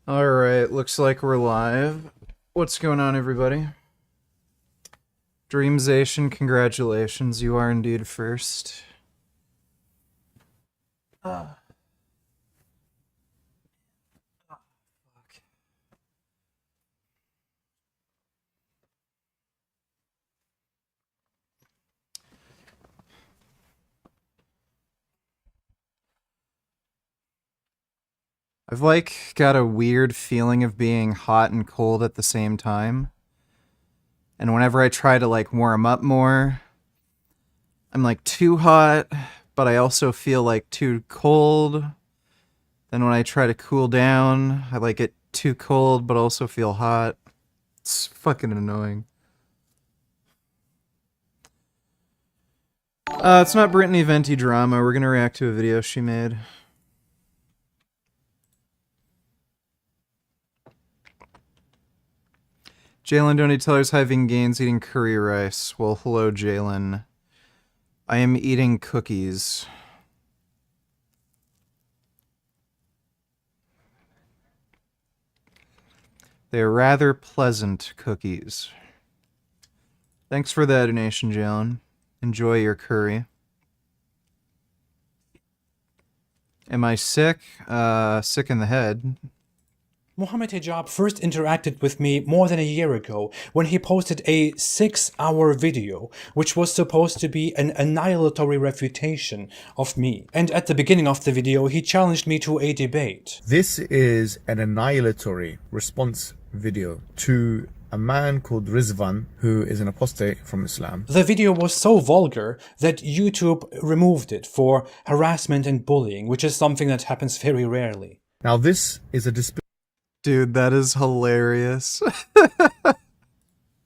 Alright, looks like we're live. What's going on, everybody? Dreamzation, congratulations, you are indeed first. I've got a weird feeling of being hot and cold at the same time. And whenever I try to warm up more, I'm too hot, but I also feel too cold. Then when I try to cool down, I get too cold, but also feel hot. It's fucking annoying. It's not Brittany Venti drama. We're gonna react to a video she made. Jalen Donate Teller's having gains eating curry rice. Well, hello, Jalen. I am eating cookies. They're rather pleasant cookies. Thanks for that donation, Jalen. Enjoy your curry. Am I sick? Sick in the head. Mohammed Hijab first interacted with me more than a year ago when he posted a 6-hour video which was supposed to be an annihilatory refutation of me. And at the beginning of the video he challenged me to a debate. This is an annihilatory response video to a man called Rizvan, who is an apostate from Islam. The video was so vulgar that YouTube removed it for harassment and bullying, which is something that happens very rarely. Now this is a Dude, that is hilarious.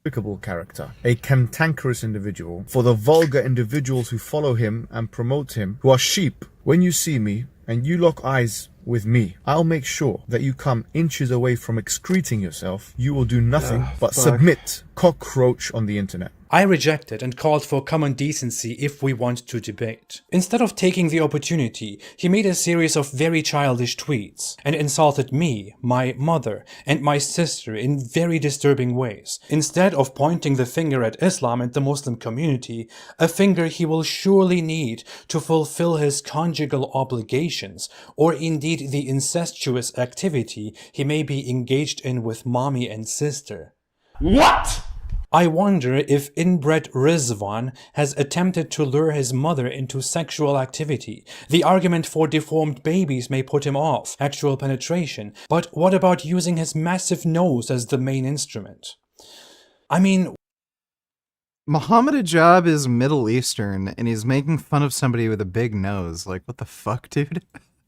despicable character, a cantankerous individual. For the vulgar individuals who follow him and promote him, who are sheep, when you see me and you lock eyes with me, I'll make sure that you come inches away from excreting yourself. You will do nothing but submit, cockroach on the internet. I rejected and called for common decency if we want to debate. Instead of taking the opportunity, he made a series of very childish tweets and insulted me, my mother, and my sister in very disturbing ways. Instead of pointing the finger at Islam and the Muslim community, a finger he will surely need to fulfill his conjugal obligations, or indeed the incestuous activity he may be engaged in with mommy and sister. What? I wonder if inbred Rizvan has attempted to lure his mother into sexual activity. The argument for deformed babies may put him off actual penetration, but what about using his massive nose as the main instrument? I mean, Mohammed Hijab is Middle Eastern, and he's making fun of somebody with a big nose. What the fuck, dude?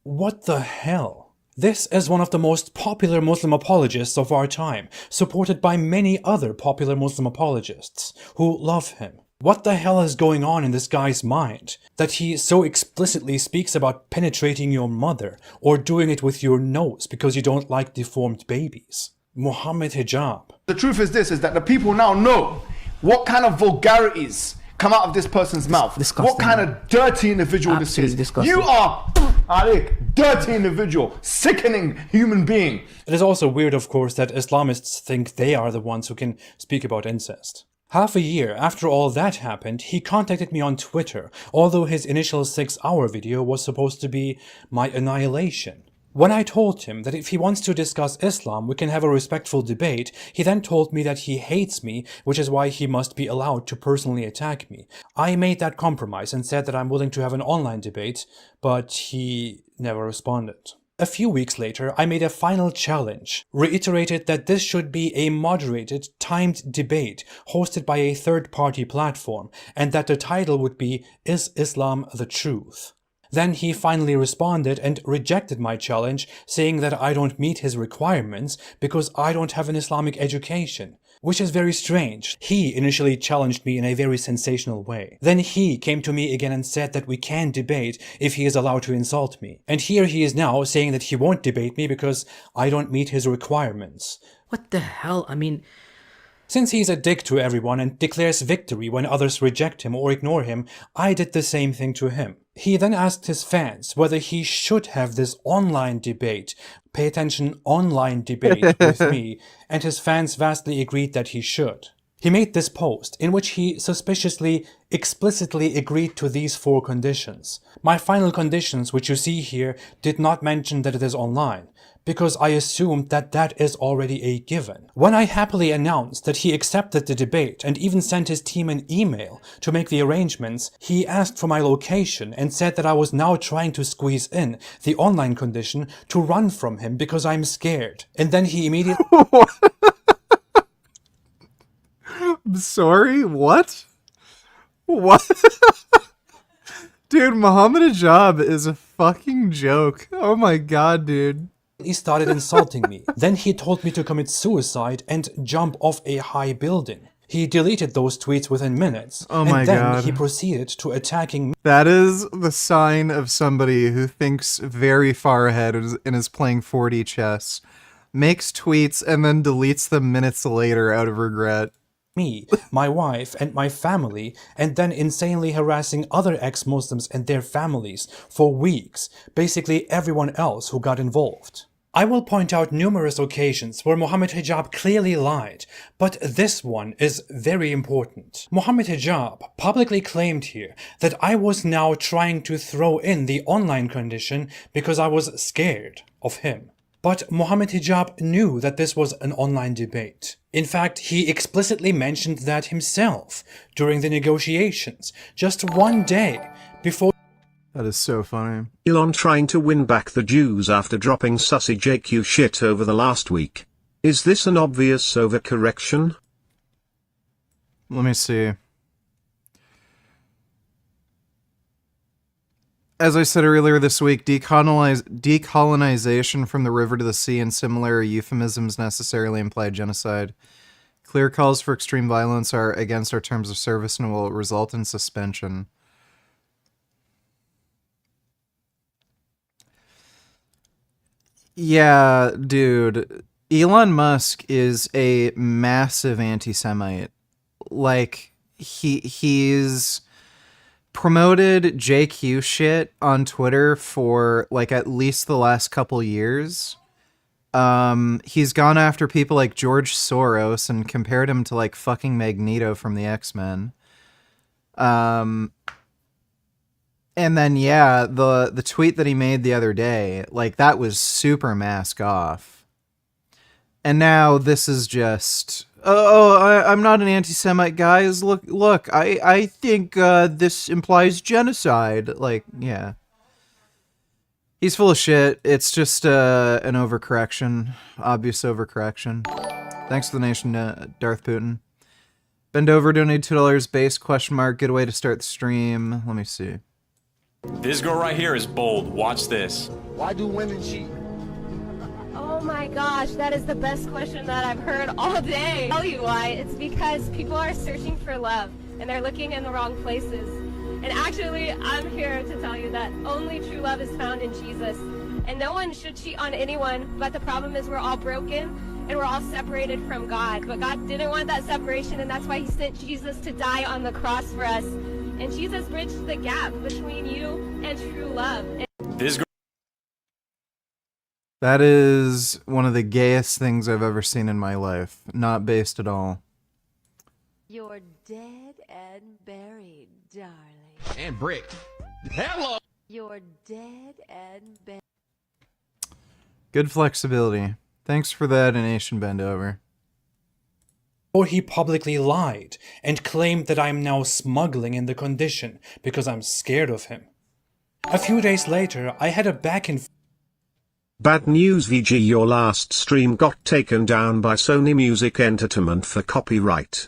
what the hell? This is one of the most popular Muslim apologists of our time, supported by many other popular Muslim apologists who love him. What the hell is going on in this guy's mind that he so explicitly speaks about penetrating your mother or doing it with your nose because you don't like deformed babies? Mohammed Hijab. The truth is this, is that the people now know what kind of vulgarities come out of this person's mouth. Disgusting. What kind of dirty individual this Absolutely is. disgusting. You are, Alek, dirty individual, sickening human being. It is also weird, of course, that Islamists think they are the ones who can speak about incest. Half a year after all that happened, he contacted me on Twitter, although his initial 6-hour video was supposed to be my annihilation. When I told him that if he wants to discuss Islam, we can have a respectful debate, he then told me that he hates me, which is why he must be allowed to personally attack me. I made that compromise and said that I'm willing to have an online debate, but he never responded. A few weeks later, I made a final challenge, reiterated that this should be a moderated, timed debate hosted by a third-party platform, and that the title would be "Is Islam the Truth?" Then he finally responded and rejected my challenge, saying that I don't meet his requirements because I don't have an Islamic education. Which is very strange. He initially challenged me in a very sensational way. Then he came to me again and said that we can debate if he is allowed to insult me. And here he is now saying that he won't debate me because I don't meet his requirements. What the hell? I mean, Since he's a dick to everyone and declares victory when others reject him or ignore him, I did the same thing to him. He then asked his fans whether he should have this online debate, pay attention, online debate with me, and his fans vastly agreed that he should. He made this post in which he suspiciously, explicitly agreed to these 4 conditions. My final conditions, which you see here, did not mention that it is online, because I assumed that that is already a given. When I happily announced that he accepted the debate and even sent his team an email to make the arrangements, he asked for my location and said that I was now trying to squeeze in the online condition to run from him because I'm scared. And then he immediately... I'm sorry? What? What? Dude, Muhammad Hijab is a fucking joke. Oh my god, dude. He started insulting me. Then he told me to commit suicide and jump off a high building. He deleted those tweets within minutes. Oh my and then God. he proceeded to attacking me. That is the sign of somebody who thinks very far ahead and is playing 4D chess, makes tweets, and then deletes them minutes later out of regret. Me, my wife, and my family, and then insanely harassing other ex-Muslims and their families for weeks, basically everyone else who got involved. I will point out numerous occasions where Muhammad Hijab clearly lied, but this one is very important. Muhammad Hijab publicly claimed here that I was now trying to throw in the online condition because I was scared of him. But Muhammad Hijab knew that this was an online debate. In fact, he explicitly mentioned that himself during the negotiations, just one day before. That is so funny. Elon trying to win back the Jews after dropping sussy JQ shit over the last week. Is this an obvious overcorrection? Let me see. As I said earlier this week, decolonization from the river to the sea and similar euphemisms necessarily imply genocide. Clear calls for extreme violence are against our terms of service and will result in suspension. Yeah, dude. Elon Musk is a massive anti-Semite. Like, he's promoted JQ shit on Twitter for like at least the last couple years. He's gone after people like George Soros and compared him to like fucking Magneto from the X-Men. And then yeah, the tweet that he made the other day, like that was super mask off. And now this is just I'm not an anti-Semite, guys. Look, I think this implies genocide. Like, yeah. He's full of shit. It's just an overcorrection. Obvious overcorrection. Thanks to the nation, Darth Putin. Bend over, donate $2 base, question mark, good way to start the stream. Let me see. This girl right here is bold. Watch this. Why do women cheat? Oh my gosh, that is the best question that I've heard all day. I'll tell you why. It's because people are searching for love and they're looking in the wrong places. And actually, I'm here to tell you that only true love is found in Jesus. And no one should cheat on anyone, but the problem is we're all broken and we're all separated from God. But God didn't want that separation, and that's why he sent Jesus to die on the cross for us. And Jesus bridged the gap between you and true love. This girl. That is one of the gayest things I've ever seen in my life. Not based at all. You're dead and buried, darling. And Brick. Hello. You're dead and buried. Good flexibility. Thanks for that, Nation Bend Over. Or he publicly lied and claimed that I'm now smuggling in the condition because I'm scared of him. A few days later, I had a back and Bad news, VG, your last stream got taken down by Sony Music Entertainment for copyright.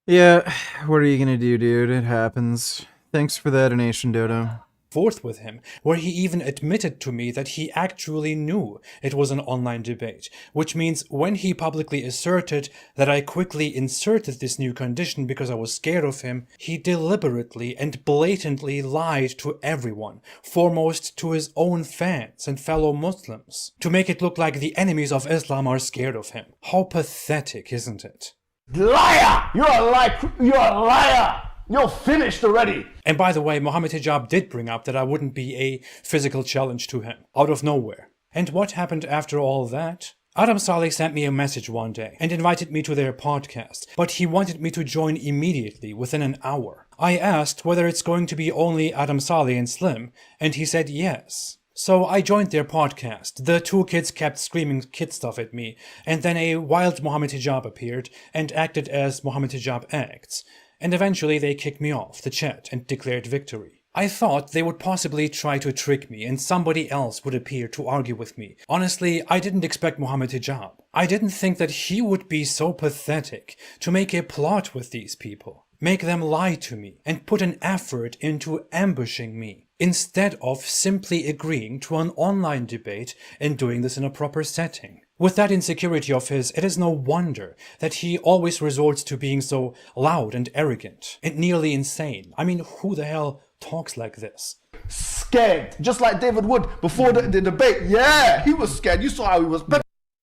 Yeah, what are you gonna do, dude? It happens. Thanks for that donation, Dodo. forth with him, where he even admitted to me that he actually knew it was an online debate, which means when he publicly asserted that I quickly inserted this new condition because I was scared of him, he deliberately and blatantly lied to everyone, foremost to his own fans and fellow Muslims, to make it look like the enemies of Islam are scared of him. How pathetic, isn't it? Liar! You're a liar! You're finished already. And by the way, Mohammed Hijab did bring up that I wouldn't be a physical challenge to him, out of nowhere. And what happened after all that? Adam Saleh sent me a message one day and invited me to their podcast, but he wanted me to join immediately, within an hour. I asked whether it's going to be only Adam Saleh and Slim, and he said yes. So I joined their podcast. The two kids kept screaming kid stuff at me, and then a wild Mohammed Hijab appeared and acted as Mohammed Hijab acts. And eventually they kicked me off the chat and declared victory. I thought they would possibly try to trick me and somebody else would appear to argue with me. Honestly, I didn't expect Mohammed Hijab. I didn't think that he would be so pathetic to make a plot with these people, make them lie to me, and put an effort into ambushing me, instead of simply agreeing to an online debate and doing this in a proper setting. With that insecurity of his, it is no wonder that he always resorts to being so loud and arrogant and nearly insane. I mean, who the hell talks like this? Scared, just like David Wood before the debate. Yeah, he was scared. You saw how he was.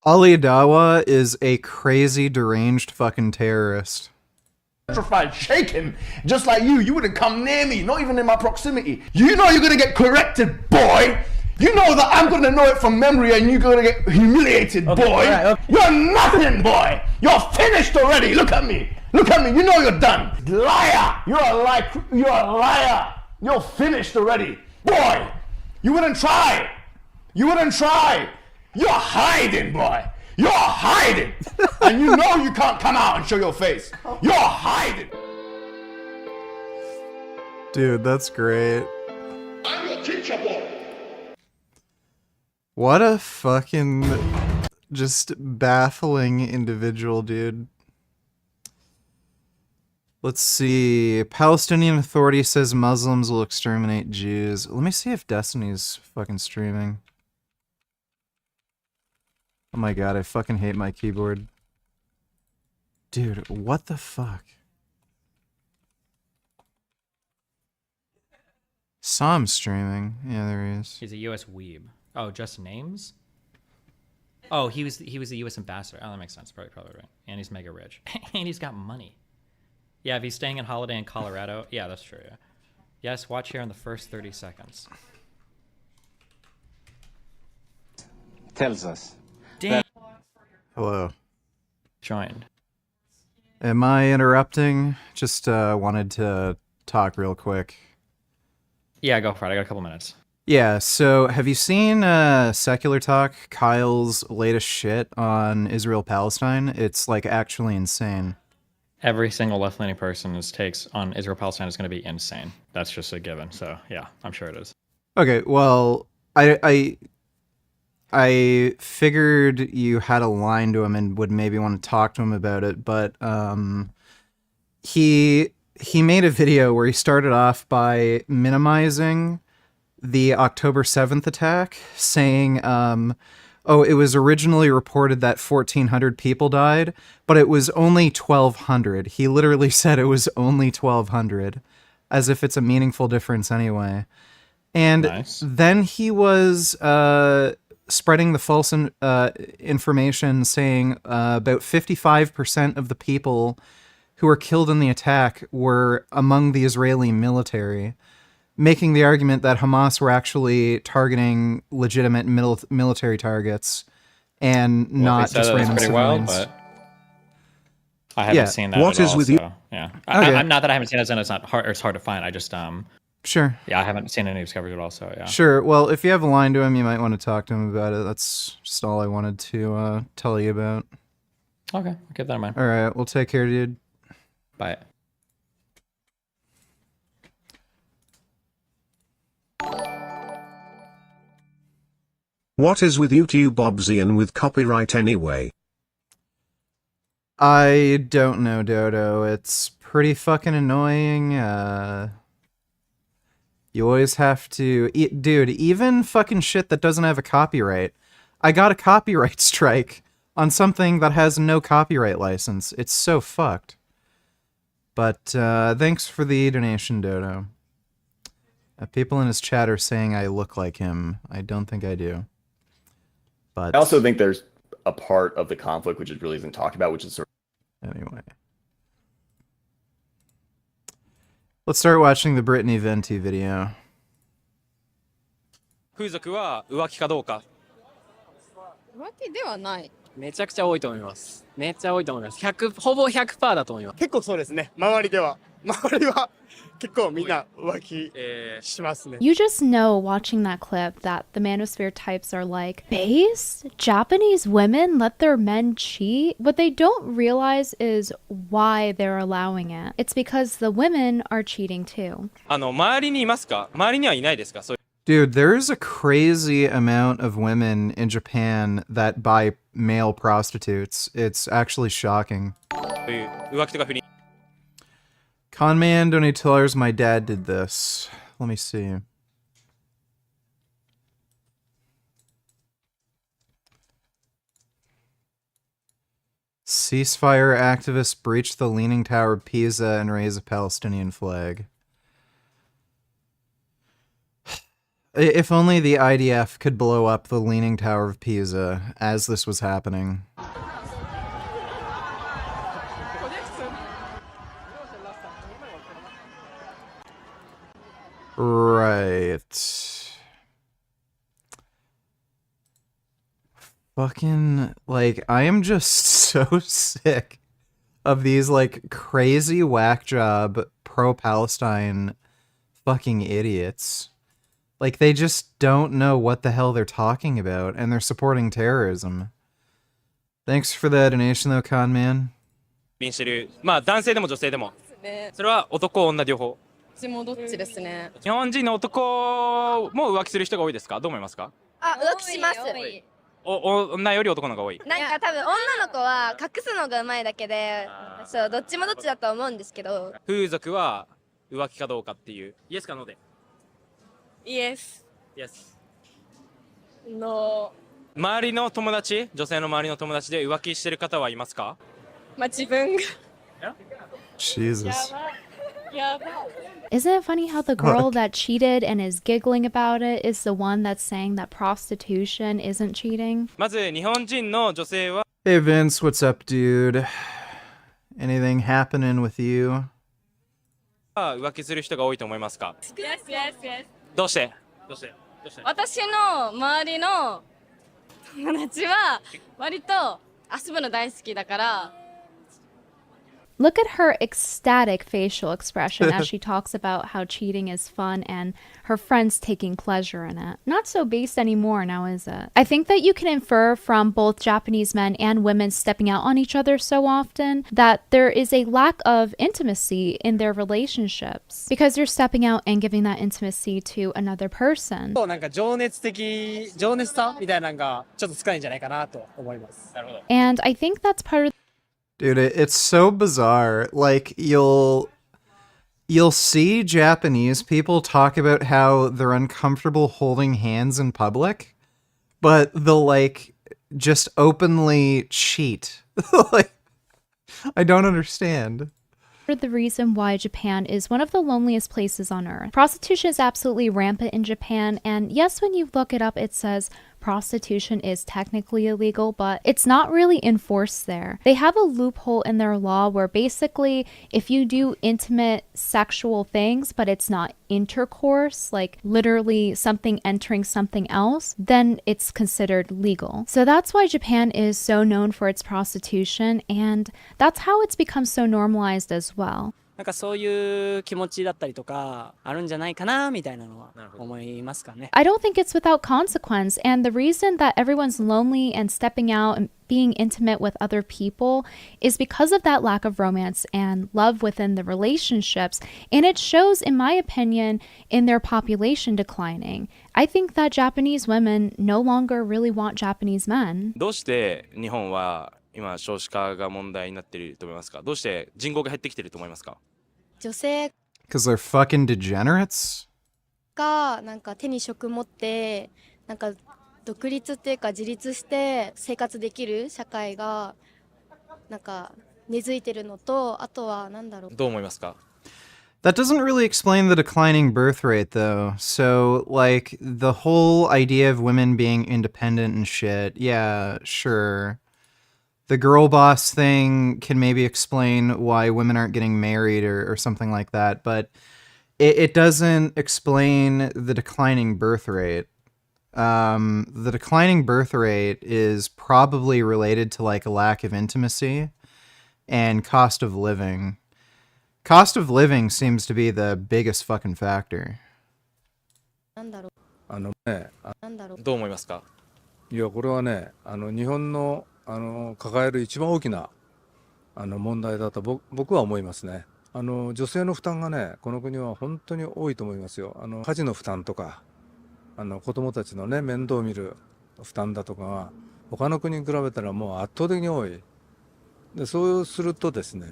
Ali Dawa is a crazy, deranged fucking terrorist. Petrified, shaking, just like you. You wouldn't come near me, not even in my proximity. You know you're gonna get corrected, boy. You know that I'm gonna know it from memory and you're gonna get humiliated, boy. Okay. You're nothing, boy. You're finished already. Look at me. Look at me. You know you're done. Liar. You're a liar. You're finished already. Boy, you wouldn't try. You're hiding, boy. You're hiding. And you know you can't come out and show your face. You're hiding. Dude, that's great. I'm your teacher, boy. What a fucking just baffling individual, dude. Let's see. Palestinian Authority says Muslims will exterminate Jews. Let me see if Destiny's fucking streaming. Oh my god, I fucking hate my keyboard. Dude, what the fuck? Saw him streaming. Yeah, there he is. He's a US weeb. Oh, just names? Oh, he was the US ambassador. Oh, that makes sense. Probably right. And he's mega rich. And he's got money. Yeah, if he's staying in Holiday in Colorado. Yeah, that's true, yeah. Yes, watch here in the first 30 seconds. Tells us. Damn. Hello. Joined. Am I interrupting? Just wanted to talk real quick. Yeah, go for it. I got a couple minutes. Yeah, so have you seen Secular Talk, Kyle's latest shit on Israel-Palestine? It's like actually insane. Every single left-leaning person's takes on Israel-Palestine is going to be insane. That's just a given. So yeah, I'm sure it is. Okay, well, I figured you had a line to him and would maybe want to talk to him about it, but he made a video where he started off by minimizing the October 7th attack, saying, oh, it was originally reported that 1,400 people died, but it was only 1,200. He literally said it was only 1,200, as if it's a meaningful difference anyway. And nice. Then he was spreading the false information, saying about 55% of the people who were killed in the attack were among the Israeli military, making the argument that Hamas were actually targeting legitimate military targets and not just random civilians. But I haven't seen that. What at is all, with so, you? Yeah, Okay. I'm not that I haven't seen it, and it's not hard. It's hard to find. I just Sure. Yeah, I haven't seen any news coverage at all. So yeah. Sure. Well, if you have a line to him, you might want to talk to him about it. That's just all I wanted to tell you about. Okay, I'll keep that in mind. All right. Well, take care, dude. Bye. What is with YouTube Obsian with copyright anyway? I don't know, Dodo. It's pretty fucking annoying. You always have to... Dude, even fucking shit that doesn't have a copyright. I got a copyright strike on something that has no copyright license. It's so fucked. But thanks for the donation, Dodo. People in his chat are saying I look like him. I don't think I do. But I also think there's a part of the conflict which it really isn't talked about, which is sort of... Anyway. Let's start watching the Brittany Venti video. 風俗は浮気かどうか。浮気ではない。めちゃくちゃ多いと思います。めっちゃ多いと思います。ほぼ 100% だと思います。結構そうですね。周りは結構みんな浮気しますね。You just know watching that clip that the manosphere types are like, base? Japanese women let their men cheat? What they don't realize is why they're allowing it. It's because the women are cheating too. 周りにいますか？周りにはいないですか？ Dude, there's a crazy amount of women in Japan that buy male prostitutes. It's actually shocking. Conman donators, my dad did this. Let me see. Ceasefire activists breach the Leaning Tower of Pisa and raise a Palestinian flag. If only the IDF could blow up the Leaning Tower of Pisa as this was happening. Right. Fucking, like, I am just so sick of these, like, crazy whack job pro-Palestine fucking idiots. Like, they just don't know what the hell they're talking about, and they're supporting terrorism. Thanks for that donation, though, Conman. してる。まあ、男性でも女性でも。それは男、女両方。どっちもどっちですね。日本人の男も浮気する人が多いですか？どう思いますか？浮気します。女より男の方が多い。なんか多分女の子は隠すのが上手いだけで、そうどっちもどっちだと思うんですけど。風俗は浮気かどうかっていう。イエスかノーで。Yes. Yes. No. 周りの友達、女性の周りの友達で浮気してる方はいますか？まあ自分が。Jesus. Isn't it funny how the girl that cheated and is giggling about it is the one that's saying that prostitution isn't cheating? まず日本人の女性は Hey Vince, what's up, dude? Anything happening with you? 浮気する人が多いと思いますか？ Yes. どうして？私の周りの友達は割と遊ぶの大好きだから。Look at her ecstatic facial expression as she talks about how cheating is fun and her friends taking pleasure in it. Not so based anymore now, is it? I think that you can infer from both Japanese men and women stepping out on each other so often that there is a lack of intimacy in their relationships because you're stepping out and giving that intimacy to another person. なんか情熱さみたいなのがちょっと少ないんじゃないかなと思います。なるほど。And I think that's part of Dude, it's so bizarre. Like, you'll see Japanese people talk about how they're uncomfortable holding hands in public, but they'll, like, just openly cheat. Like, I don't understand. The reason why Japan is one of the loneliest places on earth. Prostitution is absolutely rampant in Japan, and yes, when you look it up, it says prostitution is technically illegal, but it's not really enforced there. They have a loophole in their law where basically if you do intimate sexual things, but it's not intercourse, like literally something entering something else, then it's considered legal. So that's why Japan is so known for its prostitution, and that's how it's become so normalized as well. なんかそういう気持ちだったりとかあるんじゃないかなみたいなのは思いますかね。I don't think it's without consequence, and the reason that everyone's lonely and stepping out and being intimate with other people is because of that lack of romance and love within the relationships, and it shows, in my opinion, in their population declining. I think that Japanese women no longer really want Japanese men. どうして日本は今少子化が問題になっていると思いますか？どうして人口が減ってきていると思いますか？女性 Because they're fucking degenerates? がなんか手に職持ってなんか独立っていうか自立して生活できる社会がなんか根付いてるのと、あとはなんだろう。どう思いますか？ That doesn't really explain the declining birth rate, though. So, like, the whole idea of women being independent and shit, yeah, sure. The girl boss thing can maybe explain why women aren't getting married or something like that, but it doesn't explain the declining birth rate. The declining birth rate is probably related to, like, a lack of intimacy and cost of living. Cost of living seems to be the biggest fucking factor. なんだろう。どう思いますか？いや、これはね、日本の抱える一番大きな問題だと僕は思いますね。女性の負担がね、この国は本当に多いと思いますよ。家事の負担とか、子供たちのね、面倒を見る負担だとかが他の国に比べたらもう圧倒的に多い。で、そうするとですね、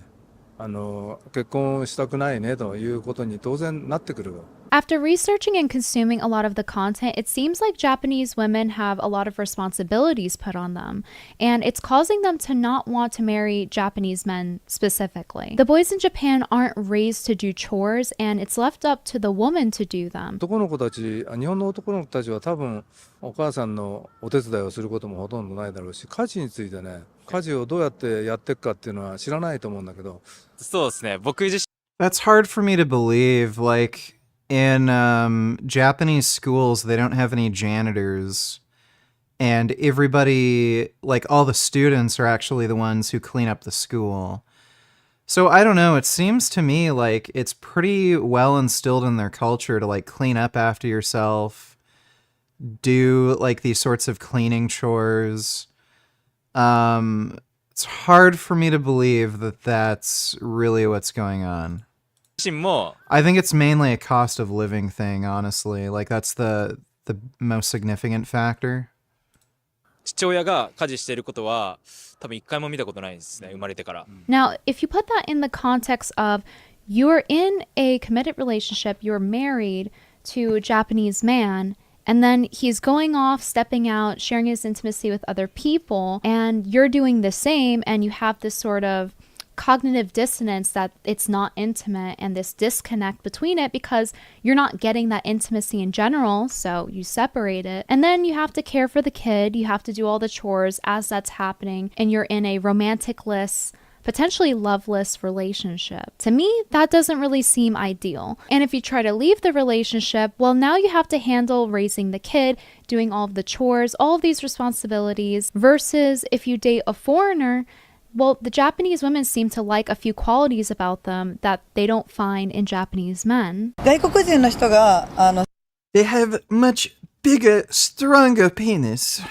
結婚したくないねということに当然なってくる。After researching and consuming a lot of the content, it seems like Japanese women have a lot of responsibilities put on them, and it's causing them to not want to marry Japanese men specifically. The boys in Japan aren't raised to do chores, and it's left up to the woman to do them. 日本の男の子たちは多分お母さんのお手伝いをすることもほとんどないだろうし、家事についてね、家事をどうやってやっていくかっていうのは知らないと思うんだけど。そうですね。僕自身。That's hard for me to believe. Like, in Japanese schools, they don't have any janitors. And everybody, like, all the students are actually the ones who clean up the school. So, I don't know. It seems to me like it's pretty well instilled in their culture to, like, clean up after yourself, do, like, these sorts of cleaning chores. It's hard for me to believe that that's really what's going on. I think it's mainly a cost of living thing, honestly. Like, that's the most significant factor. 父親が家事していることは多分一回も見たことないですね、生まれてから。Now, if you put that in the context of you're in a committed relationship, you're married to a Japanese man, and then he's going off, stepping out, sharing his intimacy with other people, and you're doing the same, and you have this sort of cognitive dissonance that it's not intimate and this disconnect between it because you're not getting that intimacy in general, so you separate it. And then you have to care for the kid, you have to do all the chores as that's happening, and you're in a romantic-less, potentially loveless relationship. To me, that doesn't really seem ideal. And if you try to leave the relationship, well, now you have to handle raising the kid, doing all of the chores, all of these responsibilities, versus if you date a foreigner, well, the Japanese women seem to like a few qualities about them that they don't find in Japanese men. They have much bigger, stronger penis.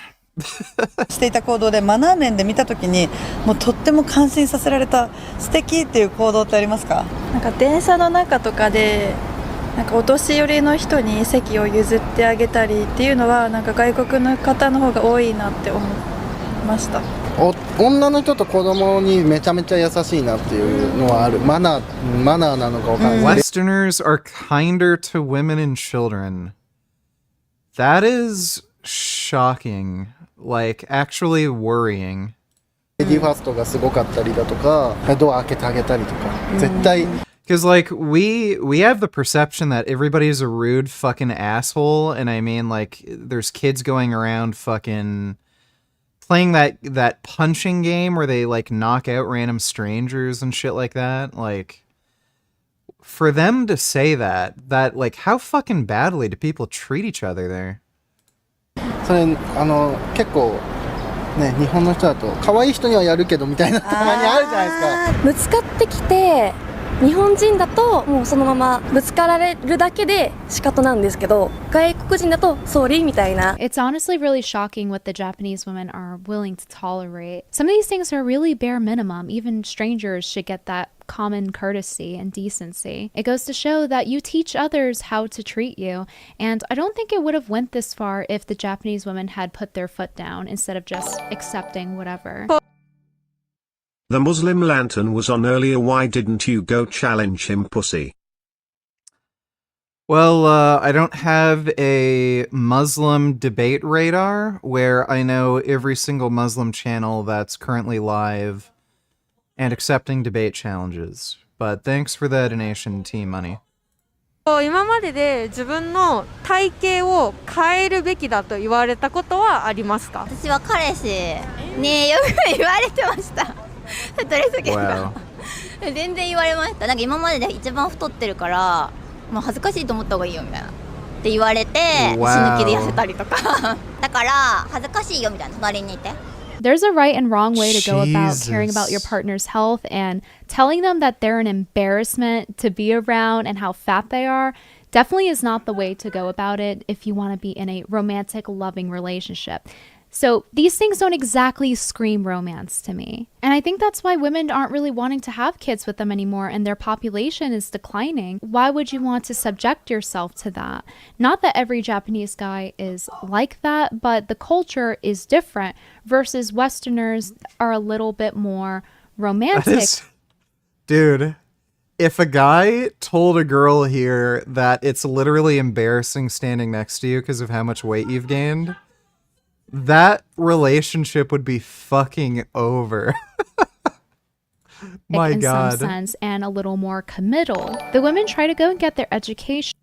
していた行動でマナー面で見たときにもうとっても感心させられた素敵っていう行動ってありますか？なんか電車の中とかでなんかお年寄りの人に席を譲ってあげたりっていうのはなんか外国の方の方が多いなって思いました。女の人と子供にめちゃめちゃ優しいなっていうのはある。マナーなのかわかんない。Westerners are kinder to women and children. That is shocking. Like, actually worrying. レディーファーストがすごかったりだとか、ドア開けてあげたりとか、絶対。Because, like, we have the perception that everybody's a rude fucking asshole, and I mean, like, there's kids going around fucking playing that punching game where they, like, knock out random strangers and shit like that. Like, for them to say that, like, how fucking badly do people treat each other there? それ結構ね、日本の人だと可愛い人にはやるけどみたいなたまにあるじゃないですか。ぶつかってきて日本人だともうそのままぶつかられるだけで仕方なんですけど、外国人だとソーリーみたいな。It's honestly really shocking what the Japanese women are willing to tolerate. Some of these things are really bare minimum. Even strangers should get that common courtesy and decency. It goes to show that you teach others how to treat you, and I don't think it would have went this far if the Japanese women had put their foot down instead of just accepting whatever. The Muslim lantern was on earlier. Why didn't you go challenge him, pussy? Well, I don't have a Muslim debate radar where I know every single Muslim channel that's currently live and accepting debate challenges. But thanks for the donation, Team Money. 今までで自分の体型を変えるべきだと言われたことはありますか？私は彼氏によく言われてました。太りすぎるから。全然言われました。なんか今までで一番太ってるから、もう恥ずかしいと思った方がいいよみたいな。って言われて、死ぬ気で痩せたりとか。だから恥ずかしいよみたいな隣にいて。There's a right and wrong way to go about Jesus. caring about your partner's health, and telling them that they're an embarrassment to be around and how fat they are definitely is not the way to go about it if you want to be in a romantic, loving relationship. So these things don't exactly scream romance to me. And I think that's why women aren't really wanting to have kids with them anymore and their population is declining. Why would you want to subject yourself to that? Not that every Japanese guy is like that, but the culture is different versus Westerners are a little bit more romantic. Dude, if a guy told a girl here that it's literally embarrassing standing next to you because of how much weight you've gained, that relationship would be fucking over. My in God. some sense, and a little more committal. The women try to go and get their education.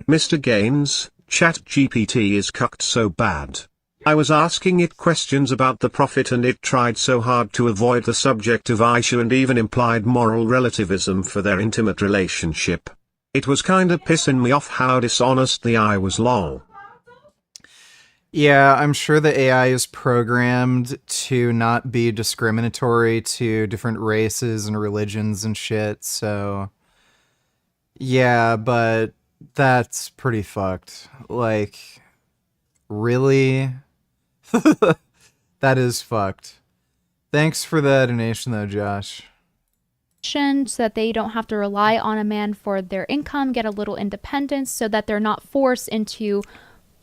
Mr. Gaines, ChatGPT is cucked so bad. I was asking it questions about the prophet and it tried so hard to avoid the subject of Aisha and even implied moral relativism for their intimate relationship. It was kinda pissing me off how dishonest the AI was lol. Yeah, I'm sure the AI is programmed to not be discriminatory to different races and religions and shit, so... Yeah, but that's pretty fucked. Like, really? That is fucked. Thanks for the donation though, Josh. So that they don't have to rely on a man for their income, get a little independence, so that they're not forced into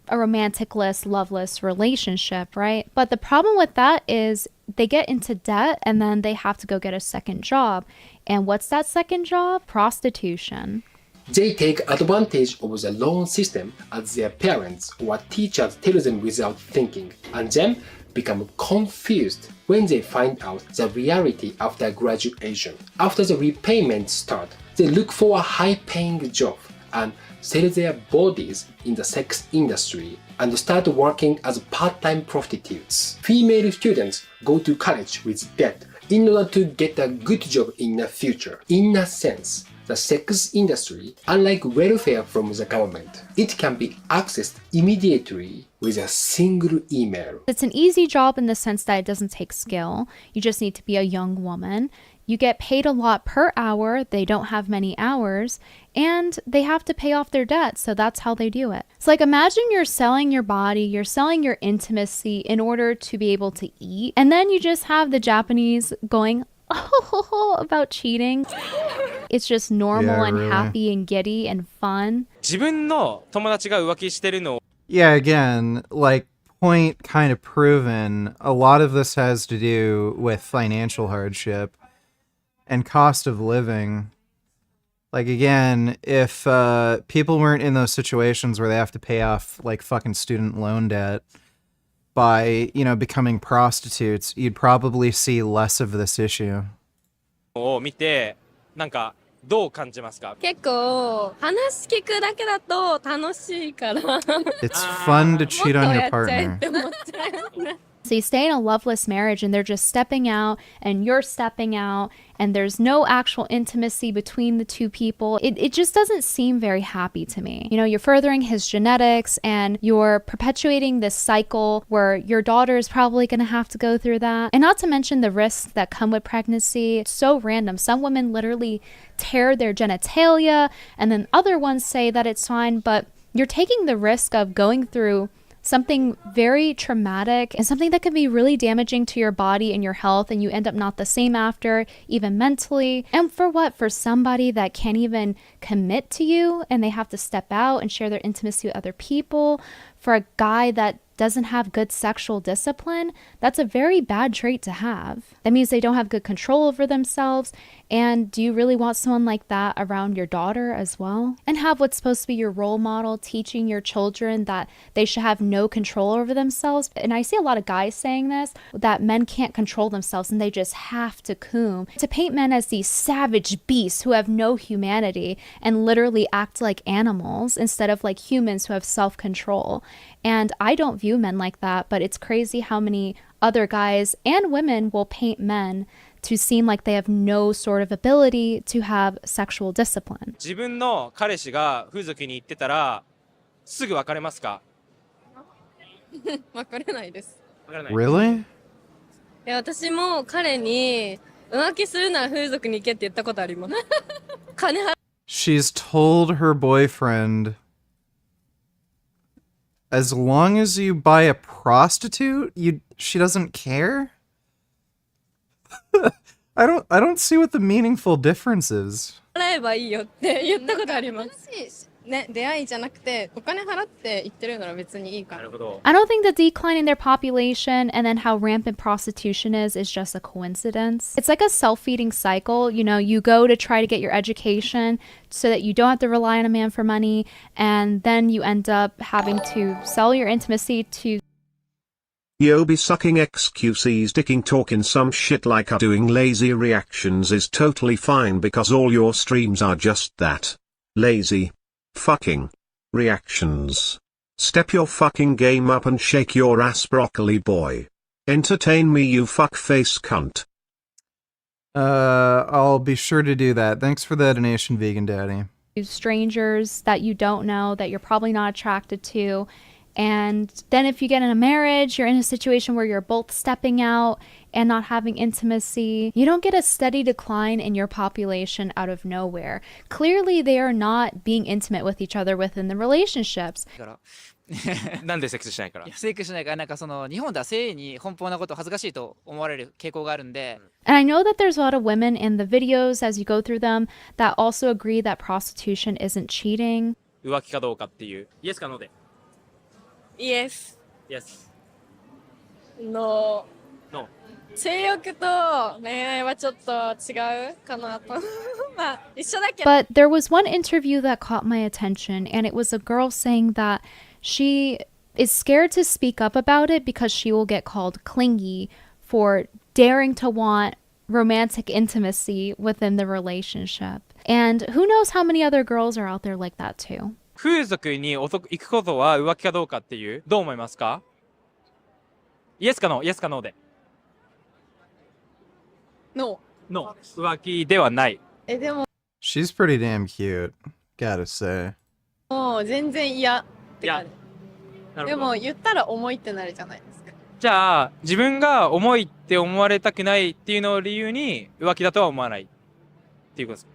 a romanticless, loveless relationship, right? But the problem with that is they get into debt and then they have to go get a second job. And what's that second job? Prostitution. They take advantage of the loan system as their parents or teachers tell them without thinking, and then become confused when they find out the reality after graduation. After the repayments start, they look for a high-paying job and sell their bodies in the sex industry and start working as part-time prostitutes. Female students go to college with debt in order to get a good job in the future. In a sense, the sex industry, unlike welfare from the government, it can be accessed immediately with a single email. It's an easy job in the sense that it doesn't take skill. You just need to be a young woman. You get paid a lot per hour. They don't have many hours. And they have to pay off their debt. So that's how they do it. It's like, imagine you're selling your body, you're selling your intimacy in order to be able to eat. And then you just have the Japanese going, oh, about cheating. It's just normal and happy and giddy and fun. Yeah, again, like, point kind of proven. A lot of this has to do with financial hardship and cost of living. Like, again, if people weren't in those situations where they have to pay off, like, fucking student loan debt by, you know, becoming prostitutes, you'd probably see less of this issue. を見て、なんかどう感じますか？結構話聞くだけだと楽しいから。It's fun to cheat on your partner. So you stay in a loveless marriage and they're just stepping out and you're stepping out and there's no actual intimacy between the two people. It just doesn't seem very happy to me. You know, you're furthering his genetics and you're perpetuating this cycle where your daughter is probably going to have to go through that. And not to mention the risks that come with pregnancy. It's so random. Some women literally tear their genitalia and then other ones say that it's fine, but you're taking the risk of going through something very traumatic and something that can be really damaging to your body and your health, and you end up not the same after, even mentally. And for what? For somebody that can't even commit to you and they have to step out and share their intimacy with other people. For a guy that doesn't have good sexual discipline, that's a very bad trait to have. That means they don't have good control over themselves. And do you really want someone like that around your daughter as well? And have what's supposed to be your role model teaching your children that they should have no control over themselves. And I see a lot of guys saying this, that men can't control themselves and they just have to coom. To paint men as these savage beasts who have no humanity and literally act like animals instead of like humans who have self-control. And I don't view men like that, but it's crazy how many other guys and women will paint men to seem like they have no sort of ability to have sexual discipline. 自分の彼氏が風俗に行ってたらすぐ別れますか？別れないです。別れない。Really? いや、私も彼に浮気するなら風俗に行けって言ったことあります。金払 She's told her boyfriend, as long as you buy a prostitute, she doesn't care? I don't see what the meaningful difference is. えばいいよって言ったことあります。ね、出会いじゃなくてお金払って行ってるなら別にいいから。I don't think the decline in their population and then how rampant prostitution is just a coincidence. It's like a self-feeding cycle. You know, you go to try to get your education so that you don't have to rely on a man for money, and then you end up having to sell your intimacy to Yo be sucking XQC's dicking talking some shit like doing lazy reactions is totally fine because all your streams are just that. Lazy. Fucking. Reactions. Step your fucking game up and shake your ass, broccoli boy. Entertain me, you fuckface cunt. I'll be sure to do that. Thanks for the donation, Vegan Daddy. strangers that you don't know, that you're probably not attracted to. And then if you get in a marriage, you're in a situation where you're both stepping out and not having intimacy. You don't get a steady decline in your population out of nowhere. Clearly, they are not being intimate with each other within the relationships. なんでセックスしないから？セックスしないから、なんかその日本では性に奔放なことを恥ずかしいと思われる傾向があるんで。And I know that there's a lot of women in the videos as you go through them that also agree that prostitution isn't cheating. 浮気かどうかっていう。イエスかノーで。Yes. Yes. No. No. 性欲と恋愛はちょっと違うかなと。まあ一緒だけど。But there was one interview that caught my attention, and it was a girl saying that she is scared to speak up about it because she will get called clingy for daring to want romantic intimacy within the relationship. And who knows how many other girls are out there like that too. 風俗に行くことは浮気かどうかっていう、どう思いますか？イエスかノー、イエスかノーで。No. No. 浮気ではない。でも She's pretty damn cute, gotta say. もう全然嫌って感じ。なるほど。でも言ったら重いってなるじゃないですか。じゃあ自分が重いって思われたくないっていうのを理由に浮気だとは思わないっていうことです。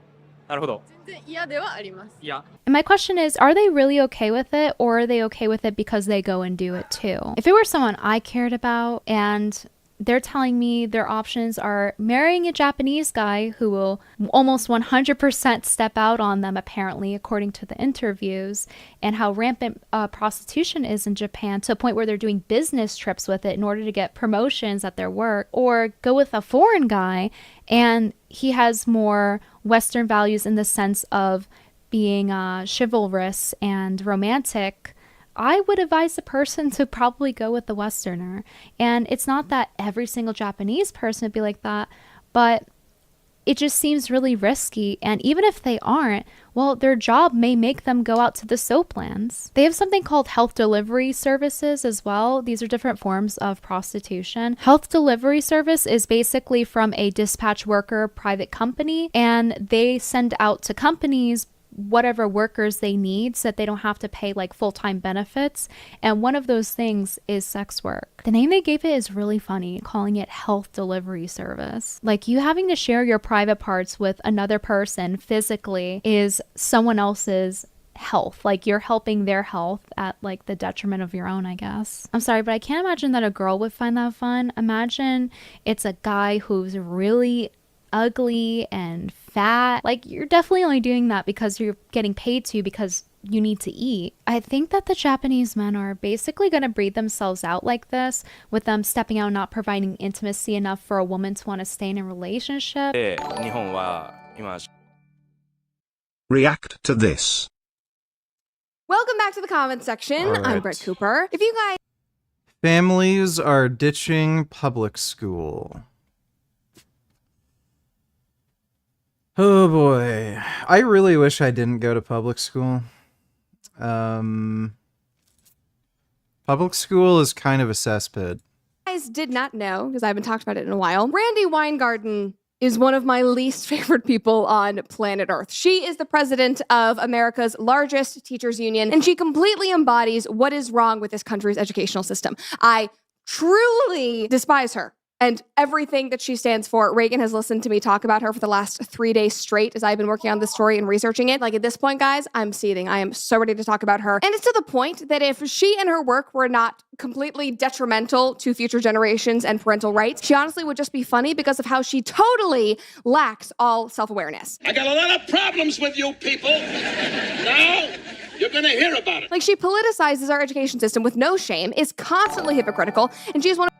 なるほど。全然嫌ではあります。いや。And my question is, are they really okay with it, or are they okay with it because they go and do it too? If it were someone I cared about and they're telling me their options are marrying a Japanese guy who will almost 100% step out on them, apparently, according to the interviews, and how rampant prostitution is in Japan to a point where they're doing business trips with it in order to get promotions at their work, or go with a foreign guy and he has more Western values in the sense of being chivalrous and romantic, I would advise the person to probably go with the Westerner. And it's not that every single Japanese person would be like that, but it just seems really risky. And even if they aren't, well, their job may make them go out to the soap lands. They have something called health delivery services as well. These are different forms of prostitution. Health delivery service is basically from a dispatch worker private company, and they send out to companies whatever workers they need so that they don't have to pay like full-time benefits, and one of those things is sex work. The name they gave it is really funny, calling it health delivery service. Like, you having to share your private parts with another person physically is someone else's health. Like, you're helping their health at like the detriment of your own, I guess. I'm sorry, but I can't imagine that a girl would find that fun. Imagine it's a guy who's really ugly and fat. Like, you're definitely only doing that because you're getting paid to, because you need to eat. I think that the Japanese men are basically going to breed themselves out like this, with them stepping out and not providing intimacy enough for a woman to want to stay in a relationship. React to this. Welcome back to the comment section. All I'm right. Brett Cooper. If you guys Families are ditching public school. Oh boy. I really wish I didn't go to public school. Public school is kind of a cesspit. did not know, because I haven't talked about it in a while, Randy Weingarten is one of my least favorite people on planet Earth. She is the president of America's largest teachers union, and she completely embodies what is wrong with this country's educational system. I truly despise her and everything that she stands for. Reagan has listened to me talk about her for the last 3 days straight as I've been working on this story and researching it. Like, at this point, guys, I'm seething. I am so ready to talk about her. And it's to the point that if she and her work were not completely detrimental to future generations and parental rights, she honestly would just be funny because of how she totally lacks all self-awareness. I got a lot of problems with you people. Now you're gonna hear about it. Like, she politicizes our education system with no shame, is constantly hypocritical, and she's one of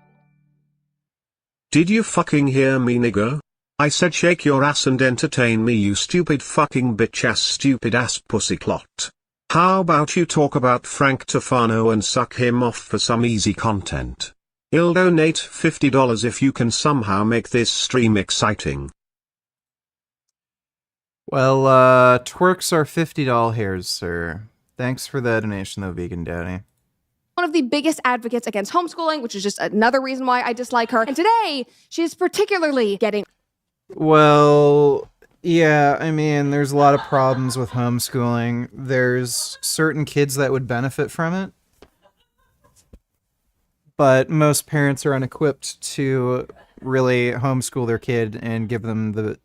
Did you fucking hear me, nigga? I said shake your ass and entertain me, you stupid fucking bitch ass stupid ass pussy clot. How about you talk about Frank Tufano and suck him off for some easy content? I'll donate $50 if you can somehow make this stream exciting. Well, twerks are $50 hairs, sir. Thanks for the donation, though, Vegan Daddy. one of the biggest advocates against homeschooling, which is just another reason why I dislike her. And today, she's particularly getting... Well, yeah, I mean, there's a lot of problems with homeschooling. There's certain kids that would benefit from it, but most parents are unequipped to really homeschool their kid and give them the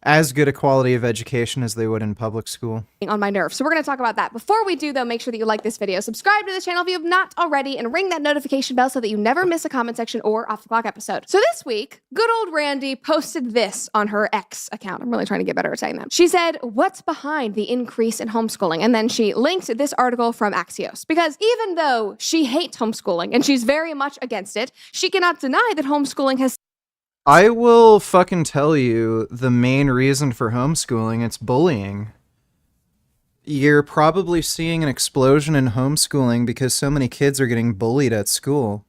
as good a quality of education as they would in public school. On my nerves. So we're going to talk about that. Before we do, though, make sure that you like this video, subscribe to the channel if you have not already, and ring that notification bell so that you never miss a comment section or off the clock episode. So this week, good old Randy posted this on her X account. I'm really trying to get better at saying that. She said, "What's behind the increase in homeschooling?" And then she linked this article from Axios. Because even though she hates homeschooling and she's very much against it, she cannot deny that homeschooling has... I will fucking tell you the main reason for homeschooling, it's bullying. You're probably seeing an explosion in homeschooling because so many kids are getting bullied at school.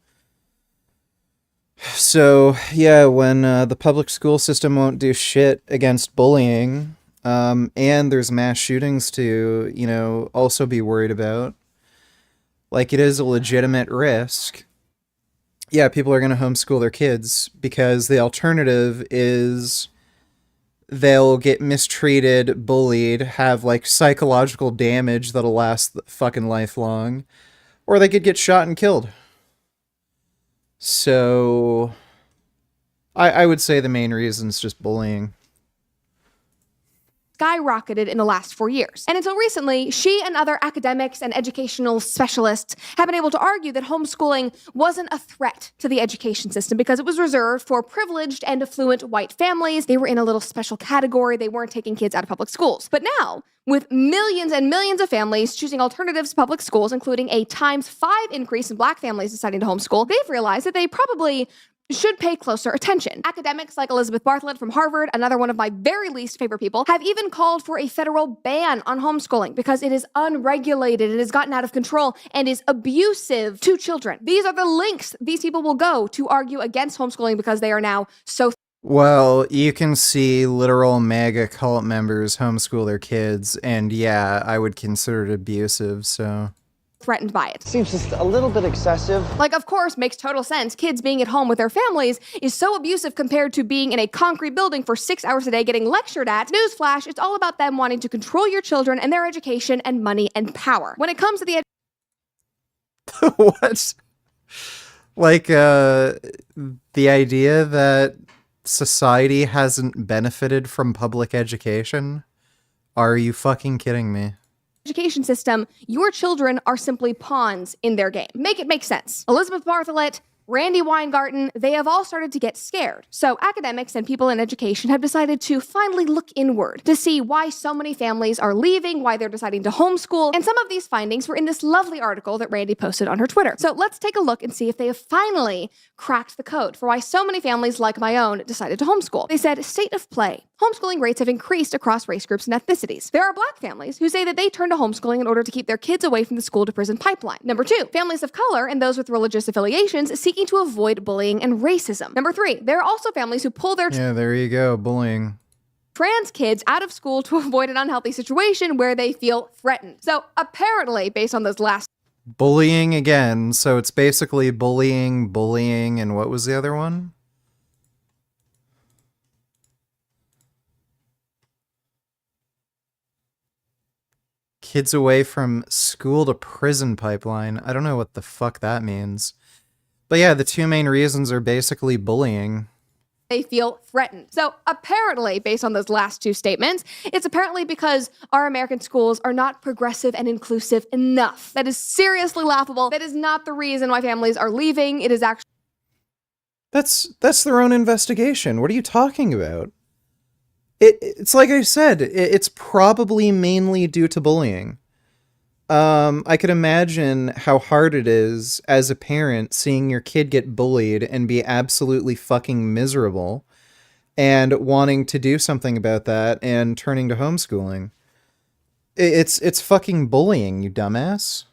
So, yeah, when the public school system won't do shit against bullying, and there's mass shootings to, you know, also be worried about, like, it is a legitimate risk. Yeah, people are going to homeschool their kids because the alternative is they'll get mistreated, bullied, have like psychological damage that'll last fucking lifelong, or they could get shot and killed. So I would say the main reason is just bullying. Skyrocketed in the last 4 years. And until recently, she and other academics and educational specialists have been able to argue that homeschooling wasn't a threat to the education system because it was reserved for privileged and affluent white families. They were in a little special category. They weren't taking kids out of public schools. But now, with millions and millions of families choosing alternatives to public schools, including a ×5 increase in Black families deciding to homeschool, they've realized that they probably should pay closer attention. Academics like Elizabeth Bartholet from Harvard, another one of my very least favorite people, have even called for a federal ban on homeschooling because it is unregulated, it has gotten out of control, and is abusive to children. These are the links these people will go to argue against homeschooling because they are now so... Well, you can see literal MAGA cult members homeschool their kids, and yeah, I would consider it abusive, so... threatened by it. Seems just a little bit excessive. Like, of course, makes total sense. Kids being at home with their families is so abusive compared to being in a concrete building for 6 hours a day getting lectured at. Newsflash, it's all about them wanting to control your children and their education and money and power. When it comes to the... What? Like, the idea that society hasn't benefited from public education? Are you fucking kidding me? Education system, your children are simply pawns in their game. Make it make sense. Elizabeth Bartholet, Randy Weingarten, they have all started to get scared. So academics and people in education have decided to finally look inward to see why so many families are leaving, why they're deciding to homeschool, and some of these findings were in this lovely article that Randy posted on her Twitter. So let's take a look and see if they have finally cracked the code for why so many families like my own decided to homeschool. They said, state of play. Homeschooling rates have increased across race groups and ethnicities. There are Black families who say that they turn to homeschooling in order to keep their kids away from the school-to-prison pipeline. Number 2, families of color and those with religious affiliations seeking to avoid bullying and racism. Number 3, there are also families who pull their Yeah, there you go, bullying. trans kids out of school to avoid an unhealthy situation where they feel threatened. So apparently, based on those last Bullying again, so it's basically bullying, and what was the other one? Kids away from school to prison pipeline. I don't know what the fuck that means. But yeah, the two main reasons are basically bullying. they feel threatened. So apparently, based on those last two statements, it's apparently because our American schools are not progressive and inclusive enough. That is seriously laughable. That is not the reason why families are leaving. It is actually... That's their own investigation. What are you talking about? It's like I said, it's probably mainly due to bullying. I could imagine how hard it is as a parent seeing your kid get bullied and be absolutely fucking miserable and wanting to do something about that and turning to homeschooling. It's fucking bullying, you dumbass.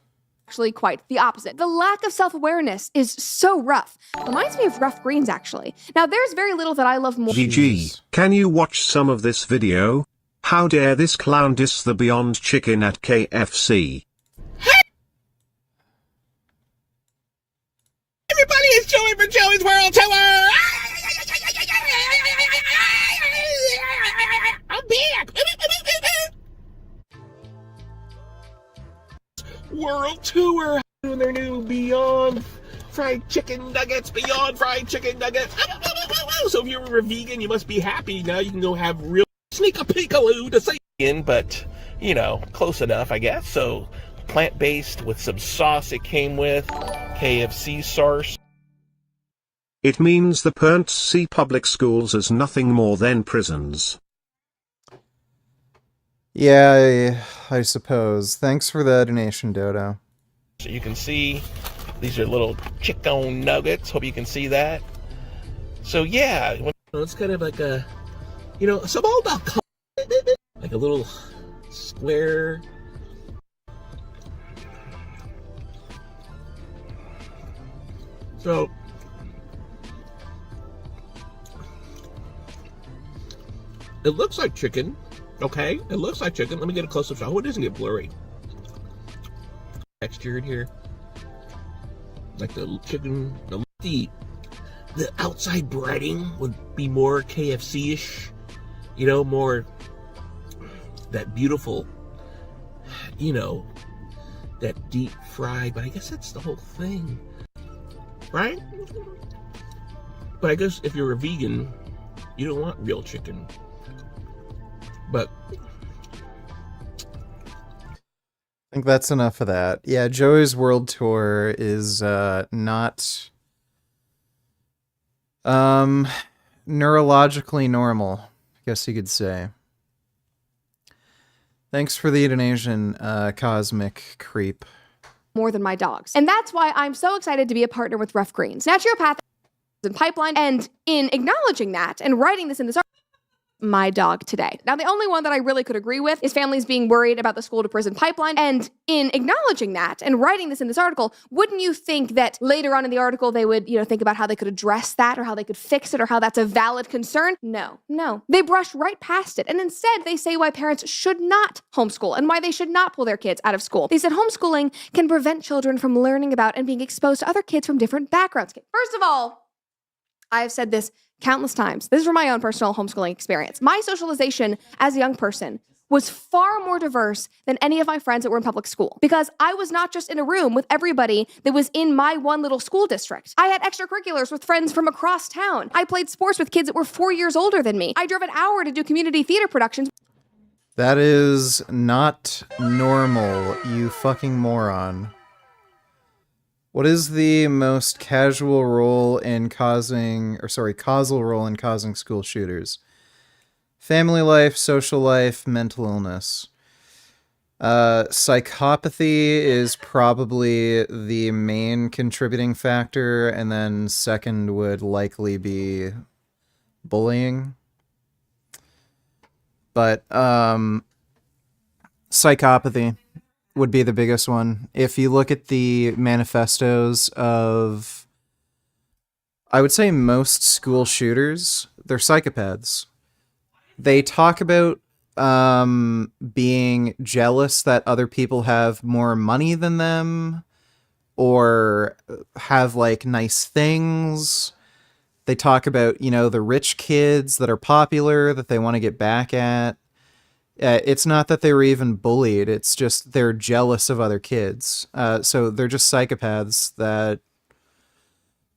Actually quite the opposite. The lack of self-awareness is so rough. Reminds me of Rough Greens, actually. Now, there's very little that I love more. GG, can you watch some of this video? How dare this clown diss the Beyond Chicken at KFC? Everybody is Joey for Joey's World Tour! I'm back! World Tour doing their new Beyond Fried Chicken Nuggets, Beyond Fried Chicken Nuggets. So if you're a vegan, you must be happy. Now you can go have real sneak-a-peek-a-loo to say in, but, you know, close enough, I guess. So plant-based with some sauce it came with, KFC sauce. It means the parents see public schools as nothing more than prisons. Yeah, I suppose. Thanks for the donation, Dodo. So you can see these are little chicken nuggets. Hope you can see that. So yeah, it's kind of like a, you know, it's all about like a little square. So it looks like chicken. Okay, it looks like chicken. Let me get a close-up shot. Oh, it doesn't get blurry. Textured here. Like the chicken, the outside breading would be more KFC-ish. You know, more that beautiful, you know, that deep fried, but I guess that's the whole thing. Right? But I guess if you're a vegan, you don't want real chicken. But I think that's enough of that. Yeah, Joey's World Tour is not neurologically normal, I guess you could say. Thanks for the donation, Cosmic Creep. More than my dogs. And that's why I'm so excited to be a partner with Rough Greens, Naturopath and Pipeline. And in acknowledging that and writing this in this article, my dog today. Now, the only one that I really could agree with is families being worried about the school to prison pipeline. And in acknowledging that and writing this in this article, wouldn't you think that later on in the article they would, you know, think about how they could address that or how they could fix it or how that's a valid concern? No. They brushed right past it. And instead they say why parents should not homeschool and why they should not pull their kids out of school. They said homeschooling can prevent children from learning about and being exposed to other kids from different backgrounds. First of all, I have said this countless times. This is from my own personal homeschooling experience. My socialization as a young person was far more diverse than any of my friends that were in public school because I was not just in a room with everybody that was in my one little school district. I had extracurriculars with friends from across town. I played sports with kids that were 4 years older than me. I drove an hour to do community theater productions. That is not normal, you fucking moron. What is the most casual role in causing, or sorry, causal role in causing school shooters? Family life, social life, mental illness. Psychopathy is probably the main contributing factor, and then second would likely be bullying. But psychopathy would be the biggest one. If you look at the manifestos of, I would say most school shooters, they're psychopaths. They talk about being jealous that other people have more money than them or have like nice things. They talk about, you know, the rich kids that are popular that they want to get back at. It's not that they were even bullied. It's just they're jealous of other kids. So they're just psychopaths that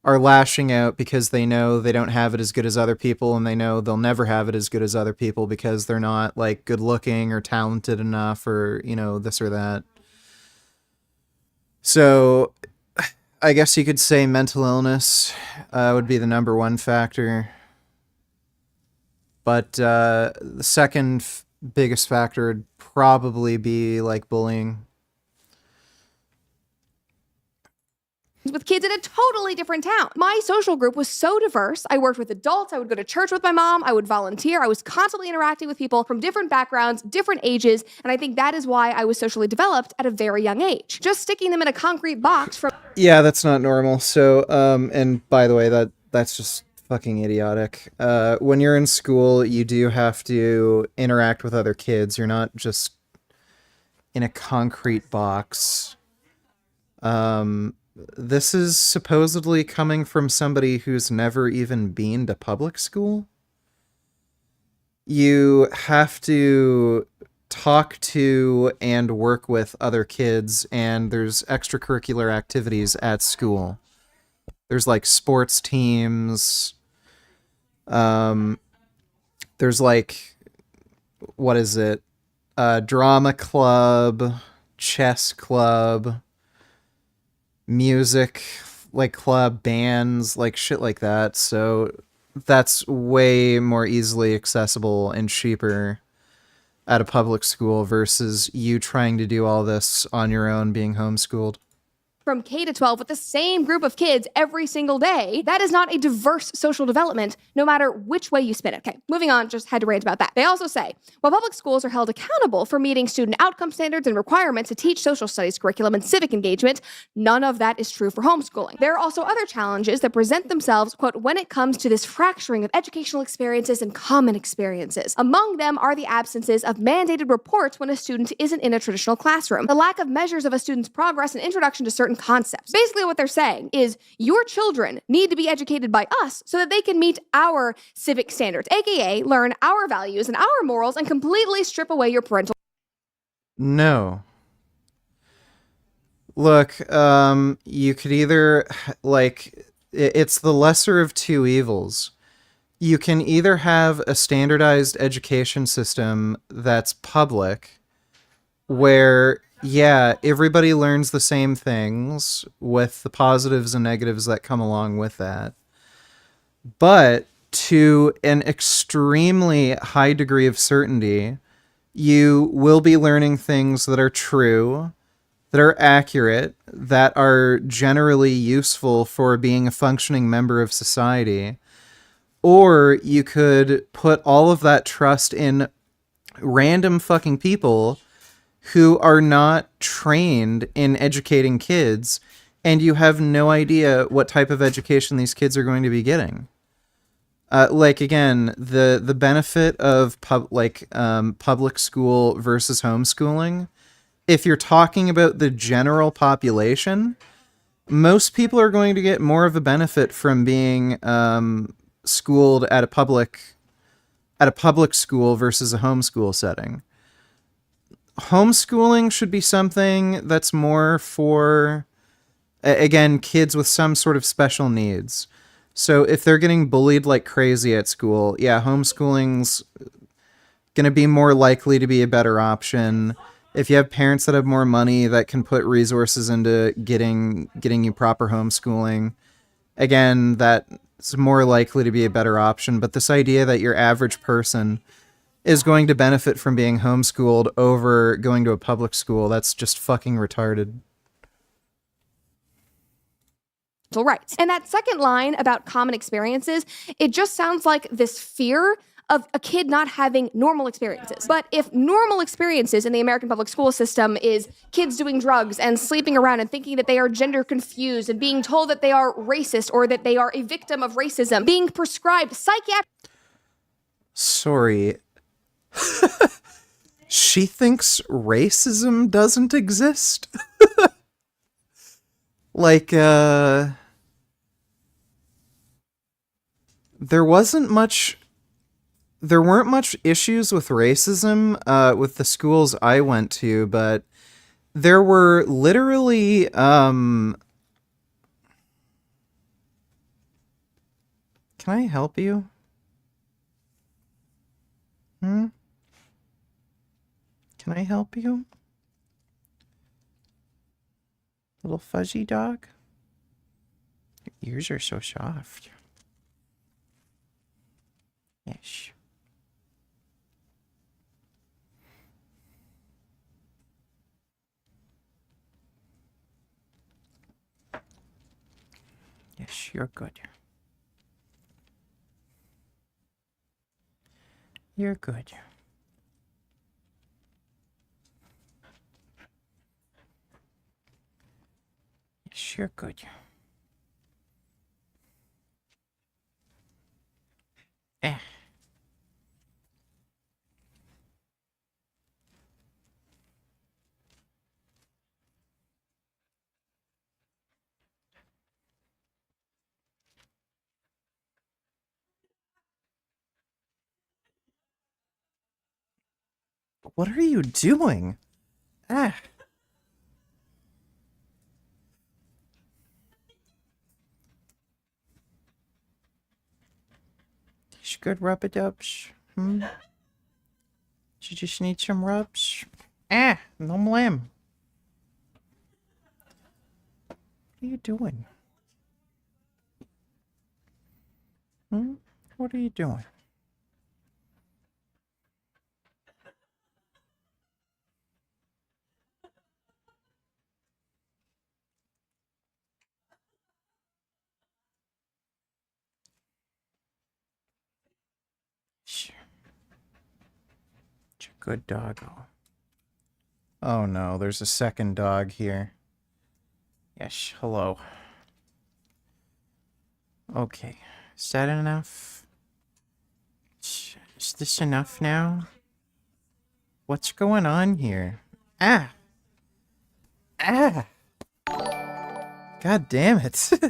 are lashing out because they know they don't have it as good as other people, and they know they'll never have it as good as other people because they're not like good looking or talented enough or, you know, this or that. So I guess you could say mental illness would be the number one factor. But the second biggest factor would probably be like bullying. With kids in a totally different town. My social group was so diverse. I worked with adults. I would go to church with my mom. I would volunteer. I was constantly interacting with people from different backgrounds, different ages. And I think that is why I was socially developed at a very young age. Just sticking them in a concrete box from... Yeah, that's not normal. So, and by the way, that's just fucking idiotic. When you're in school, you do have to interact with other kids. You're not just in a concrete box. This is supposedly coming from somebody who's never even been to public school. You have to talk to and work with other kids, and there's extracurricular activities at school. There's like sports teams. There's like, what is it? Drama club, chess club, music like club, bands, like shit like that. So that's way more easily accessible and cheaper at a public school versus you trying to do all this on your own being homeschooled. From K to 12 with the same group of kids every single day. That is not a diverse social development, no matter which way you spin it. Okay, moving on, just had to rant about that. They also say, while public schools are held accountable for meeting student outcome standards and requirements to teach social studies curriculum and civic engagement, none of that is true for homeschooling. There are also other challenges that present themselves, quote, when it comes to this fracturing of educational experiences and common experiences. Among them are the absences of mandated reports when a student isn't in a traditional classroom, the lack of measures of a student's progress and introduction to certain concepts. Basically what they're saying is your children need to be educated by us so that they can meet our civic standards, aka learn our values and our morals and completely strip away your parental... No. Look, you could either, like, it's the lesser of two evils. You can either have a standardized education system that's public, where yeah, everybody learns the same things with the positives and negatives that come along with that. But to an extremely high degree of certainty, you will be learning things that are true, that are accurate, that are generally useful for being a functioning member of society. Or you could put all of that trust in random fucking people who are not trained in educating kids, and you have no idea what type of education these kids are going to be getting. Like, again, the benefit of public school versus homeschooling, if you're talking about the general population, most people are going to get more of a benefit from being schooled at a public school versus a homeschool setting. Homeschooling should be something that's more for, again, kids with some sort of special needs. So if they're getting bullied like crazy at school, yeah, homeschooling's going to be more likely to be a better option. if you have parents that have more money that can put resources into getting you proper homeschooling, again, that's more likely to be a better option. But this idea that your average person is going to benefit from being homeschooled over going to a public school, that's just fucking retarded. Rights. And that second line about common experiences, it just sounds like this fear of a kid not having normal experiences. But if normal experiences in the American public school system is kids doing drugs and sleeping around and thinking that they are gender confused and being told that they are racist or that they are a victim of racism, being prescribed psychiatric... Sorry. She thinks racism doesn't exist? Like, there weren't much issues with racism, with the schools I went to, but there were literally, Can I help you? Can I help you? Little fuzzy dog? Your ears are so soft. Yes. Yes, you're good. You're good. Yes, you're good. Eh. What are you doing? Ah. Good rub-a-dubs. You just need some rubs. Ah, no blame. What are you doing? What are you doing? Good doggo. Oh no, there's a second dog here. Yes, hello. Okay, is that enough? Is this enough now? What's going on here? Ah! Ah! God damn it. Stop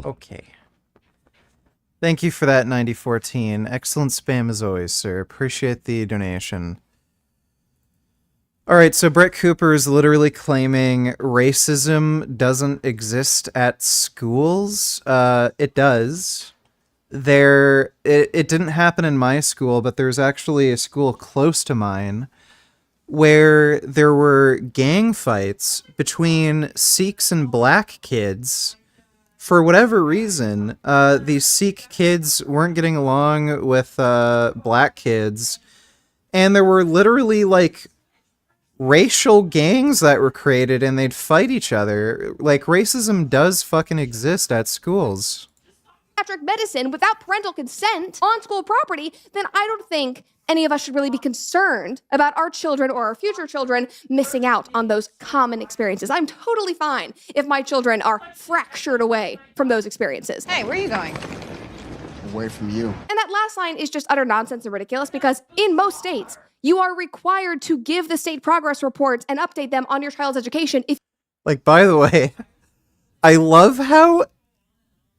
Okay. Thank you for that, 9014. Excellent spam as always, sir. Appreciate the donation. Alright, so Brett Cooper is literally claiming racism doesn't exist at schools. It does. It didn't happen in my school, but there's actually a school close to mine where there were gang fights between Sikhs and black kids. For whatever reason, these Sikh kids weren't getting along with black kids, and there were literally, like, racial gangs that were created, and they'd fight each other. Like, racism does fucking exist at schools. pediatric medicine without parental consent on school property, then I don't think any of us should really be concerned about our children or our future children missing out on those common experiences. I'm totally fine if my children are fractured away from those experiences. Hey, where are you going? Away from you. And that last line is just utter nonsense and ridiculous because in most states, you are required to give the state progress reports and update them on your child's education. Like, by the way, I love how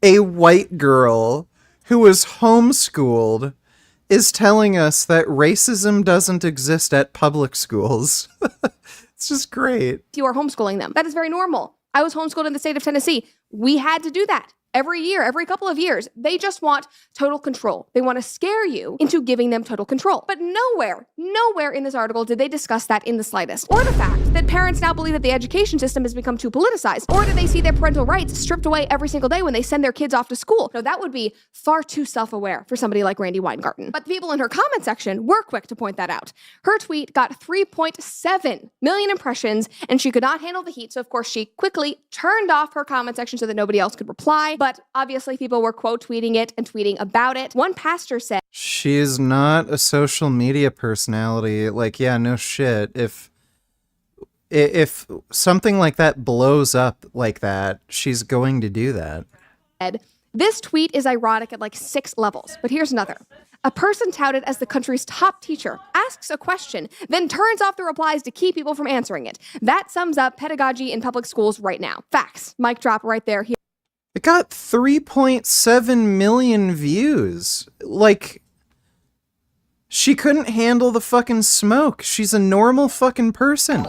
a white girl who was homeschooled is telling us that racism doesn't exist at public schools. It's just great. You are homeschooling them. That is very normal. I was homeschooled in the state of Tennessee. We had to do that. Every year, every couple of years, they just want total control. They want to scare you into giving them total control. But nowhere in this article did they discuss that in the slightest. Or the fact that parents now believe that the education system has become too politicized. Or that they see their parental rights stripped away every single day when they send their kids off to school. No, that would be far too self-aware for somebody like Randy Weingarten. But the people in her comment section were quick to point that out. Her tweet got 3.7 million impressions, and she could not handle the heat, so of course she quickly turned off her comment section so that nobody else could reply. But obviously people were quote tweeting it and tweeting about it. One pastor said, "She is not a social media personality." Like, yeah, no shit. If something like that blows up like that, she's going to do that. this tweet is ironic at like 6 levels, but here's another. A person touted as the country's top teacher asks a question, then turns off the replies to keep people from answering it. That sums up pedagogy in public schools right now. Facts. Mic drop right there. It got 3.7 million views. Like, she couldn't handle the fucking smoke. She's a normal fucking person.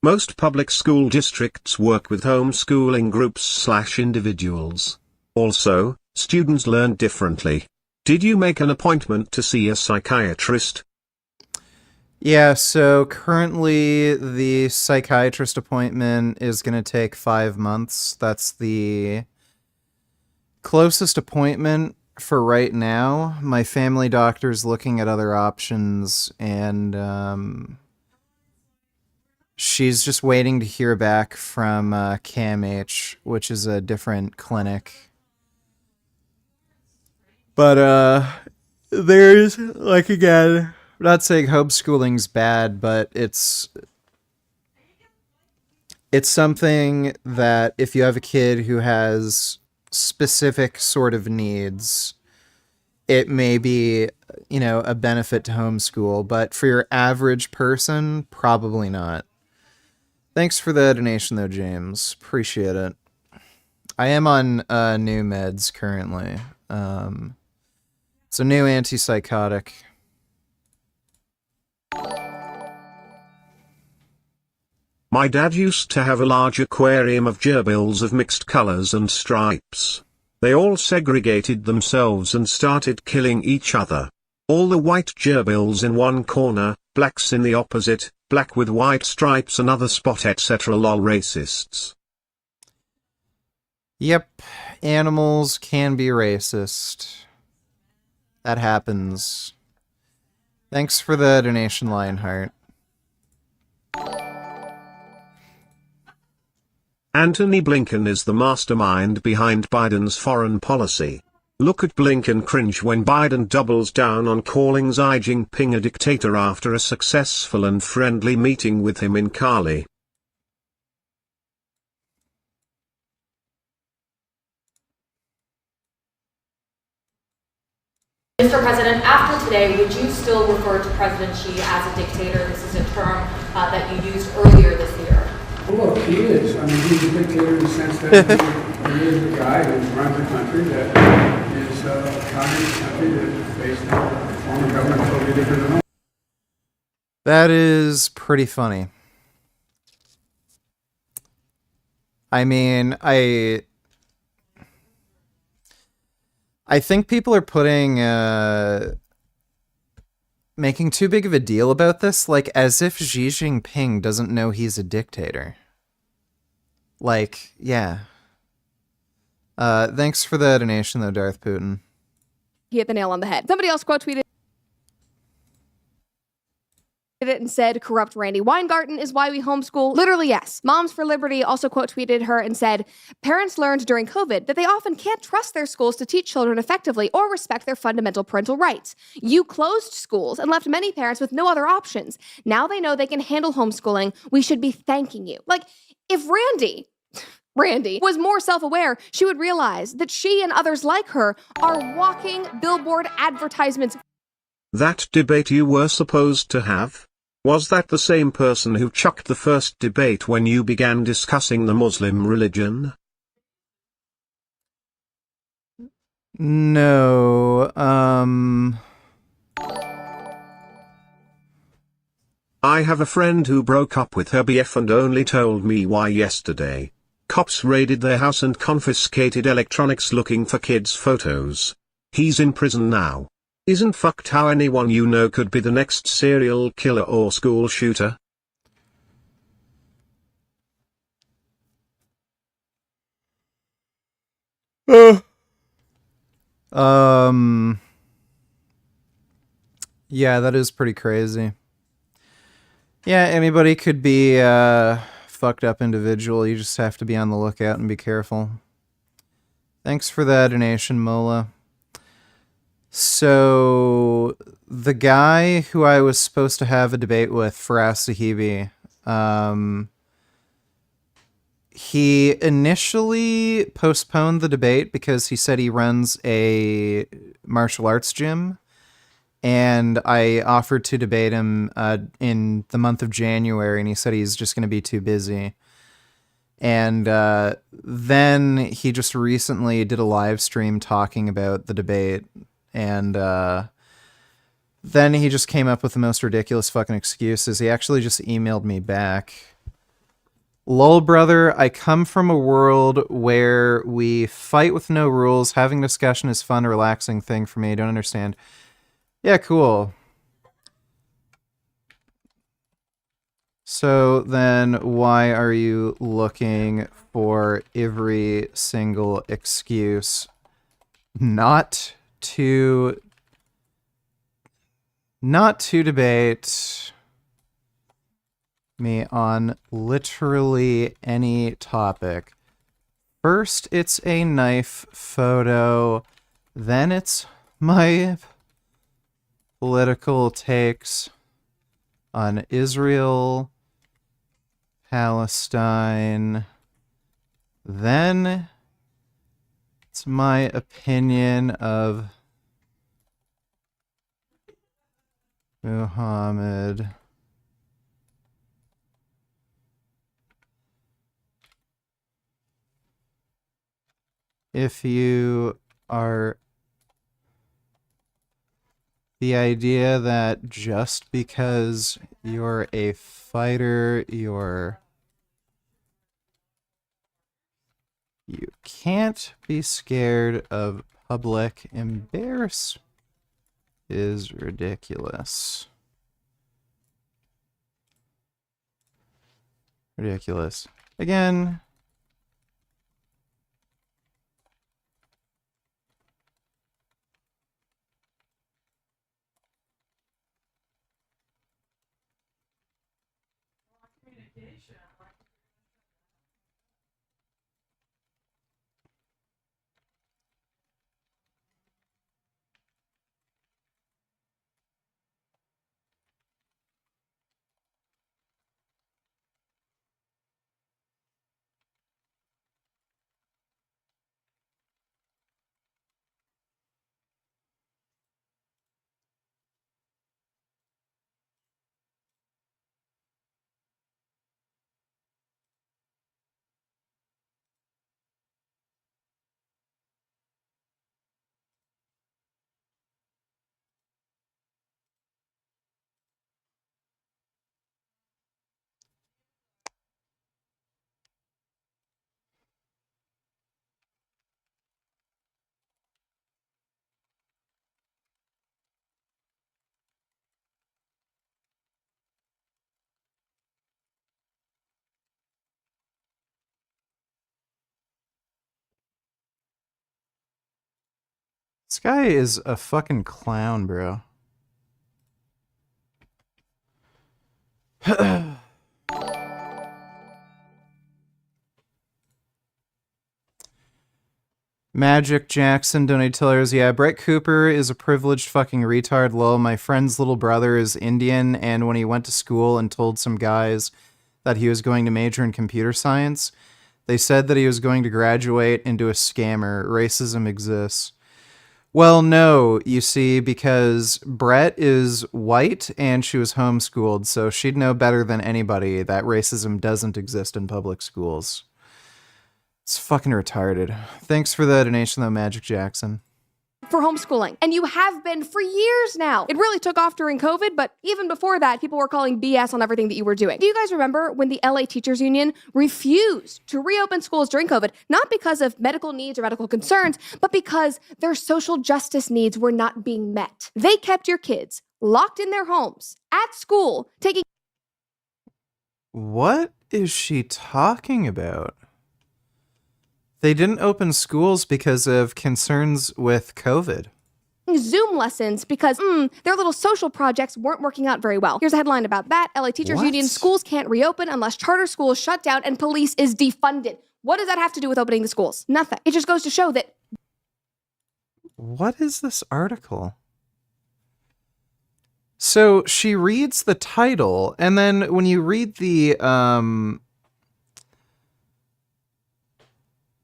Most public school districts work with homeschooling groups/individuals. Also, students learn differently. Did you make an appointment to see a psychiatrist? Yeah, so currently the psychiatrist appointment is going to take 5 months. That's the closest appointment for right now. My family doctor's looking at other options, and she's just waiting to hear back from CAMH, which is a different clinic. But there's, like, again, I'm not saying homeschooling's bad, but it's something that if you have a kid who has specific sort of needs, it may be, you know, a benefit to homeschool, but for your average person, probably not. Thanks for the donation though, James. Appreciate it. I am on new meds currently. It's a new antipsychotic. My dad used to have a large aquarium of gerbils of mixed colors and stripes. They all segregated themselves and started killing each other. All the white gerbils in one corner, blacks in the opposite, black with white stripes another spot, etc. Lol, racists. Yep, animals can be racist. That happens. Thanks for the donation, Lionheart. Antony Blinken is the mastermind behind Biden's foreign policy. Look at Blinken cringe when Biden doubles down on calling Xi Jinping a dictator after a successful and friendly meeting with him in Cali. Mr. President, after today, would you still refer to President Xi as a dictator? This is a term that you used earlier this year. Well, look, he is. I mean, he's a dictator in the sense that he is the guy who runs a country that is a communist country that is based on a form of government totally different than ours. That is pretty funny. I mean, I think people are putting, making too big of a deal about this, like, as if Xi Jinping doesn't know he's a dictator. Like, yeah. Thanks for the donation, though, Darth Putin. He hit the nail on the head. Somebody else quote tweeted, it and said, corrupt Randy Weingarten is why we homeschool. Literally, yes. Moms for Liberty also quote tweeted her and said, parents learned during COVID that they often can't trust their schools to teach children effectively or respect their fundamental parental rights. You closed schools and left many parents with no other options. Now they know they can handle homeschooling. We should be thanking you. Like, if Randy was more self-aware, she would realize that she and others like her are walking billboard advertisements. That debate you were supposed to have? Was that the same person who chucked the first debate when you began discussing the Muslim religion? No, I have a friend who broke up with her BF and only told me why yesterday. Cops raided their house and confiscated electronics looking for kids' photos. He's in prison now. Isn't fucked how anyone you know could be the next serial killer or school shooter? Yeah, that is pretty crazy. Yeah, anybody could be a fucked up individual. You just have to be on the lookout and be careful. Thanks for that donation, Mola. So, the guy who I was supposed to have a debate with for Ask Sahibi, he initially postponed the debate because he said he runs a martial arts gym, and I offered to debate him in the month of January, and he said he's just going to be too busy. And then he just recently did a live stream talking about the debate, and then he just came up with the most ridiculous fucking excuses. He actually just emailed me back. Lol, brother, I come from a world where we fight with no rules. Having discussion is fun, relaxing thing for me. I don't understand. Yeah, cool. So then why are you looking for every single excuse not to debate me on literally any topic? First, it's a knife photo, then it's my political takes on Israel, Palestine, then it's my opinion of Muhammad. If you are the idea that just because you're a fighter, you can't be scared of public embarrassment is ridiculous. Ridiculous. Again, this guy is a fucking clown, bro. Magic Jackson donated $2. Yeah, Brett Cooper is a privileged fucking retard. Lol, my friend's little brother is Indian, and when he went to school and told some guys that he was going to major in computer science, they said that he was going to graduate into a scammer. Racism exists. Well, no, you see, because Brett is white and she was homeschooled, so she'd know better than anybody that racism doesn't exist in public schools. It's fucking retarded. Thanks for the donation, though, Magic Jackson. For homeschooling. And you have been for years now. It really took off during COVID, but even before that, people were calling BS on everything that you were doing. Do you guys remember when the LA Teachers Union refused to reopen schools during COVID, not because of medical needs or medical concerns, but because their social justice needs were not being met? They kept your kids locked in their homes, at school, taking... What is she talking about? They didn't open schools because of concerns with COVID. Zoom lessons because their little social projects weren't working out very well. Here's a headline about that. LA Teachers Union, schools can't reopen unless charter schools shut down and police is defunded. What does that have to do with opening the schools? Nothing. It just goes to show that... What is this article? So she reads the title, and then when you read the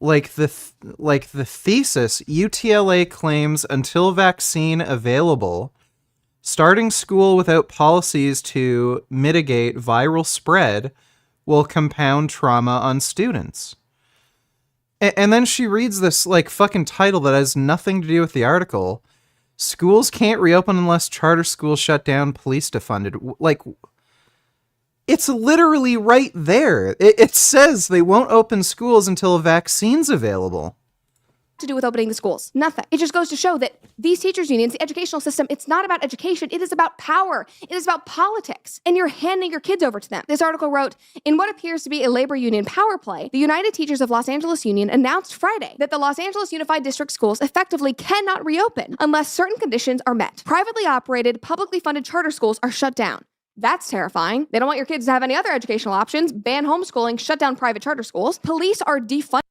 the thesis, UTLA claims until vaccine available, starting school without policies to mitigate viral spread will compound trauma on students. And then she reads this like fucking title that has nothing to do with the article. Schools can't reopen unless charter schools shut down, police defunded. Like, it's literally right there. It says they won't open schools until a vaccine's available. To do with opening the schools. Nothing. It just goes to show that these teachers unions, the educational system, it's not about education. It is about power. It is about politics. And you're handing your kids over to them. This article wrote, in what appears to be a labor union power play, the United Teachers of Los Angeles Union announced Friday that the Los Angeles Unified District schools effectively cannot reopen unless certain conditions are met. Privately operated, publicly funded charter schools are shut down. That's terrifying. They don't want your kids to have any other educational options. Ban homeschooling, shut down private charter schools. Police are defunded.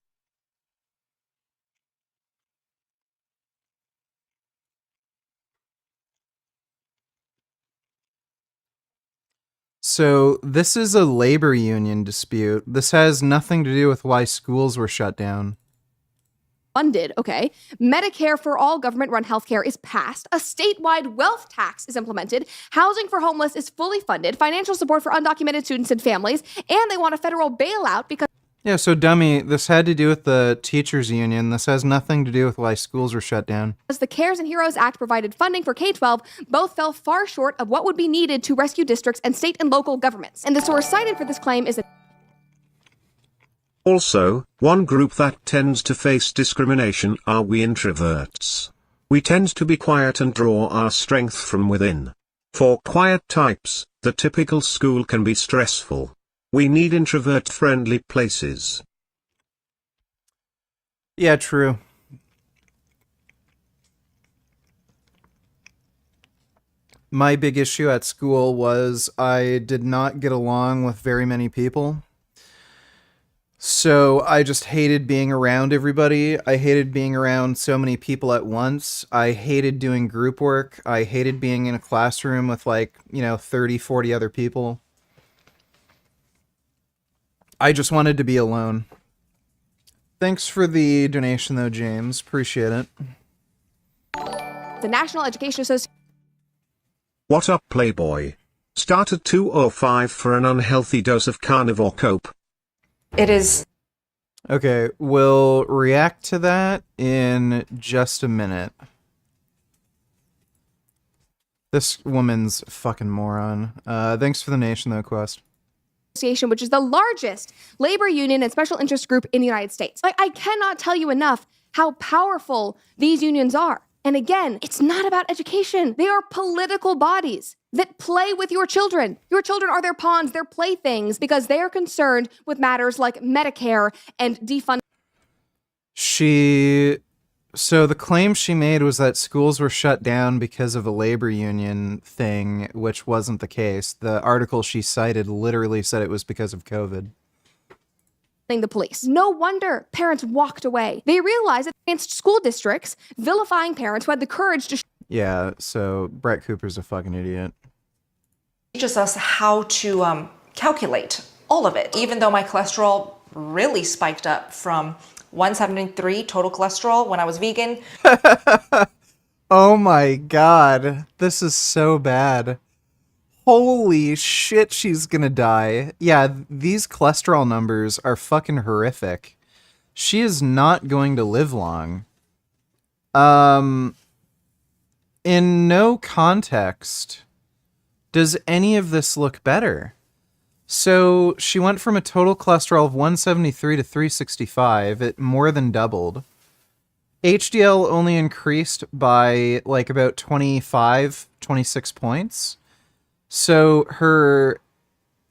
So this is a labor union dispute. This has nothing to do with why schools were shut down. Funded, okay. Medicare for all government-run healthcare is passed. A statewide wealth tax is implemented. Housing for homeless is fully funded. Financial support for undocumented students and families. And they want a federal bailout because... Yeah, so dummy, this had to do with the teachers union. This has nothing to do with why schools were shut down. As the CARES and HEROES Act provided funding for K-12, both fell far short of what would be needed to rescue districts and state and local governments. And the source cited for this claim is... Also, one group that tends to face discrimination are we introverts. We tend to be quiet and draw our strength from within. For quiet types, the typical school can be stressful. We need introvert-friendly places. Yeah, true. My big issue at school was I did not get along with very many people. So I just hated being around everybody. I hated being around so many people at once. I hated doing group work. I hated being in a classroom with 30, 40 other people. I just wanted to be alone. Thanks for the donation though, James. Appreciate it. The National Education Association... What up, Playboy? Start at 2:05 for an unhealthy dose of carnivore cope. It is. Okay, we'll react to that in just a minute. This woman's fucking moron. Thanks for the nation though, Quest. Which is the largest labor union and special interest group in the United States. I cannot tell you enough how powerful these unions are. And again, it's not about education. They are political bodies that play with your children. Your children are their pawns, their playthings, because they are concerned with matters like Medicare and defund. She So the claim she made was that schools were shut down because of a labor union thing, which wasn't the case. The article she cited literally said it was because of COVID. The police. No wonder parents walked away. They realized that against school districts vilifying parents who had the courage to Yeah, so Brett Cooper's a fucking idiot. Teaches us how to calculate all of it. Even though my cholesterol really spiked up from 173 total cholesterol when I was vegan. Oh my god, this is so bad. Holy shit, she's gonna die. Yeah, these cholesterol numbers are fucking horrific. She is not going to live long. In no context does any of this look better. So she went from a total cholesterol of 173 to 365. It more than doubled. HDL only increased by like about 25, 26 points. So her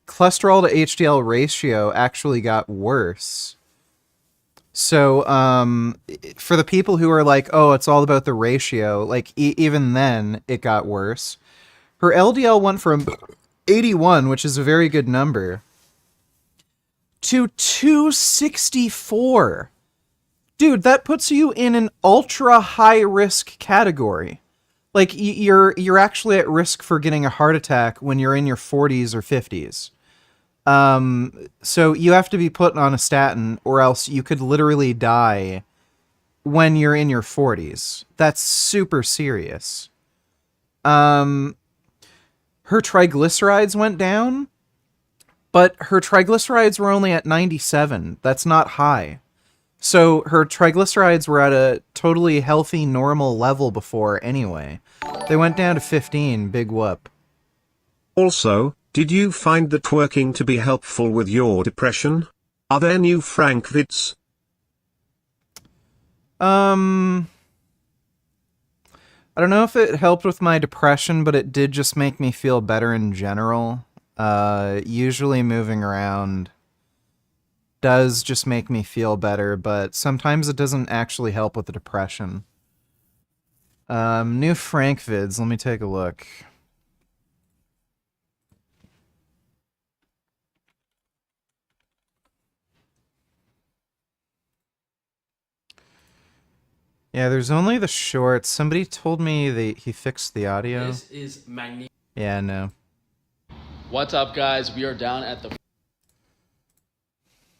cholesterol to HDL ratio actually got worse. So for the people who are like, oh, it's all about the ratio, like even then it got worse. Her LDL went from 81, which is a very good number, to 264. Dude, that puts you in an ultra high risk category. Like you're actually at risk for getting a heart attack when you're in your 40s or 50s. So you have to be put on a statin or else you could literally die when you're in your 40s. That's super serious. Her triglycerides went down, but her triglycerides were only at 97. That's not high. So her triglycerides were at a totally healthy, normal level before anyway. They went down to 15, big whoop. Also, did you find the twerking to be helpful with your depression? Are there new Frank vids? I don't know if it helped with my depression, but it did just make me feel better in general. Usually moving around does just make me feel better, but sometimes it doesn't actually help with the depression. New Frank vids, let me take a look. Yeah, there's only the shorts. Somebody told me he fixed the audio. This is magnificent. Yeah, no. What's up, guys? We are down at the...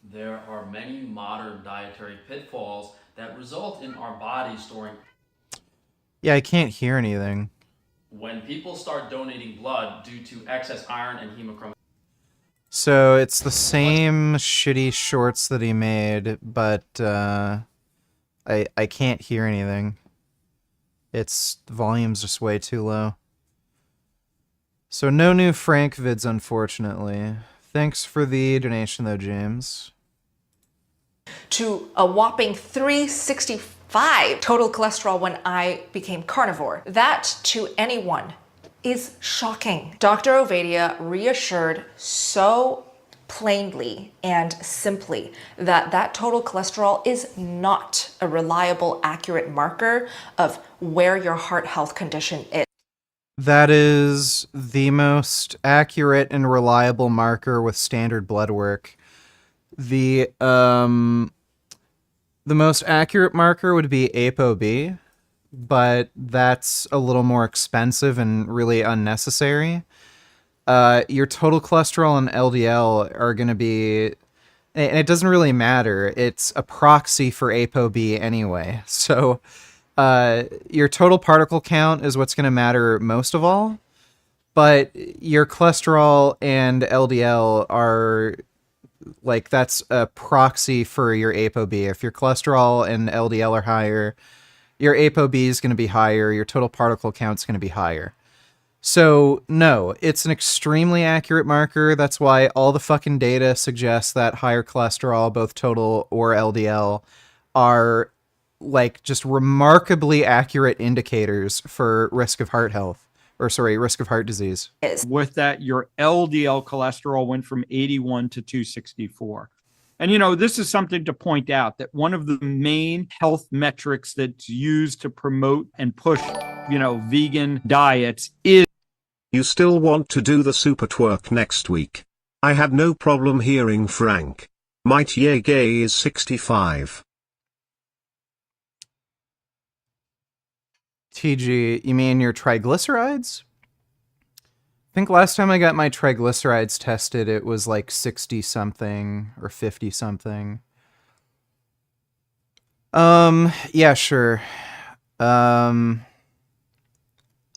There are many modern dietary pitfalls that result in our bodies storing... Yeah, I can't hear anything. When people start donating blood due to excess iron and hemochromatography... So it's the same shitty shorts that he made, but I can't hear anything. The volume's just way too low. So no new Frank vids, unfortunately. Thanks for the donation, though, James. To a whopping 365 total cholesterol when I became carnivore. That, to anyone, is shocking. Dr. Ovadia reassured so plainly and simply that total cholesterol is not a reliable, accurate marker of where your heart health condition is. That is the most accurate and reliable marker with standard blood work. The most accurate marker would be ApoB, but that's a little more expensive and really unnecessary. Your total cholesterol and LDL are going to be, and it doesn't really matter. It's a proxy for ApoB anyway. So your total particle count is what's going to matter most of all, but your cholesterol and LDL are like, that's a proxy for your ApoB. If your cholesterol and LDL are higher, your ApoB is going to be higher, your total particle count is going to be higher. So, no, it's an extremely accurate marker. That's why all the fucking data suggests that higher cholesterol, both total or LDL, are like just remarkably accurate indicators for risk of heart health. Risk of heart disease. With that, your LDL cholesterol went from 81 to 264. And, you know, this is something to point out that one of the main health metrics that's used to promote and push, you know, vegan diets is. You still want to do the super twerk next week? I had no problem hearing Frank. Might Yege is 65. TG, you mean your triglycerides? I think last time I got my triglycerides tested, it was like 60 something or 50 something. Yeah, sure. I'd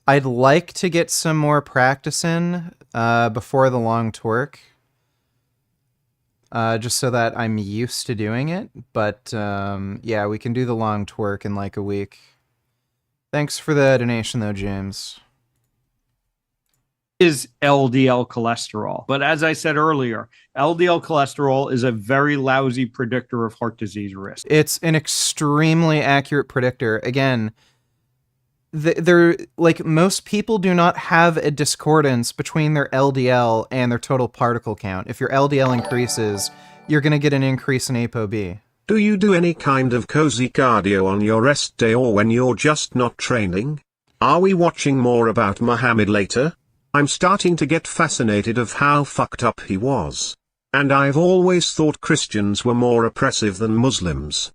like to get some more practice in before the long twerk. Just so that I'm used to doing it. But yeah, we can do the long twerk in like a week. Thanks for the donation though, James. Is LDL cholesterol. But as I said earlier, LDL cholesterol is a very lousy predictor of heart disease risk. It's an extremely accurate predictor. Again, they're like most people do not have a discordance between their LDL and their total particle count. If your LDL increases, you're going to get an increase in ApoB. Do you do any kind of cozy cardio on your rest day or when you're just not training? Are we watching more about Muhammad later? I'm starting to get fascinated of how fucked up he was. And I've always thought Christians were more oppressive than Muslims.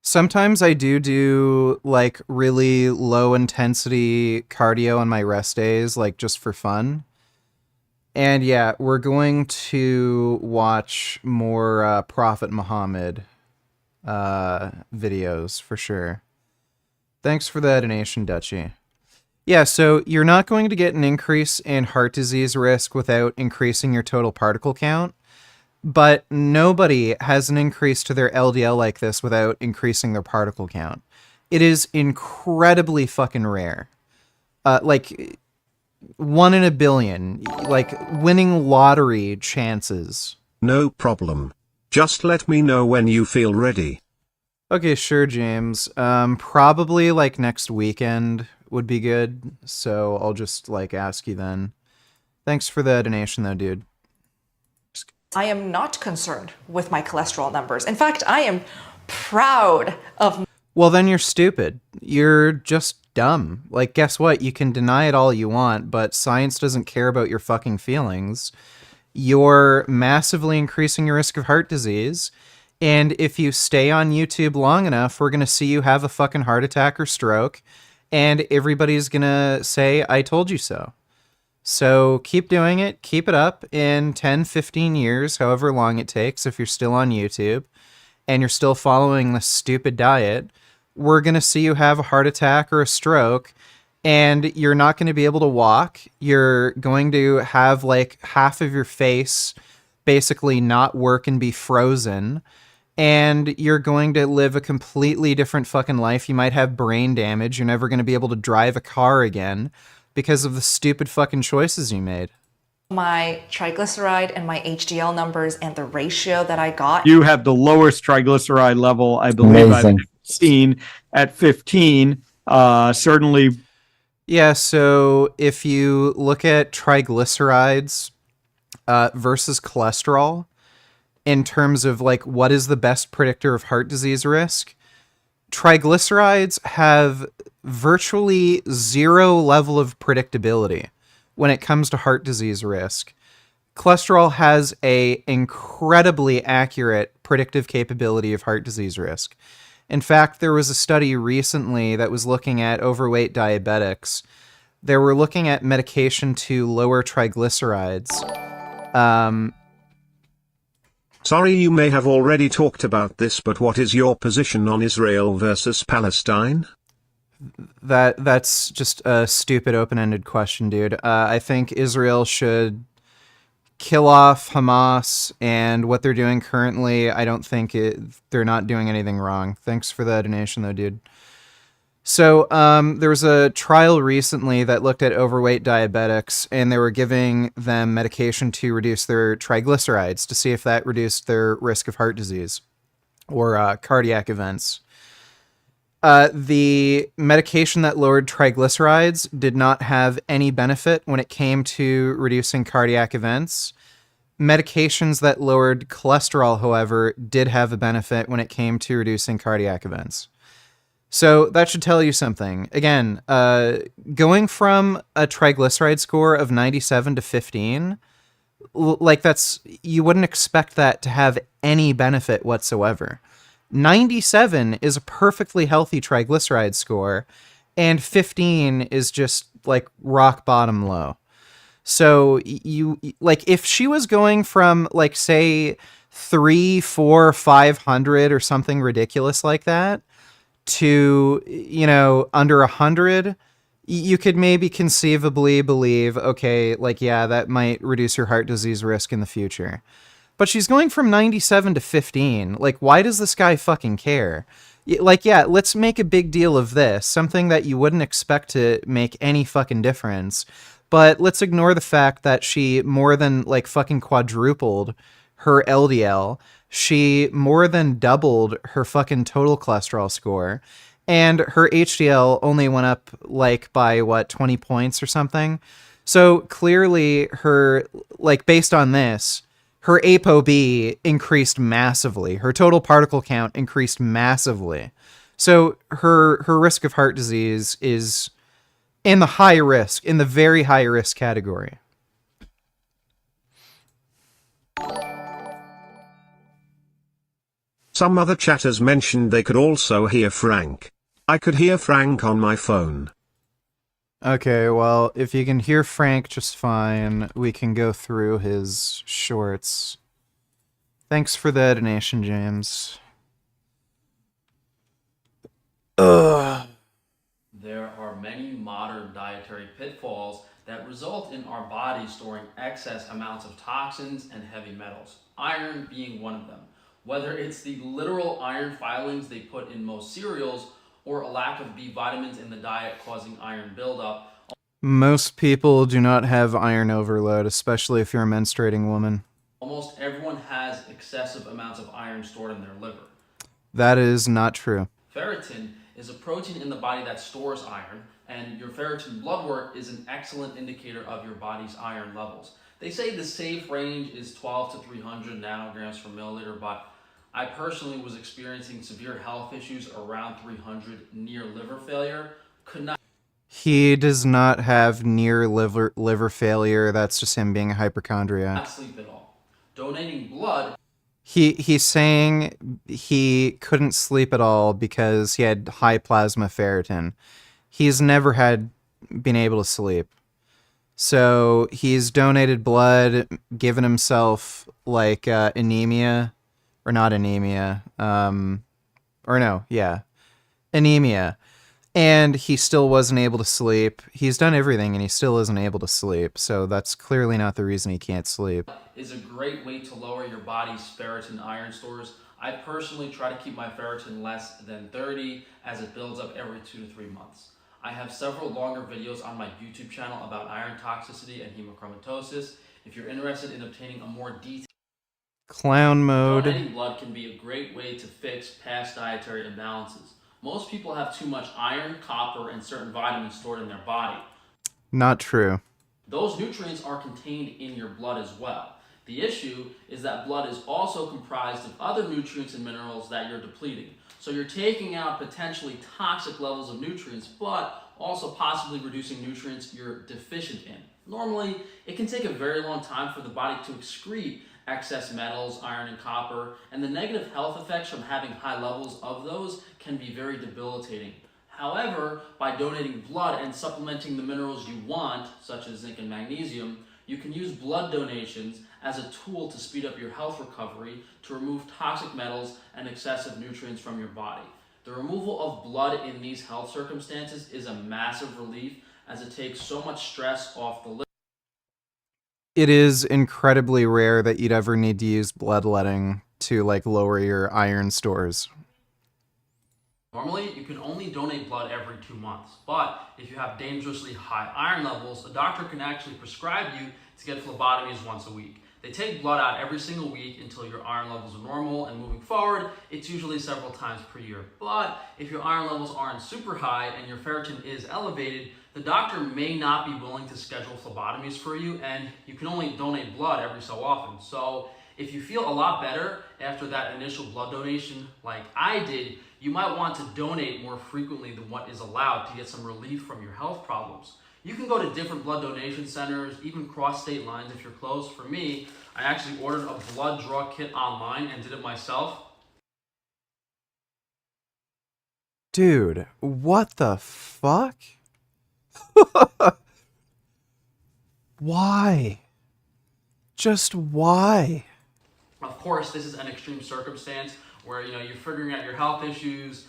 Sometimes I do like really low intensity cardio on my rest days, like just for fun. And yeah, we're going to watch more Prophet Muhammad videos for sure. Thanks for the donation, Dutchie. Yeah, so you're not going to get an increase in heart disease risk without increasing your total particle count, but nobody has an increase to their LDL like this without increasing their particle count. It is incredibly fucking rare. Like 1 in a billion, like winning lottery chances. No problem. Just let me know when you feel ready. Okay, sure, James. Probably like next weekend would be good, so I'll just like ask you then. Thanks for the donation though, dude. I am not concerned with my cholesterol numbers. In fact, I am proud of. Well, then you're stupid. You're just dumb. Like, guess what? You can deny it all you want, but science doesn't care about your fucking feelings. You're massively increasing your risk of heart disease. And if you stay on YouTube long enough, we're going to see you have a fucking heart attack or stroke. And everybody's going to say, I told you so. So keep doing it. Keep it up in 10, 15 years, however long it takes, if you're still on YouTube and you're still following this stupid diet, we're going to see you have a heart attack or a stroke and you're not going to be able to walk. You're going to have like half of your face basically not work and be frozen. And you're going to live a completely different fucking life. You might have brain damage. You're never going to be able to drive a car again because of the stupid fucking choices you made. My triglyceride and my HDL numbers and the ratio that I got. You have the lowest triglyceride level, I believe I've seen at 15. Certainly. Yeah, so if you look at triglycerides versus cholesterol, in terms of like what is the best predictor of heart disease risk, triglycerides have virtually zero level of predictability when it comes to heart disease risk. Cholesterol has a incredibly accurate predictive capability of heart disease risk. In fact, there was a study recently that was looking at overweight diabetics. They were looking at medication to lower triglycerides. Sorry, you may have already talked about this, but what is your position on Israel versus Palestine? That's just a stupid open-ended question, dude. I think Israel should kill off Hamas, and what they're doing currently, I don't think they're not doing anything wrong. Thanks for the donation, though, dude. So there was a trial recently that looked at overweight diabetics, and they were giving them medication to reduce their triglycerides to see if that reduced their risk of heart disease or cardiac events. The medication that lowered triglycerides did not have any benefit when it came to reducing cardiac events. Medications that lowered cholesterol, however, did have a benefit when it came to reducing cardiac events. So that should tell you something. Again, going from a triglyceride score of 97 to 15, like you wouldn't expect that to have any benefit whatsoever. 97 is a perfectly healthy triglyceride score, and 15 is just like rock bottom low. So like if she was going from like say 3, 4, 500 or something ridiculous like that to, under 100, you could maybe conceivably believe, okay, like, yeah, that might reduce your heart disease risk in the future. But she's going from 97 to 15. Like, why does this guy fucking care? Like, yeah, let's make a big deal of this, something that you wouldn't expect to make any fucking difference. But let's ignore the fact that she more than, like, fucking quadrupled her LDL. She more than doubled her fucking total cholesterol score. And her HDL only went up, like, by, 20 points or something? So clearly her, like, based on this, her ApoB increased massively. Her total particle count increased massively. So her risk of heart disease is in the very high risk category. Some other chatters mentioned they could also hear Frank. I could hear Frank on my phone. Okay, well, if you can hear Frank just fine, we can go through his shorts. Thanks for the donation, James. Ugh. There are many modern dietary pitfalls that result in our bodies storing excess amounts of toxins and heavy metals, iron being one of them. Whether it's the literal iron filings they put in most cereals or a lack of B vitamins in the diet causing iron buildup. Most people do not have iron overload, especially if you're a menstruating woman. Almost everyone has excessive amounts of iron stored in their liver. That is not true. Ferritin is a protein in the body that stores iron, and your ferritin blood work is an excellent indicator of your body's iron levels. They say the safe range is 12 to 300 nanograms per milliliter, but I personally was experiencing severe health issues around 300 near liver failure. Could not. He does not have near liver failure. That's just him being a hypochondriac. Not sleep at all. Donating blood. He's saying he couldn't sleep at all because he had high plasma ferritin. He's never been able to sleep. So he's donated blood, given himself like anemia, or not anemia, anemia. And he still wasn't able to sleep. He's done everything and he still isn't able to sleep. So that's clearly not the reason he can't sleep. Is a great way to lower your body's ferritin iron stores. I personally try to keep my ferritin less than 30 as it builds up every 2 to 3 months. I have several longer videos on my YouTube channel about iron toxicity and hemochromatosis. If you're interested in obtaining a more detailed clown mode. Donating blood can be a great way to fix past dietary imbalances. Most people have too much iron, copper, and certain vitamins stored in their body. Not true. Those nutrients are contained in your blood as well. The issue is that blood is also comprised of other nutrients and minerals that you're depleting. So you're taking out potentially toxic levels of nutrients, but also possibly reducing nutrients you're deficient in. Normally, it can take a very long time for the body to excrete excess metals, iron and copper, and the negative health effects from having high levels of those can be very debilitating. However, by donating blood and supplementing the minerals you want, such as zinc and magnesium, you can use blood donations as a tool to speed up your health recovery, to remove toxic metals and excessive nutrients from your body. The removal of blood in these health circumstances is a massive relief, as it takes so much stress off the liver. It is incredibly rare that you'd ever need to use bloodletting to like lower your iron stores. Normally, you can only donate blood every 2 months, but if you have dangerously high iron levels, a doctor can actually prescribe you to get phlebotomies once a week. They take blood out every single week until your iron levels are normal, and moving forward, it's usually several times per year. But if your iron levels aren't super high and your ferritin is elevated, the doctor may not be willing to schedule phlebotomies for you, and you can only donate blood every so often. So if you feel a lot better after that initial blood donation like I did, you might want to donate more frequently than what is allowed to get some relief from your health problems. You can go to different blood donation centers, even cross state lines if you're close. For me, I actually ordered a blood draw kit online and did it myself. Dude, what the fuck? Why? Just why? Of course, this is an extreme circumstance where you're figuring out your health issues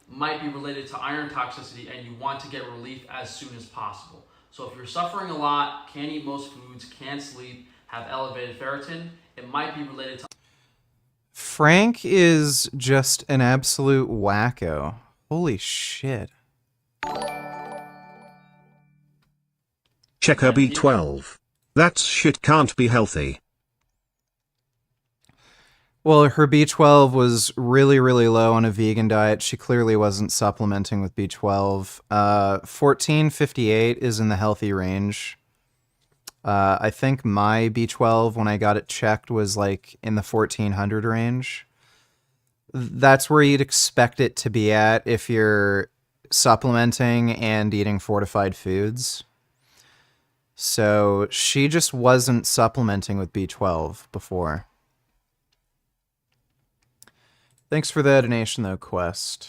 might be related to iron toxicity and you want to get relief as soon as possible. So if you're suffering a lot, can't eat most foods, can't sleep, have elevated ferritin, it might be related to... Frank is just an absolute wacko. Holy shit. Check her B12. That shit can't be healthy. Well, her B12 was really, really low on a vegan diet. She clearly wasn't supplementing with B12. 1458 is in the healthy range. I think my B12, when I got it checked, was like in the 1400 range. That's where you'd expect it to be at if you're supplementing and eating fortified foods. So she just wasn't supplementing with B12 before. Thanks for the donation, though, Quest.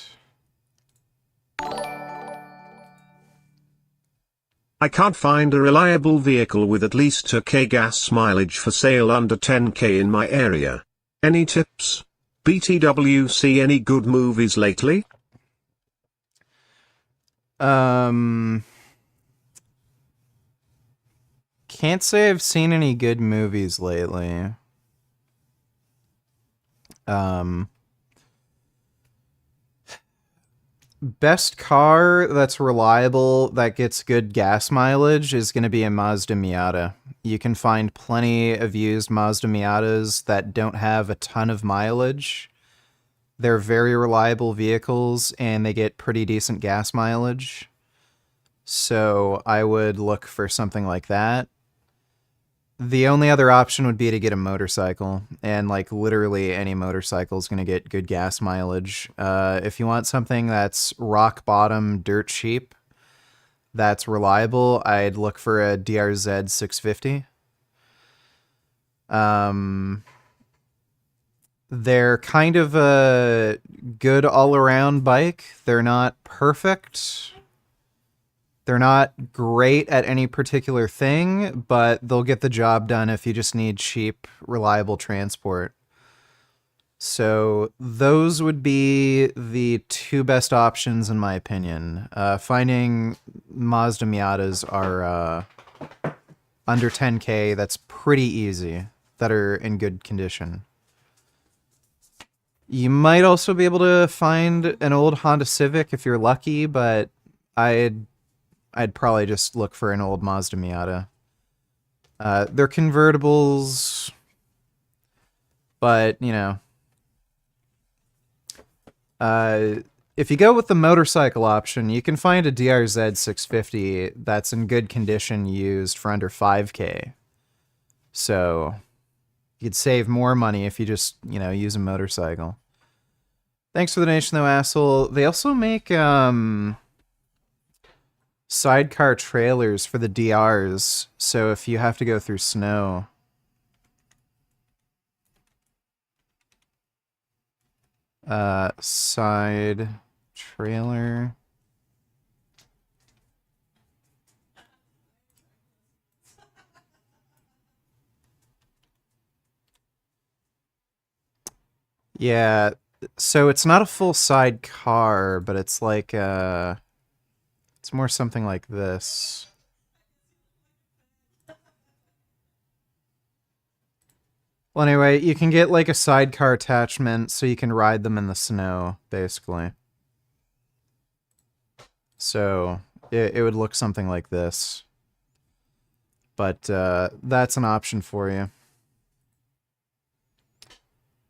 I can't find a reliable vehicle with at least 2k gas mileage for sale under 10k in my area. Any tips? BTW see any good movies lately? Can't say I've seen any good movies lately. Best car that's reliable, that gets good gas mileage, is going to be a Mazda Miata. You can find plenty of used Mazda Miatas that don't have a ton of mileage. They're very reliable vehicles, and they get pretty decent gas mileage. So I would look for something like that. The only other option would be to get a motorcycle, and like literally any motorcycle is going to get good gas mileage. If you want something that's rock bottom, dirt cheap, that's reliable, I'd look for a DRZ 650. They're kind of a good all-around bike. They're not perfect. They're not great at any particular thing, but they'll get the job done if you just need cheap, reliable transport. So those would be the two best options in my opinion. Finding Mazda Miatas are under 10k, that's pretty easy, that are in good condition. You might also be able to find an old Honda Civic if you're lucky, but I'd probably just look for an old Mazda Miata. They're convertibles, but, you know, if you go with the motorcycle option, you can find a DRZ 650 that's in good condition used for under 5k. So you'd save more money if you just, you know, use a motorcycle. Thanks for the donation, though, asshole. They also make, sidecar trailers for the DRs, so if you have to go through snow. Side trailer. Yeah, so it's not a full side car, but it's like, it's more something like this. Well, anyway, you can get like a sidecar attachment so you can ride them in the snow, basically. So it would look something like this. But that's an option for you.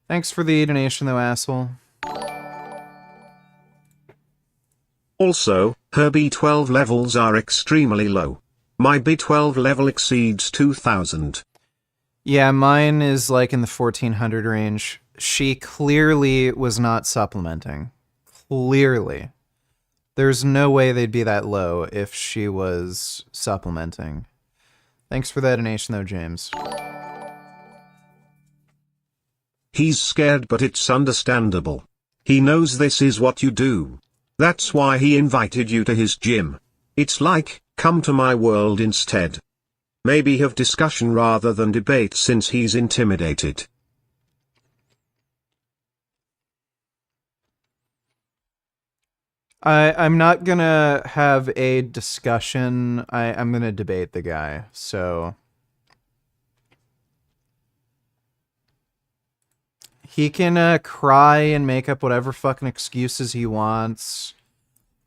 Thanks for the donation, though, asshole. Also, her B12 levels are extremely low. My B12 level exceeds 2000. Yeah, mine is like in the 1400 range. She clearly was not supplementing. Clearly. There's no way they'd be that low if she was supplementing. Thanks for that donation though, James. He's scared, but it's understandable. He knows this is what you do. That's why he invited you to his gym. It's like, come to my world instead. Maybe have discussion rather than debate since he's intimidated. I'm not gonna have a discussion. I'm gonna debate the guy, so... He can cry and make up whatever fucking excuses he wants.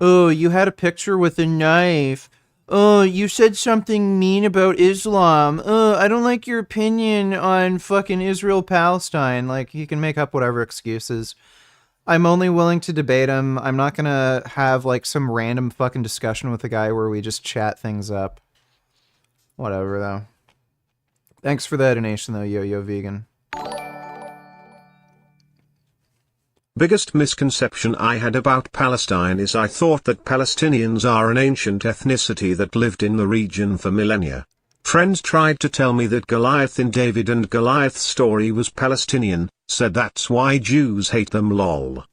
Oh, you had a picture with a knife. Oh, you said something mean about Islam. I don't like your opinion on fucking Israel-Palestine. Like, he can make up whatever excuses. I'm only willing to debate him. I'm not gonna have, like, some random fucking discussion with a guy where we just chat things up. Whatever, though. Thanks for that donation, though, Yo-Yo Vegan. Biggest misconception I had about Palestine is I thought that Palestinians are an ancient ethnicity that lived in the region for millennia. Friends tried to tell me that Goliath in David and Goliath's story was Palestinian, said that's why Jews hate them lol.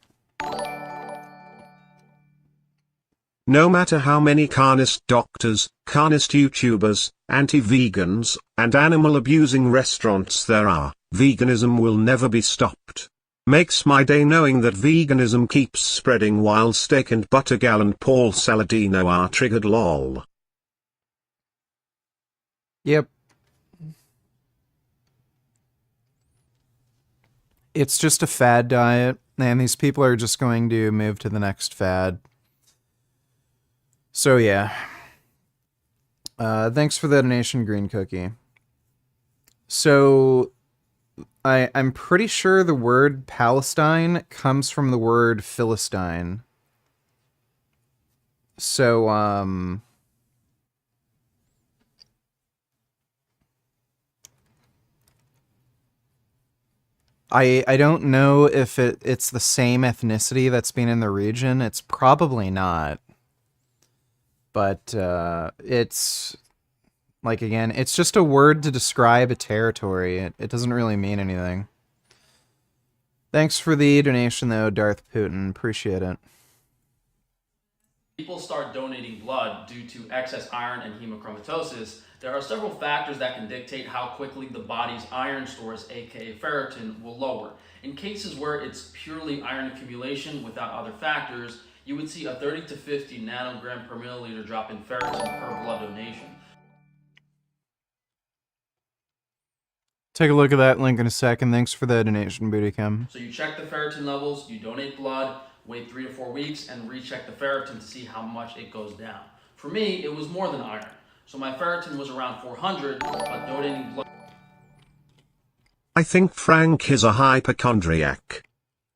No matter how many carnist doctors, carnist YouTubers, anti-vegans, and animal-abusing restaurants there are, veganism will never be stopped. Makes my day knowing that veganism keeps spreading while Steak and Butter Gal and Paul Saladino are triggered lol. Yep. It's just a fad diet, and these people are just going to move to the next fad. So yeah. Thanks for the donation, Green Cookie. So, I'm pretty sure the word Palestine comes from the word Philistine. So, I don't know if it's the same ethnicity that's been in the region. It's probably not. But, it's... Like, again, it's just a word to describe a territory. It doesn't really mean anything. Thanks for the donation, though, Darth Putin. Appreciate it. People start donating blood due to excess iron and hemochromatosis. There are several factors that can dictate how quickly the body's iron stores, aka ferritin, will lower. In cases where it's purely iron accumulation without other factors, you would see a 30 to 50 nanogram per milliliter drop in ferritin per blood donation. Take a look at that link in a second. Thanks for the donation, Bootycam. So you check the ferritin levels, you donate blood, wait 3 to 4 weeks, and recheck the ferritin to see how much it goes down. For me, it was more than iron. So my ferritin was around 400, but donating blood... I think Frank is a hypochondriac.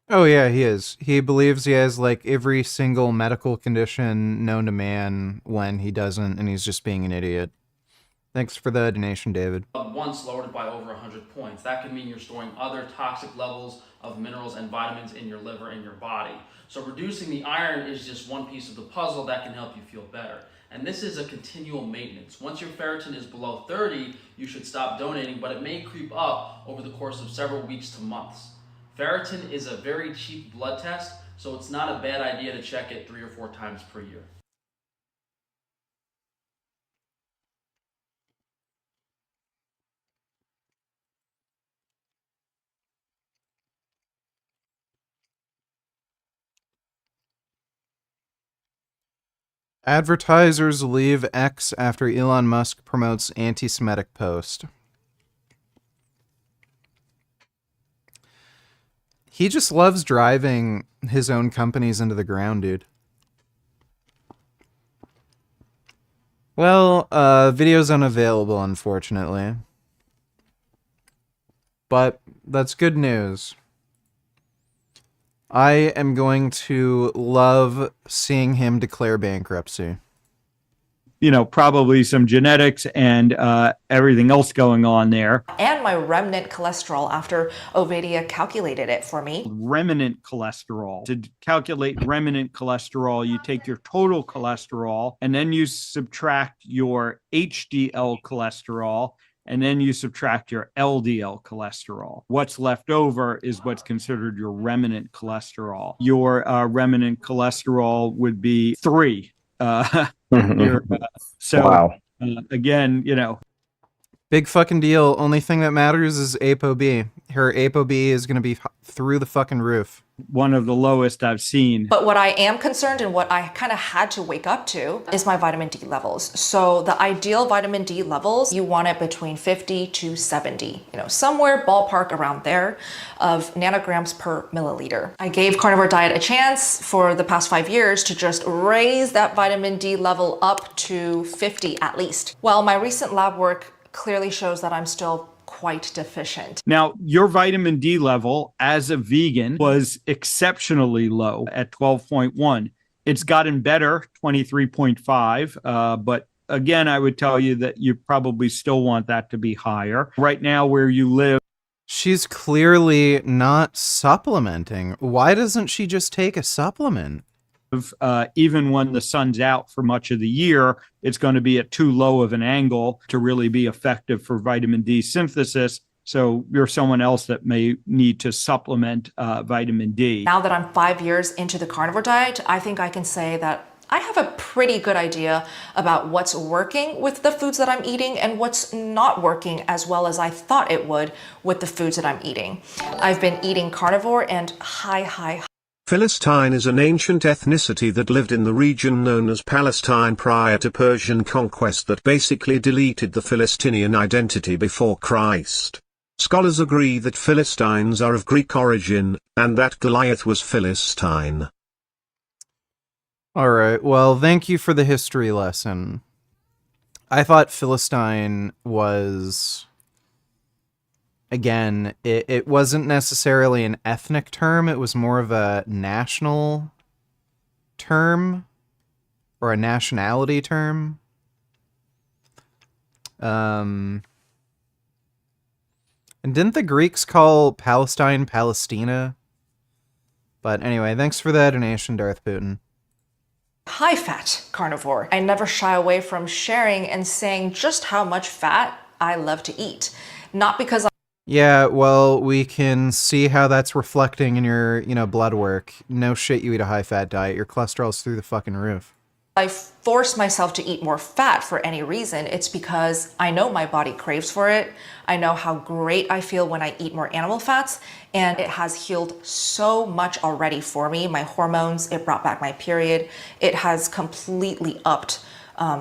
Oh yeah, he is. He believes he has, like, every single medical condition known to man when he doesn't, and he's just being an idiot. Thanks for the donation, David. Once lowered by over 100 points. That could mean you're storing other toxic levels of minerals and vitamins in your liver and your body. So reducing the iron is just one piece of the puzzle that can help you feel better. And this is a continual maintenance. Once your ferritin is below 30, you should stop donating, but it may creep up over the course of several weeks to months. Ferritin is a very cheap blood test, so it's not a bad idea to check it 3 or 4 times per year. Advertisers leave X after Elon Musk promotes anti-Semitic post. He just loves driving his own companies into the ground, dude. Well, video's unavailable, unfortunately. But that's good news. I am going to love seeing him declare bankruptcy. You know, probably some genetics and everything else going on there. And my remnant cholesterol after Ovadia calculated it for me. Remnant cholesterol. To calculate remnant cholesterol, you take your total cholesterol and then you subtract your HDL cholesterol and then you subtract your LDL cholesterol. What's left over is what's considered your remnant cholesterol. Your remnant cholesterol would be 3. So again, you know, big fucking deal. Only thing that matters is ApoB. Her ApoB is going to be through the fucking roof. One of the lowest I've seen. But what I am concerned and what I kind of had to wake up to is my vitamin D levels. So the ideal vitamin D levels, you want it between 50 to 70, you know, somewhere ballpark around there of nanograms per milliliter. I gave Carnivore Diet a chance for the past 5 years to just raise that vitamin D level up to 50 at least. While my recent lab work clearly shows that I'm still quite deficient. Now, your vitamin D level as a vegan was exceptionally low at 12.1. It's gotten better, 23.5. But again, I would tell you that you probably still want that to be higher. Right now, where you live, she's clearly not supplementing. Why doesn't she just take a supplement? Even when the sun's out for much of the year, it's going to be at too low of an angle to really be effective for vitamin D synthesis. So you're someone else that may need to supplement vitamin D. Now that I'm 5 years into the carnivore diet, I think I can say that I have a pretty good idea about what's working with the foods that I'm eating and what's not working as well as I thought it would with the foods that I'm eating. I've been eating carnivore and high. Philistine is an ancient ethnicity that lived in the region known as Palestine prior to Persian conquest that basically deleted the Philistinian identity before Christ. Scholars agree that Philistines are of Greek origin, and that Goliath was Philistine. Alright, well, thank you for the history lesson. I thought Philistine was... Again, it wasn't necessarily an ethnic term, it was more of a national term, or a nationality term. And didn't the Greeks call Palestine Palestina? But anyway, thanks for that donation, Darth Putin. High-fat carnivore. I never shy away from sharing and saying just how much fat I love to eat. Not because Yeah, well, we can see how that's reflecting in your, blood work. No shit, you eat a high-fat diet. Your cholesterol's through the fucking roof. I force myself to eat more fat for any reason. It's because I know my body craves for it. I know how great I feel when I eat more animal fats, and it has healed so much already for me. My hormones, it brought back my period. It has completely upped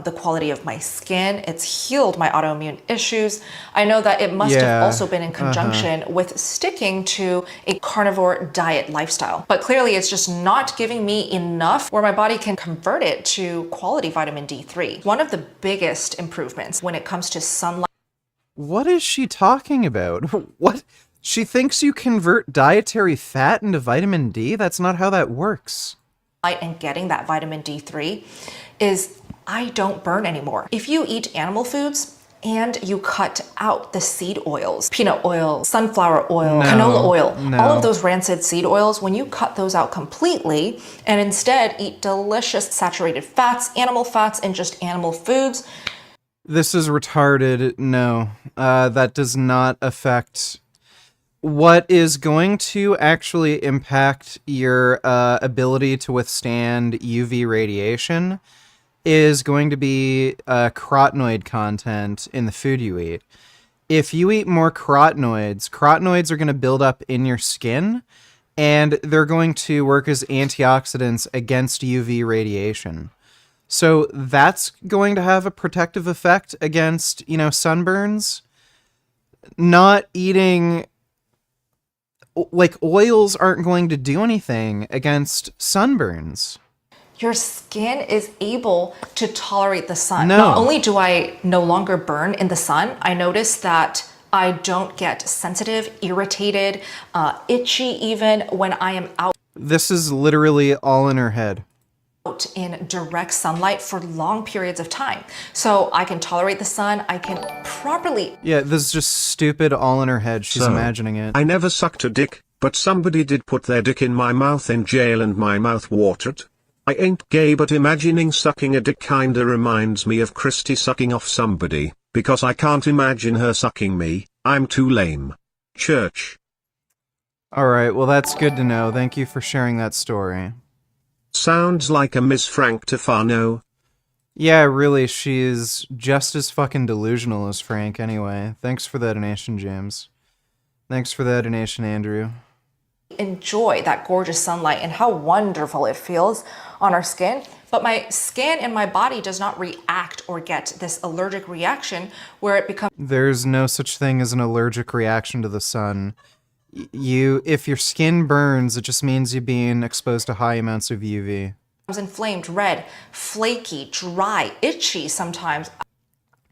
the quality of my skin. It's healed my autoimmune issues. I know that it must have also been in conjunction with sticking to a carnivore diet lifestyle. But clearly it's just not giving me enough where my body can convert it to quality vitamin D3. One of the biggest improvements when it comes to sunlight. What is she talking about? What? She thinks you convert dietary fat into vitamin D? That's not how that works. And getting that vitamin D3 is I don't burn anymore. If you eat animal foods and you cut out the seed oils, peanut oil, sunflower oil, canola oil, all of those rancid seed oils, when you cut those out completely and instead eat delicious saturated fats, animal fats, and just animal foods. This is retarded. No, that does not affect... What is going to actually impact your ability to withstand UV radiation is going to be carotenoid content in the food you eat. If you eat more carotenoids are going to build up in your skin, and they're going to work as antioxidants against UV radiation. So that's going to have a protective effect against, sunburns. Not eating... oils aren't going to do anything against sunburns. Your skin is able to tolerate the sun. No. Not only do I no longer burn in the sun, I notice that I don't get sensitive, irritated, itchy even when I am out. This is literally all in her head. In direct sunlight for long periods of time. So I can tolerate the sun, I can properly... Yeah, this is just stupid all in her head. She's So, imagining it. I never sucked a dick, but somebody did put their dick in my mouth in jail and my mouth watered. I ain't gay, but imagining sucking a dick kinda reminds me of Christy sucking off somebody, because I can't imagine her sucking me. I'm too lame. Church. Alright, well that's good to know. Thank you for sharing that story. Sounds like a Miss Frank Tufano. Yeah, really, she's just as fucking delusional as Frank anyway. Thanks for that donation, James. Thanks for that donation, Andrew. Enjoy that gorgeous sunlight and how wonderful it feels on our skin, but my skin and my body does not react or get this allergic reaction where it becomes... There's no such thing as an allergic reaction to the sun. If your skin burns, it just means you're being exposed to high amounts of UV. inflamed, red, flaky, dry, itchy sometimes.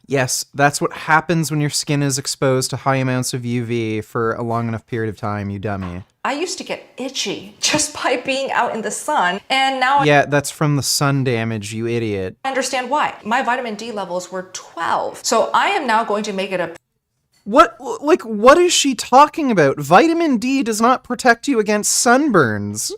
Yes, that's what happens when your skin is exposed to high amounts of UV for a long enough period of time, you dummy. I used to get itchy just by being out in the sun, and now Yeah, that's from the sun damage, you idiot. I understand why. My vitamin D levels were 12. So I am now going to make it a... What is she talking about? Vitamin D does not protect you against sunburns.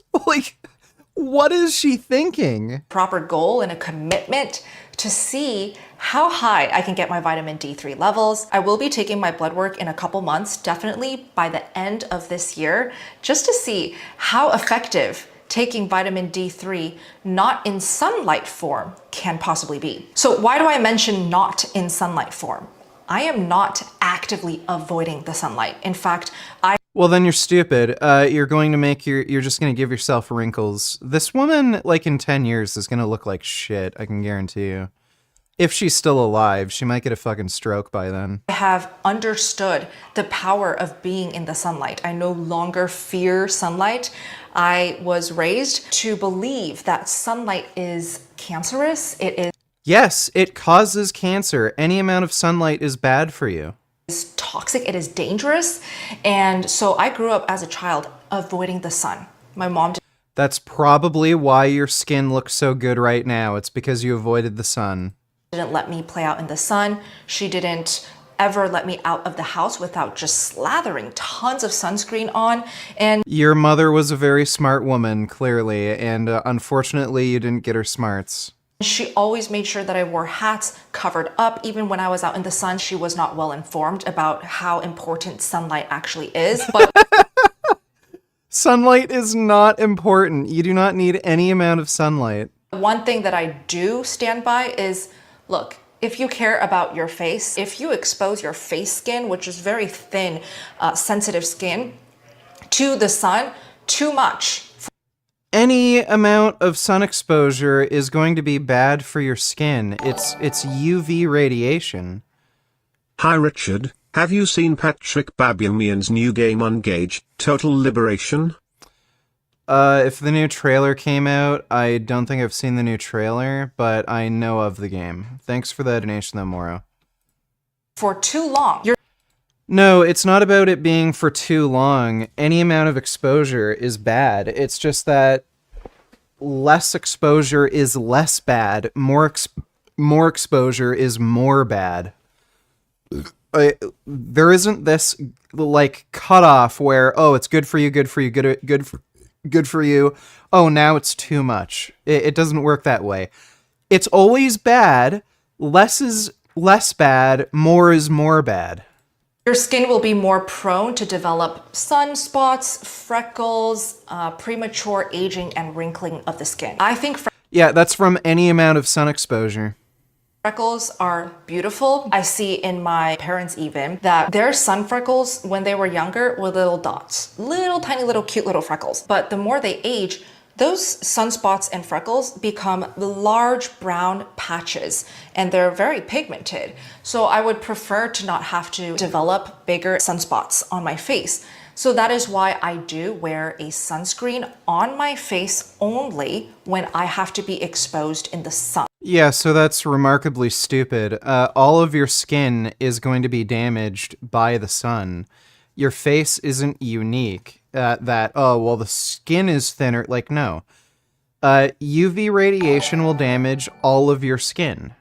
What is she thinking? Proper goal and a commitment to see how high I can get my vitamin D3 levels. I will be taking my blood work in a couple months, definitely by the end of this year, just to see how effective taking vitamin D3 not in sunlight form can possibly be. So why do I mention not in sunlight form? I am not actively avoiding the sunlight. In fact, Well, then you're stupid. You're going to make you're just going to give yourself wrinkles. This woman, in 10 years, is going to look like shit, I can guarantee you. If she's still alive, she might get a fucking stroke by then. I have understood the power of being in the sunlight. I no longer fear sunlight. I was raised to believe that sunlight is cancerous. It is Yes, it causes cancer. Any amount of sunlight is bad for you. toxic, it is dangerous. And so I grew up as a child avoiding the sun. My mom That's probably why your skin looks so good right now. It's because you avoided the sun. didn't let me play out in the sun. She didn't ever let me out of the house without just slathering tons of sunscreen on. And Your mother was a very smart woman, clearly, and unfortunately you didn't get her smarts. she always made sure that I wore hats, covered up. Even when I was out in the sun, she was not well informed about how important sunlight actually is. But Sunlight is not important. You do not need any amount of sunlight. one thing that I do stand by is, look, if you care about your face, if you expose your face skin, which is very thin, sensitive skin, to the sun too much. Any amount of sun exposure is going to be bad for your skin. It's UV radiation. Hi Richard, have you seen Patrick Babumian's new game Ungage, Total Liberation? If the new trailer came out, I don't think I've seen the new trailer, but I know of the game. Thanks for that donation though, Moro. For too long. No, it's not about it being for too long. Any amount of exposure is bad. It's just that less exposure is less bad. More exposure is more bad. There isn't this cutoff where, oh, it's good for you, good for you. Oh, now it's too much. It doesn't work that way. It's always bad. Less is less bad. More is more bad. Your skin will be more prone to develop sunspots, freckles, premature aging, and wrinkling of the skin. I think Yeah, that's from any amount of sun exposure. freckles are beautiful. I see in my parents even that their sun freckles when they were younger were little dots, little tiny little cute little freckles. But the more they age, those sunspots and freckles become large brown patches and they're very pigmented. So I would prefer to not have to develop bigger sunspots on my face. So that is why I do wear a sunscreen on my face only when I have to be exposed in the sun. Yeah, so that's remarkably stupid. All of your skin is going to be damaged by the sun. Your face isn't unique. that, oh, well, the skin is thinner. Like, no. UV radiation will damage all of your skin.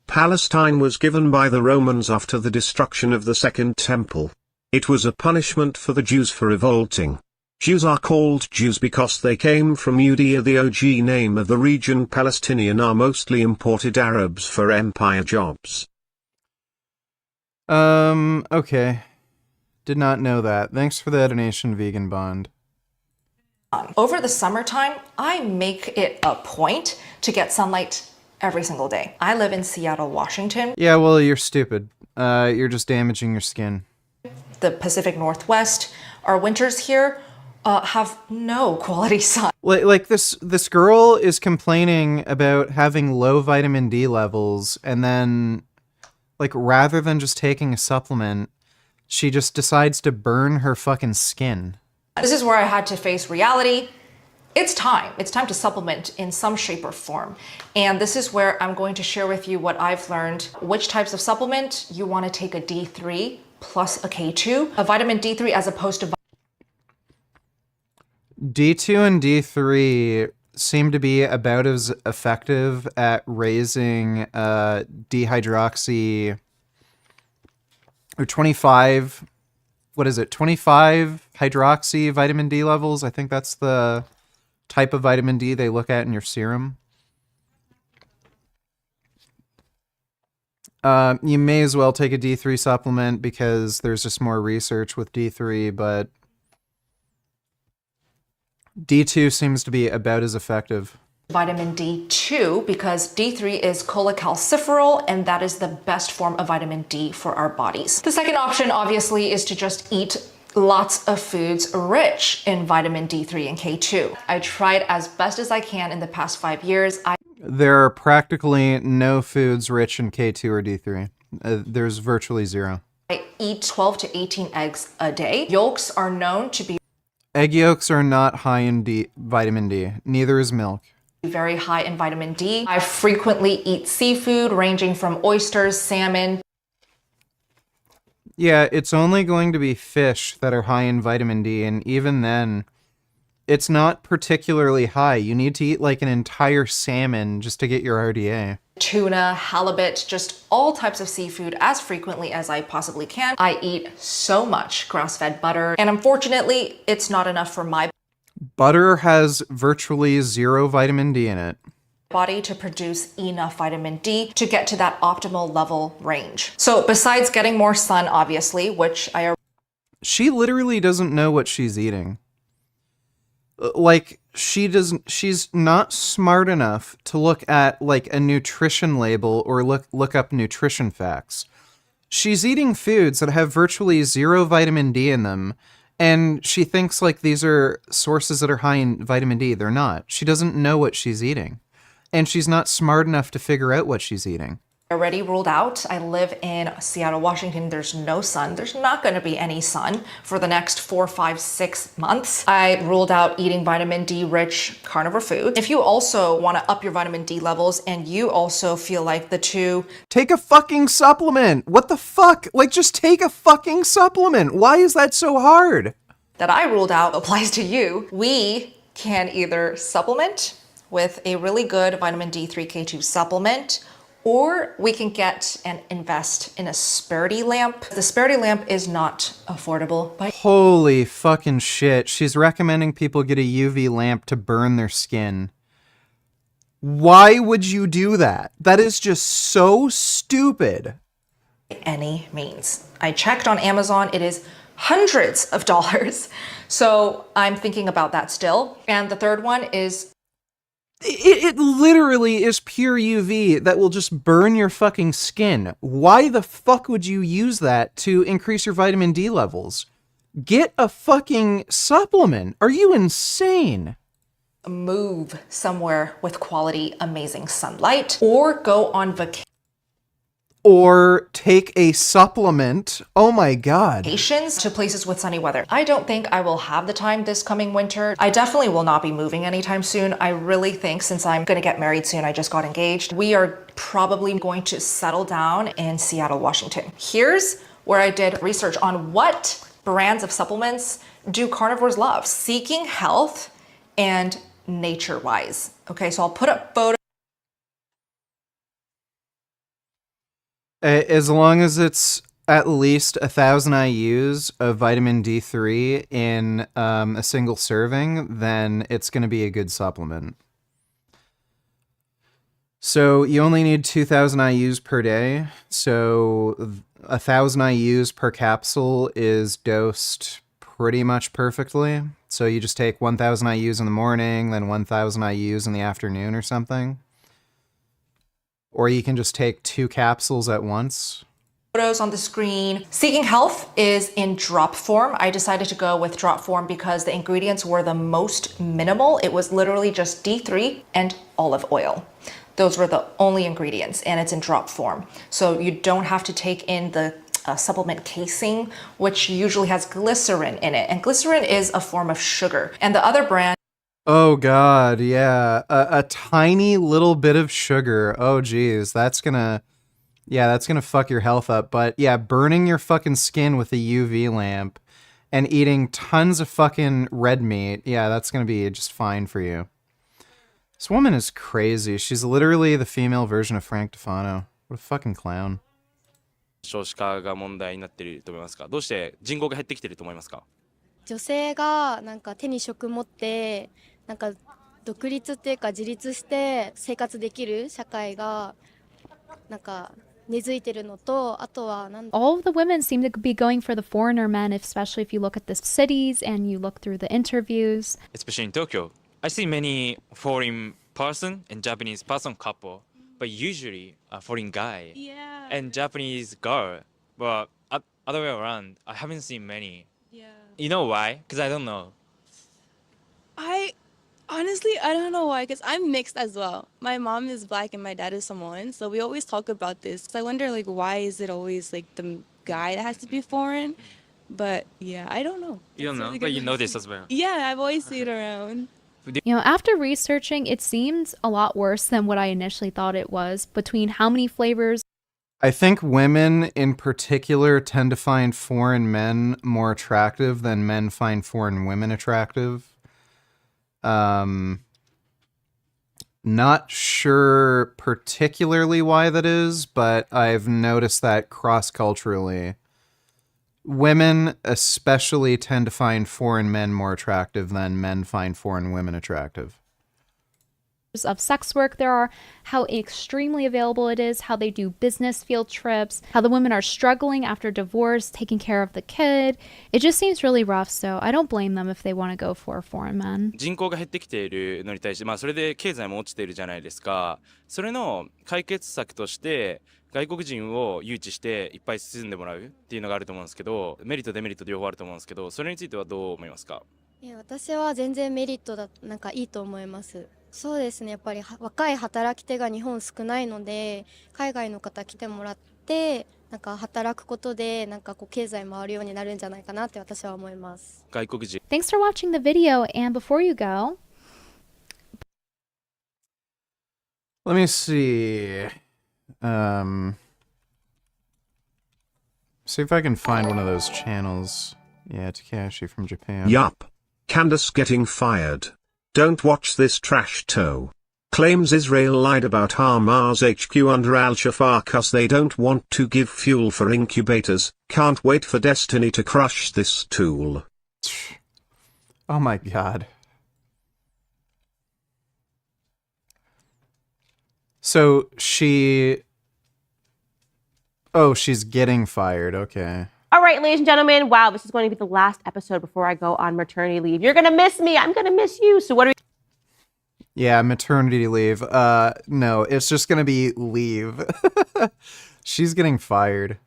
Palestine was given by the Romans after the destruction of the Second Temple. It was a punishment for the Jews for revolting. Jews are called Jews because they came from Judea. The OG name of the region Palestinian are mostly imported Arabs for empire jobs. Okay. Did not know that. Thanks for the donation, Vegan Bond. Over the summertime, I make it a point to get sunlight every single day. I live in Seattle, Washington. Yeah, well, you're stupid. You're just damaging your skin. The Pacific Northwest, our winters here have no quality sun. Like this girl is complaining about having low vitamin D levels, and then, like, rather than just taking a supplement, she just decides to burn her fucking skin. This is where I had to face reality. It's time. It's time to supplement in some shape or form. And this is where I'm going to share with you what I've learned, which types of supplement you want to take a D3 plus a K2, a vitamin D3 as opposed to D2 and D3 seem to be about as effective at raising dehydroxy or 25, what is it, 25 hydroxy vitamin D levels. I think that's the type of vitamin D they look at in your serum. You may as well take a D3 supplement because there's just more research with D3, but D2 seems to be about as effective. vitamin D2 because D3 is cholecalciferol and that is the best form of vitamin D for our bodies. The second option obviously is to just eat lots of foods rich in vitamin D3 and K2. I tried as best as I can in the past 5 years. There are practically no foods rich in K2 or D3. There's virtually zero. I eat 12 to 18 eggs a day. Yolks are known to be Egg yolks are not high in vitamin D. Neither is milk. very high in vitamin D. I frequently eat seafood ranging from oysters, salmon. Yeah, it's only going to be fish that are high in vitamin D, and even then, it's not particularly high. You need to eat like an entire salmon just to get your RDA. Tuna, halibut, just all types of seafood as frequently as I possibly can. I eat so much grass-fed butter, and unfortunately, it's not enough for my Butter has virtually zero vitamin D in it. body to produce enough vitamin D to get to that optimal level range. So besides getting more sun, obviously, which She literally doesn't know what she's eating. Like, she's not smart enough to look at like a nutrition label or look up nutrition facts. She's eating foods that have virtually zero vitamin D in them, and she thinks like these are sources that are high in vitamin D. They're not. She doesn't know what she's eating, and she's not smart enough to figure out what she's eating. already ruled out. I live in Seattle, Washington. There's no sun. There's not going to be any sun for the next 4, 5, 6 months. I ruled out eating vitamin D rich carnivore food. If you also want to up your vitamin D levels and you also feel like the two, take a fucking supplement. What the fuck? Like, just take a fucking supplement. Why is that so hard? That I ruled out applies to you. We can either supplement with a really good vitamin D3 K2 supplement, or we can get and invest in a Sperity lamp. The Sperity lamp is not affordable. Holy fucking shit. She's recommending people get a UV lamp to burn their skin. Why would you do that? That is just so stupid. Any means. I checked on Amazon. It is hundreds of dollars. So I'm thinking about that still. And the third one is It literally is pure UV that will just burn your fucking skin. Why the fuck would you use that to increase your vitamin D levels? Get a fucking supplement. Are you insane? move somewhere with quality, amazing sunlight, or go on vacation. Or take a supplement. Oh my god. Vacations to places with sunny weather. I don't think I will have the time this coming winter. I definitely will not be moving anytime soon. I really think since I'm gonna get married soon, I just got engaged, we are probably going to settle down in Seattle, Washington. Here's where I did research on what brands of supplements do carnivores love? Seeking health and nature-wise. Okay, so I'll put up photos. As long as it's at least 1,000 IUs of vitamin D3 in a single serving, then it's going to be a good supplement. So you only need 2,000 IUs per day. So 1,000 IUs per capsule is dosed pretty much perfectly. So you just take 1,000 IUs in the morning, then 1,000 IUs in the afternoon or something. Or you can just take 2 capsules at once. Photos on the screen. Seeking Health is in drop form. I decided to go with drop form because the ingredients were the most minimal. It was literally just D3 and olive oil. Those were the only ingredients, and it's in drop form. So you don't have to take in the supplement casing, which usually has glycerin in it. And glycerin is a form of sugar. And the other brand, Oh god, yeah. A tiny little bit of sugar. Oh geez, that's gonna fuck your health up. But yeah, burning your fucking skin with a UV lamp and eating tons of fucking red meat, yeah, that's gonna be just fine for you. This woman is crazy. She's literally the female version of Frank Tufano. What a fucking clown. 少子化が問題になっていると思いますか？どうして人口が減ってきていると思いますか？女性がなんか手に職持ってなんか独立っていうか自立して生活できる社会がなんか根付いてるのと、あとはなんだ All of the women seem to be going for the foreigner men, especially if you look at the cities and you look through the interviews. Especially in Tokyo, I see many foreign person and Japanese person couple, but usually a foreign guy and Japanese girl. But other way around, I haven't seen many. Yeah. You know why? Because I don't know. Honestly, I don't know why, because I'm mixed as well. My mom is black and my dad is Samoan, so we always talk about this. So I wonder, like, why is it always, like, the guy that has to be foreign? But, yeah, I don't know. You don't know, but you know this as well. Yeah, I've always seen it around. You know, after researching, it seems a lot worse than what I initially thought it was, between how many flavors. I think women in particular tend to find foreign men more attractive than men find foreign women attractive. Not sure particularly why that is, but I've noticed that cross-culturally. Women especially tend to find foreign men more attractive than men find foreign women attractive. Of sex work there are, how extremely available it is, how they do business field trips, how the women are struggling after divorce, taking care of the kid. It just seems really rough, so I don't blame them if they want to go for foreign men. 人口が減ってきているのに対して、それで経済も落ちているじゃないですか。それの解決策として外国人を誘致していっぱい進んでもらうっていうのがあると思うんですけど、メリットデメリット両方あると思うんですけど、それについてはどう思いますか？私は全然メリットだなんかいいと思います。そうですね、やっぱり若い働き手が日本少ないので、海外の方来てもらってなんか働くことでなんかこう経済回るようになるんじゃないかなって私は思います。外国人。Thanks for watching the video, and before you go, let me see. See if I can find one of those channels. Yeah, Takashi from Japan. Yup. Candace getting fired. Don't watch this trash toe. Claims Israel lied about Hamas HQ under Al-Shafar cause they don't want to give fuel for incubators. Can't wait for Destiny to crush this tool. Oh my god. So she's getting fired. Okay. All right, ladies and gentlemen, wow, this is going to be the last episode before I go on maternity leave. You're going to miss me. I'm going to miss you. So what are we... Yeah, maternity leave. No, it's just going to be leave. She's getting fired.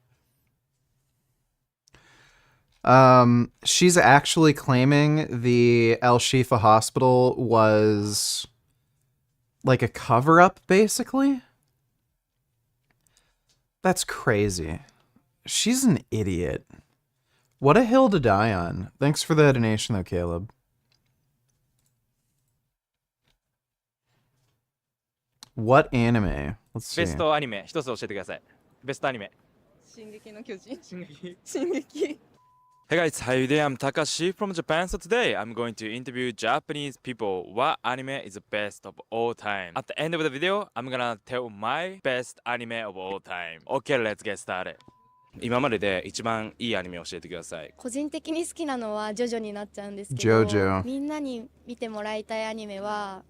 She's actually claiming the El Shifa hospital was like a cover-up, basically. That's crazy. She's an idiot. What a hill to die on. Thanks for the donation, though, Caleb. What anime? Let's see. ベストアニメ一つ教えてください。ベストアニメ。進撃の巨人。進撃。Hey guys, how you doing? I'm Takashi from Japan. So today I'm going to interview Japanese people what anime is the best of all time. At the end of the video, I'm gonna tell my best anime of all time. Okay, let's get started. 今までで一番いいアニメを教えてください。個人的に好きなのはジョジョになっちゃうんですけど、 JoJo みんなに見てもらいたいアニメは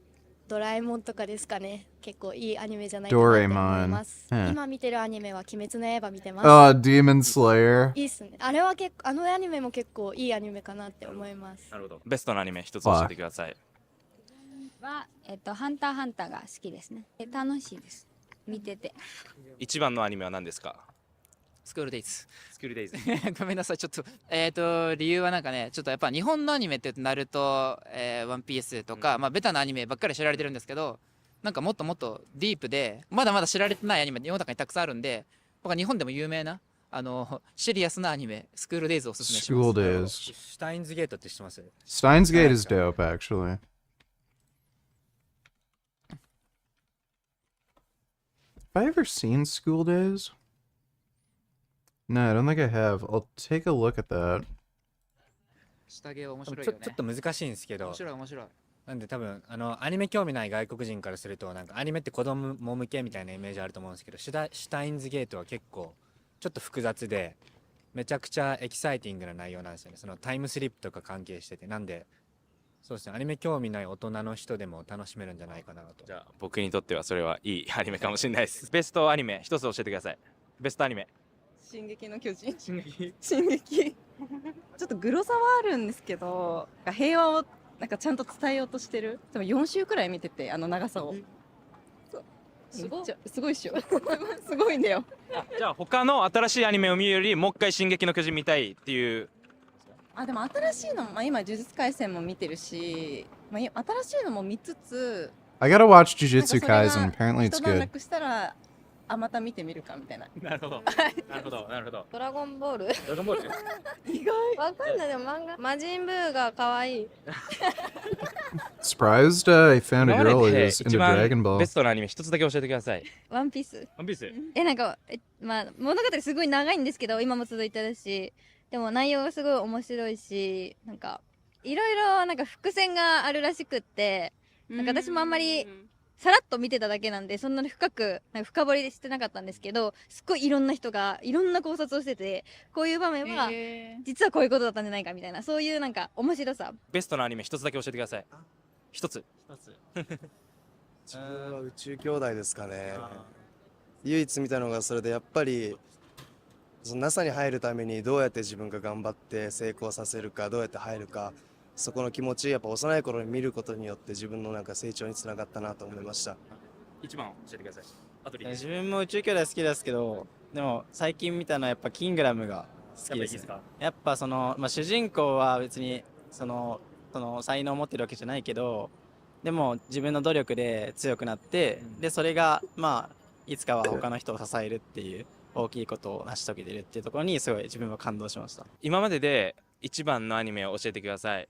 ドラえもんとかですかね。結構いいアニメじゃないかなって思います。 Doraemon 今見てるアニメは鬼滅の刃見てます。 Oh, Demon Slayer. いいっすね。あれはあのアニメも結構いいアニメかなって思います。なるほど。ベストのアニメ一つ教えてください。はハンターハンターが好きですね。楽しいです。見てて。一番のアニメは何ですか？スクールデイズ。スクールデイズ。ごめんなさい、ちょっと、理由はなんかね、ちょっとやっぱ日本のアニメってなると、ワンピースとか、まあベタなアニメばっかり知られてるんですけど、なんかもっともっとディープで、まだまだ知られてないアニメ世の中にたくさんあるんで、僕は日本でも有名な、シリアスなアニメ、スクールデイズをおすすめします。 School Days. シュタインズゲートって知ってます？ Steins Gate is dope, actually. Have I ever seen School Days? No, I don't think I have. I'll take a look at that. 下着は面白いちょよね。っと難しいんですけど、面白い面白い。なんで多分アニメ興味ない外国人からするとなんかアニメって子供向けみたいなイメージあると思うんですけど、シュタインズゲートは結構ちょっと複雑でめちゃくちゃエキサイティングな内容なんですよね。そのタイムスリップとか関係してて、なんでそうですね、アニメ興味ない大人の人でも楽しめるんじゃないかなと。じゃあ僕にとってはそれはいいアニメかもしれないです。ベストアニメ一つ教えてください。ベストアニメ。進撃の巨人。進撃。ちょっとグロさはあるんですけど、平和をなんかちゃんと伝えようとしてる。多分4週くらい見てて、あの長さを。すごいっしょ。すごいんだよ。じゃあ他の新しいアニメを見るよりもう一回進撃の巨人見たいっていう。でも新しいのも、今呪術廻戦も見てるし、新しいのも見つつ、 I gotta watch Jujutsu Kaisen. Apparently it's 一段 good. 落したらまた見てみるかみたいな。なるほど。なるほど。なるほど。ドラゴンボール。ドラゴンボール。意外。わかんないでも漫画。魔人ブーが可愛い。 Surprised I found a girl who's into 一番 Dragon Ball. ベストのアニメ一つだけ教えてください。ワンピース。ワンピース。なんかまあ物語すごい長いんですけど今も続いてるし、でも内容がすごい面白いし、なんかいろいろなんか伏線があるらしくって、なんか私もあんまりさらっと見てただけなんでそんなに深くなんか深掘りしてなかったんですけど、すっごいいろんな人がいろんな考察をしてて、こういう場面は実はこういうことだったんじゃないかみたいな、そういうなんか面白さ。ベストのアニメ一つだけ教えてください。一つ。自分は宇宙兄弟ですかね。唯一見たのがそれで、やっぱりその NASA に入るためにどうやって自分が頑張って成功させるか、どうやって入るか、そこの気持ちやっぱ幼い頃に見ることによって自分のなんか成長につながったなと思いました。一番教えてください。あと自分も宇宙兄弟好きですけど、でも最近見たのはやっぱキングダムが好きです。やっぱその、主人公は別にその才能を持ってるわけじゃないけど、でも自分の努力で強くなって、でそれがいつかは他の人を支えるっていう大きいことを成し遂げてるっていうところにすごい自分は感動しました。今までで一番のアニメを教えてください。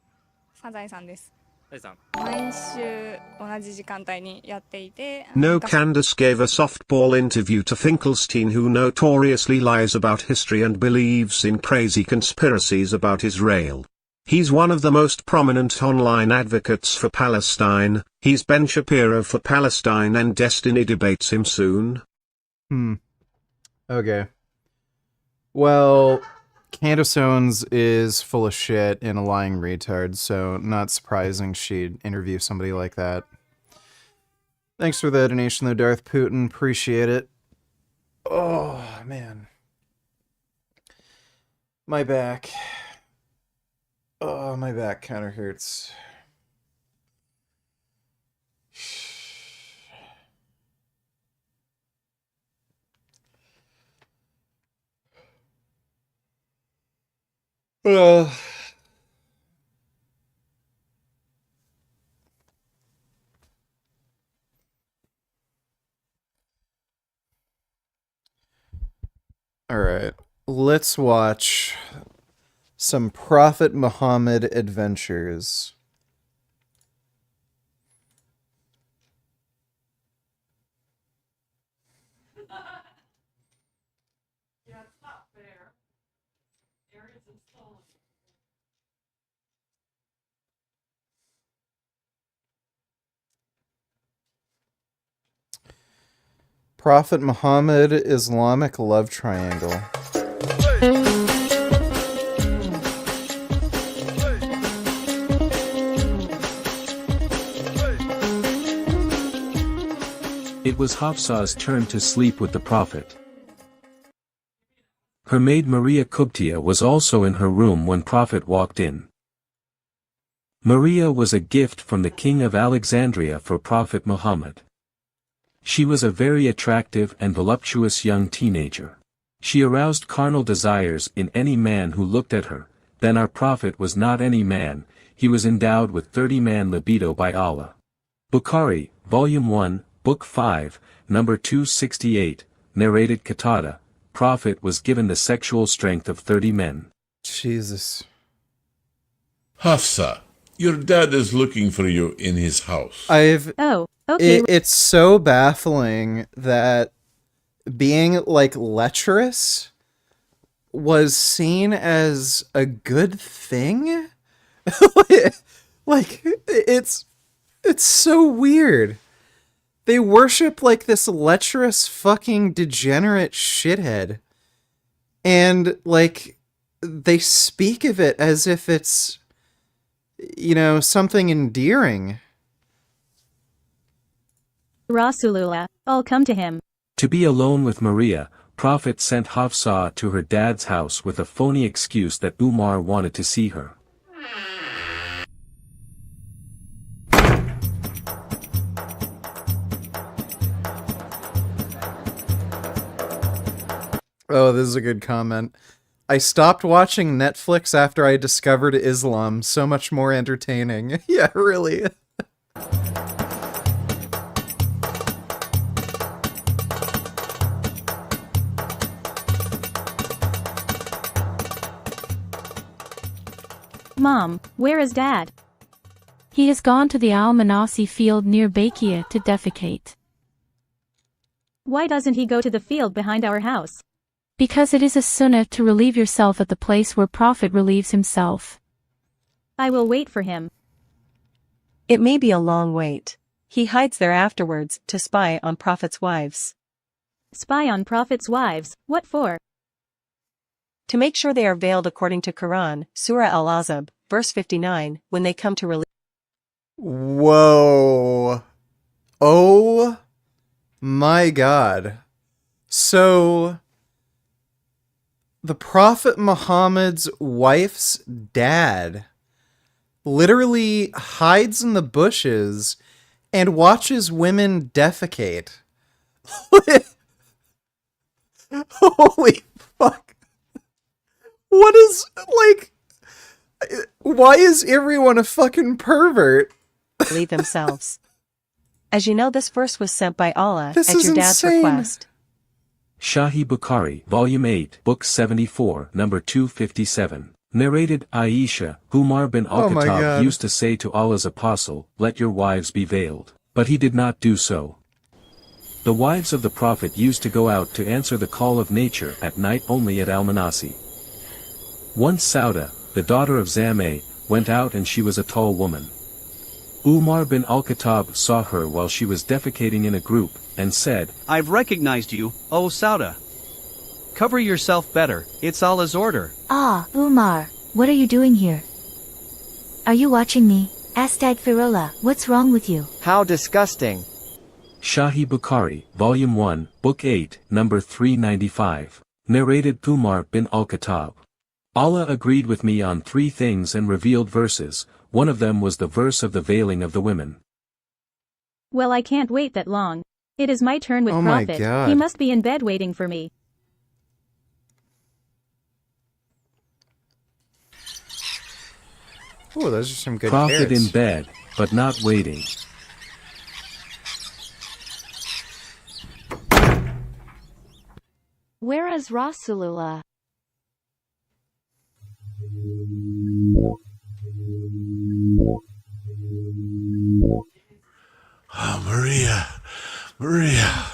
サザエさんです。サザエさん。毎週同じ時間帯にやっていて。No, Candace gave a softball interview to Finkelstein, who notoriously lies about history and believes in crazy conspiracies about Israel. He's one of the most prominent online advocates for Palestine. He's Ben Shapiro for Palestine, and Destiny debates him soon. Okay. Well, Candace Owens is full of shit and a lying retard, so not surprising she'd interview somebody like that. Thanks for the donation though, Darth Putin. Appreciate it. Oh, man. My back. Oh, my back kind of hurts. Alright, let's watch some Prophet Muhammad adventures. Prophet Muhammad Islamic love triangle. It was Hafsa's turn to sleep with the Prophet. Her maid Maria Kubtia was also in her room when Prophet walked in. Maria was a gift from the king of Alexandria for Prophet Muhammad. She was a very attractive and voluptuous young teenager. She aroused carnal desires in any man who looked at her. Then our Prophet was not any man, he was endowed with 30-man libido by Allah. Bukhari, Volume 1, Book 5, number 268, narrated Qatada, Prophet was given the sexual strength of 30 men. Jesus. Hafsa, your dad is looking for you in his house. It's so baffling that being, like, lecherous was seen as a good thing? Like, it's so weird. They worship, like, this lecherous fucking degenerate shithead. And, like, they speak of it as if it's, you know, something endearing. Rasulullah, I'll come to him. To be alone with Maria, Prophet sent Hafsa to her dad's house with a phony excuse that Umar wanted to see her. Oh, this is a good comment. I stopped watching Netflix after I discovered Islam. So much more entertaining. Yeah, really. Mom, where is Dad? He has gone to the Al-Manasi field near Bakia to defecate. Why doesn't he go to the field behind our house? Because it is a sunnah to relieve yourself at the place where Prophet relieves himself. I will wait for him. It may be a long wait. He hides there afterwards to spy on Prophet's wives. Spy on Prophet's wives, what for? To make sure they are veiled according to Quran, Surah Al-Azab, verse 59, when they come to relieve. Whoa. Oh my God. So, the Prophet Muhammad's wife's dad literally hides in the bushes and watches women defecate. Holy fuck. What is, like, why is everyone a fucking pervert? Leave themselves. As you know, this verse was sent by Allah This at is your dad's insane. request. Shahi Bukhari, Volume 8, Book 74, number 257. Narrated Aisha, Umar bin Oh my Al-Khattab God. used to say to Allah's apostle, "Let your wives be veiled." But he did not do so. The wives of the Prophet used to go out to answer the call of nature at night only at Al-Manasi. Once Sauda, the daughter of Zameh, went out and she was a tall woman. Umar bin Al-Khattab saw her while she was defecating in a group, and said, I've recognized you, O Sauda. Cover yourself better, it's Allah's order. Ah, Umar, what are you doing here? Are you watching me? Astaghfirullah, what's wrong with you? How disgusting. Shahi Bukhari, Volume 1, Book 8, number 395. Narrated Umar bin Al-Khattab. Allah agreed with me on 3 things and revealed verses. One of them was the verse of the veiling of the women. Well, I can't wait that long. It is my turn with Oh my Prophet. God. He must be in bed waiting for me. Oh, those are some good Prophet carrots. in bed, but not waiting. Where is Rasulullah? Ah, Maria. Maria.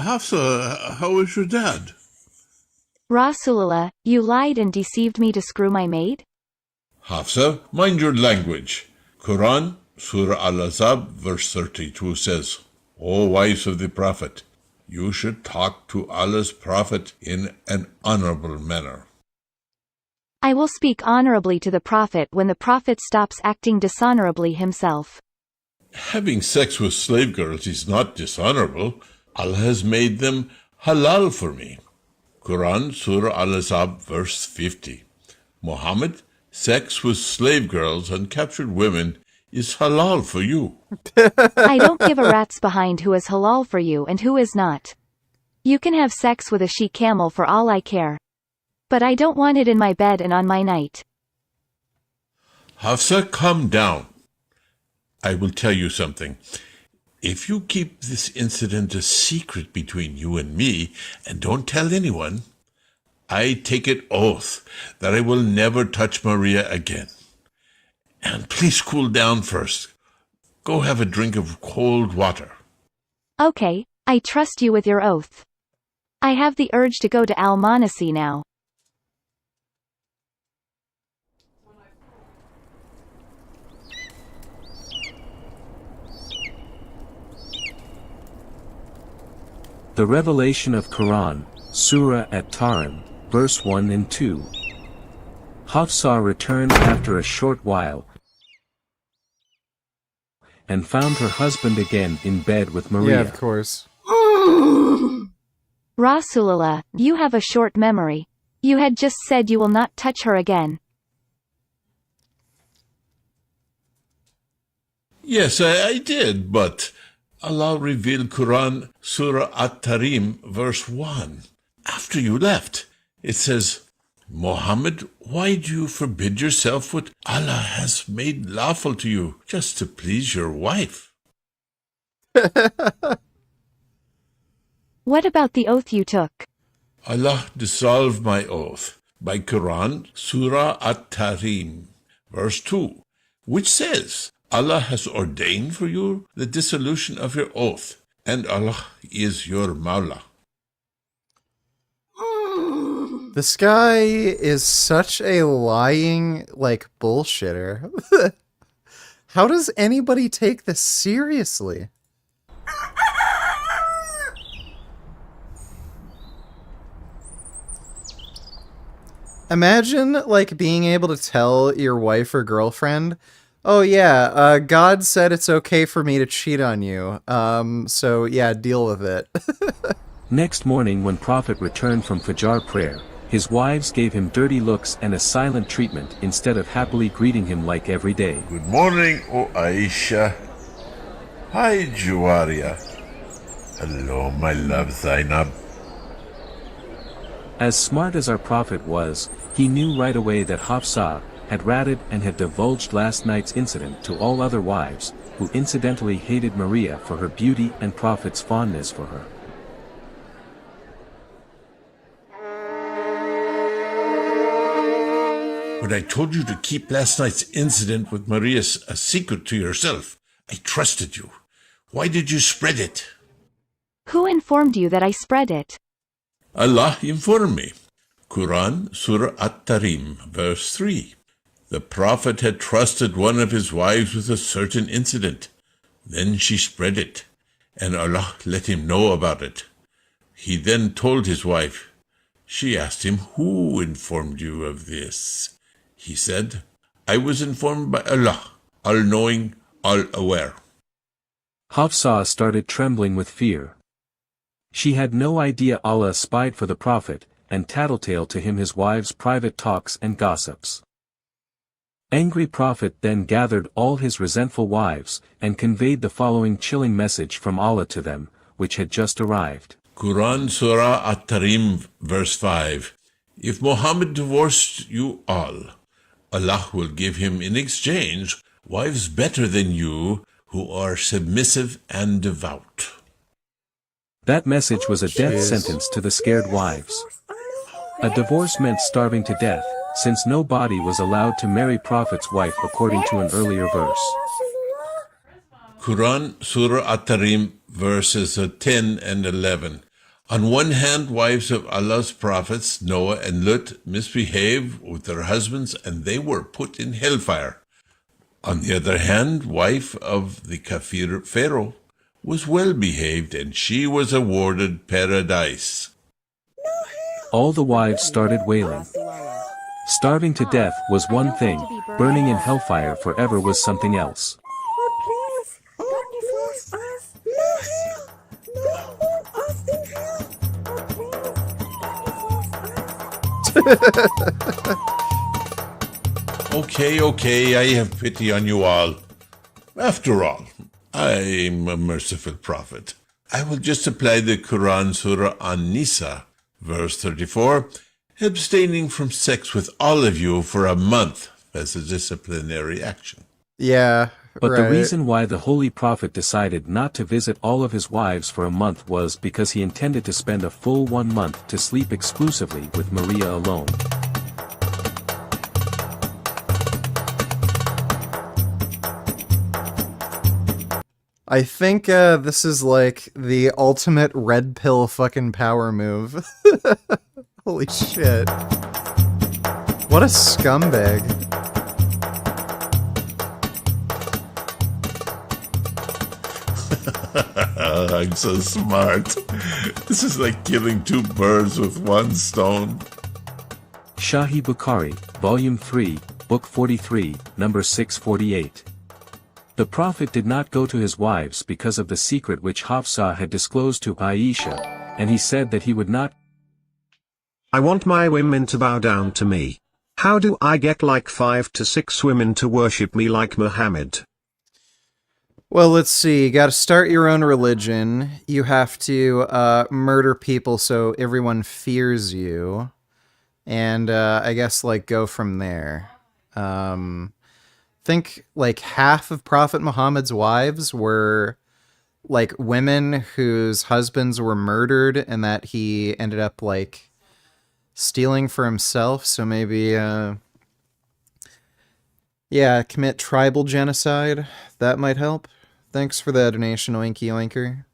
Hafsa, how is your dad? Rasulullah, you lied and deceived me to screw my maid? Hafsa, mind your language. Quran, Surah Al-Azab, verse 32 says, O wives of the Prophet, you should talk to Allah's Prophet in an honorable manner. I will speak honorably to the Prophet when the Prophet stops acting dishonorably himself. Having sex with slave girls is not dishonorable. Allah has made them halal for me. Quran, Surah Al-Azab, verse 50. Muhammad, sex with slave girls and captured women is halal for you. I don't give a rat's behind who is halal for you and who is not. You can have sex with a she-camel for all I care. But I don't want it in my bed and on my night. Hafsa, calm down. I will tell you something. If you keep this incident a secret between you and me, and don't tell anyone, I take it oath that I will never touch Maria again. And please cool down first. Go have a drink of cold water. Okay, I trust you with your oath. I have the urge to go to Al-Manasi now. The revelation of Quran, Surah At-Tarim, verse 1 and 2. Hafsa returned after a short while and found her husband again in bed with Maria. Yeah, of course. Rasulullah, you have a short memory. You had just said you will not touch her again. Yes, I did, but Allah revealed Quran, Surah At-Tarim, verse 1. After you left, it says, Muhammad, why do you forbid yourself what Allah has made lawful to you, just to please your wife? What about the oath you took? Allah dissolved my oath by Quran, Surah At-Tarim, verse 2, which says, Allah has ordained for you the dissolution of your oath, and Allah is your Mawla. This guy is such a lying, bullshitter. How does anybody take this seriously? Imagine, being able to tell your wife or girlfriend, oh yeah, God said it's okay for me to cheat on you, so yeah, deal with it. Next morning when Prophet returned from Fajr prayer, his wives gave him dirty looks and a silent treatment instead of happily greeting him like every day. Good morning, O Aisha. Hi, Juwaria. Hello, my love Zainab. As smart as our Prophet was, he knew right away that Hafsa had ratted and had divulged last night's incident to all other wives, who incidentally hated Maria for her beauty and Prophet's fondness for her. When I told you to keep last night's incident with Maria a secret to yourself, I trusted you. Why did you spread it? Who informed you that I spread it? Allah informed me. Quran, Surah At-Tarim, verse 3. The Prophet had trusted one of his wives with a certain incident. Then she spread it, and Allah let him know about it. He then told his wife. She asked him, who informed you of this? He said, I was informed by Allah, all-knowing, all-aware. Hafsa started trembling with fear. She had no idea Allah spied for the Prophet, and tattletaled to him his wives' private talks and gossips. Angry Prophet then gathered all his resentful wives, and conveyed the following chilling message from Allah to them, which had just arrived. Quran, Surah At-Tarim, verse 5. If Muhammad divorced you all, Allah will give him in exchange wives better than you, who are submissive and devout. That message was a death sentence to the scared wives. A divorce meant starving to death, since no body was allowed to marry Prophet's wife according to an earlier verse. Quran, Surah At-Tarim, verses 10 and 11. On one hand, wives of Allah's prophets, Noah and Lut, misbehaved with their husbands, and they were put in hellfire. On the other hand, wife of the Kafir Pharaoh was well behaved, and she was awarded paradise. All the wives started wailing. Starving to death was one thing, burning in hellfire forever was something else. Okay, I have pity on you all. After all, I'm a merciful prophet. I will just apply the Quran Surah An-Nisa, verse 34, abstaining from sex with all of you for a month as a disciplinary action. Yeah, But right. the reason why the Holy Prophet decided not to visit all of his wives for a month was because he intended to spend a full 1 month to sleep exclusively with Maria alone. I think this is like the ultimate red pill fucking power move. Holy shit. What a scumbag. I'm so smart. This is like killing two birds with one stone. Sahih Bukhari, Volume 3, Book 43, Number 648. The Prophet did not go to his wives because of the secret which Hafsa had disclosed to Aisha, and he said that he would not. I want my women to bow down to me. How do I get like 5 to 6 women to worship me like Muhammad? Well, let's see. You gotta start your own religion. You have to murder people so everyone fears you. And I guess, like, go from there. Think, like, half of Prophet Muhammad's wives were, like, women whose husbands were murdered and that he ended up, like, stealing for himself. So maybe, yeah, commit tribal genocide. That might help. Thanks for the donation, Oinky Oinker.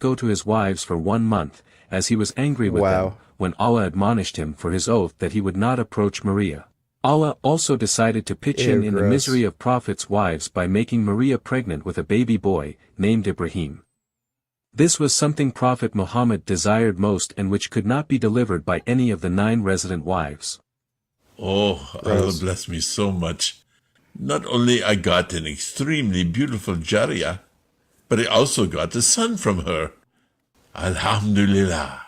Go to his wives for 1 month, as he was angry with them, when Allah admonished him for his oath that he would not approach Maria. Allah also decided to pitch in the gross. misery of Prophet's wives by making Maria pregnant with a baby boy, named Ibrahim. This was something Prophet Muhammad desired most and which could not be delivered by any of the 9 resident wives. Oh, Allah bless me so much. Not only I got an extremely beautiful Jariyah, but I also got a son from her. Alhamdulillah.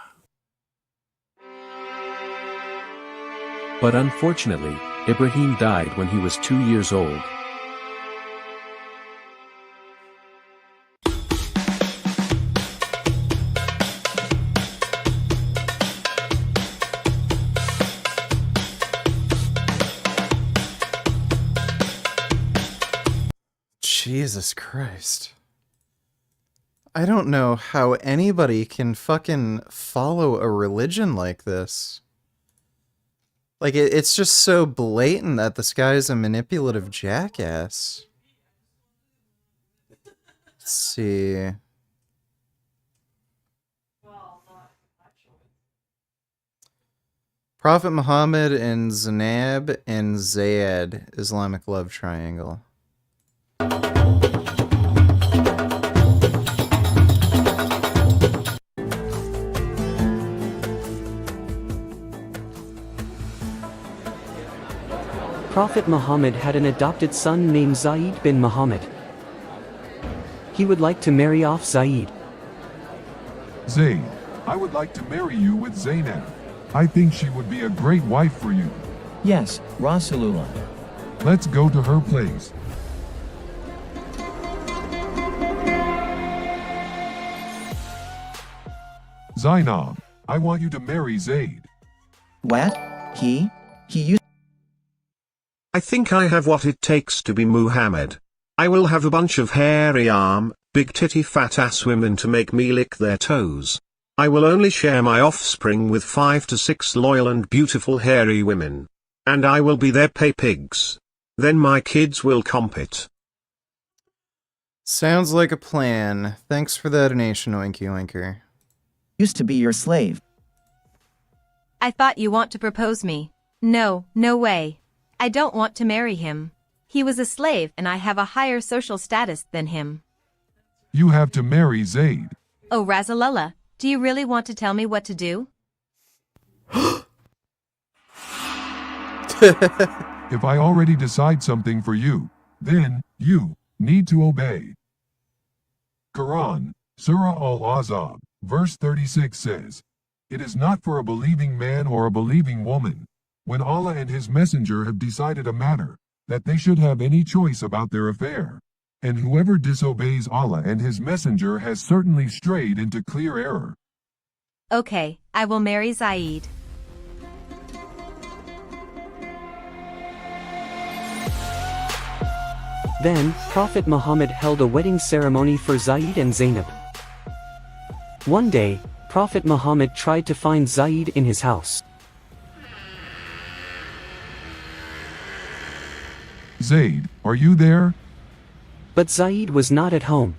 But unfortunately, Ibrahim died when he was 2 years old. Jesus Christ. I don't know how anybody can fucking follow a religion like this. Like, it's just so blatant that this guy is a manipulative jackass. Let's see. Prophet Muhammad and Zainab and Zayed, Islamic love triangle. Prophet Muhammad had an adopted son named Zaid bin Muhammad. He would like to marry off Zaid. Zaid, I would like to marry you with Zainab. I think she would be a great wife for you. Yes, Rasulullah. Let's go to her place. Zainab, I want you to marry Zaid. What? He used. I think I have what it takes to be Muhammad. I will have a bunch of hairy arm, big titty fat ass women to make me lick their toes. I will only share my offspring with 5 to 6 loyal and beautiful hairy women. And I will be their pay pigs. Then my kids will compete. Sounds like a plan. Thanks for the donation, Oinky Oinker. Used to be your slave. I thought you want to propose me. No, no way. I don't want to marry him. He was a slave and I have a higher social status than him. You have to marry Zaid. Oh Razalullah, do you really want to tell me what to do? If I already decide something for you, then you need to obey. Quran, Surah Al-Ahzab, verse 36 says, "It is not for a believing man or a believing woman, when Allah and His Messenger have decided a matter, that they should have any choice about their affair. And whoever disobeys Allah and His Messenger has certainly strayed into clear error." Okay, I will marry Zaid. Then, Prophet Muhammad held a wedding ceremony for Zaid and Zainab. One day, Prophet Muhammad tried to find Zaid in his house. Zaid, are you there? But Zaid was not at home.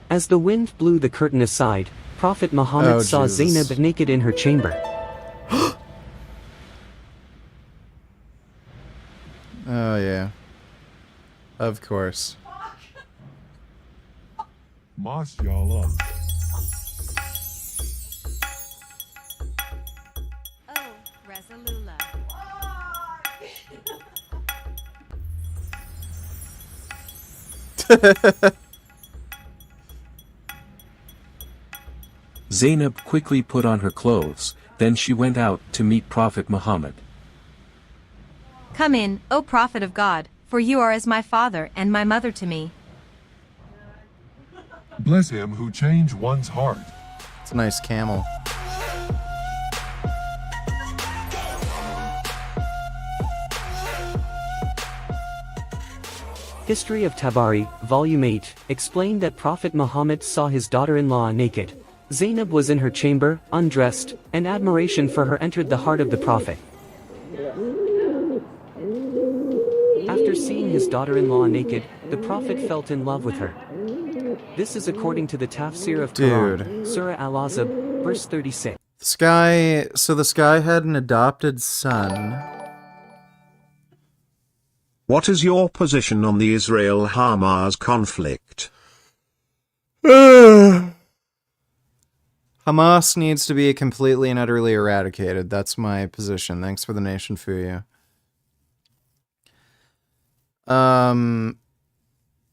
As the wind blew the curtain aside, Prophet Muhammad saw Jesus. Zainab naked in her chamber. Oh, yeah. Of course. Mashallah. Oh, Razalullah. Zainab quickly put on her clothes, then she went out to meet Prophet Muhammad. Come in, O Prophet of God, for you are as my father and my mother to me. Bless him who changed one's heart. It's a nice camel. History of Tabari, Volume 8, explained that Prophet Muhammad saw his daughter-in-law naked. Zainab was in her chamber, undressed, and admiration for her entered the heart of the Prophet. After seeing his daughter-in-law naked, the Prophet felt in love with her. This is according to the Tafsir of Quran, Surah Al-Ahzab, verse 36. This guy had an adopted son. What is your position on the Israel-Hamas conflict? Hamas needs to be completely and utterly eradicated. That's my position. Thanks for the nation, Fuyu.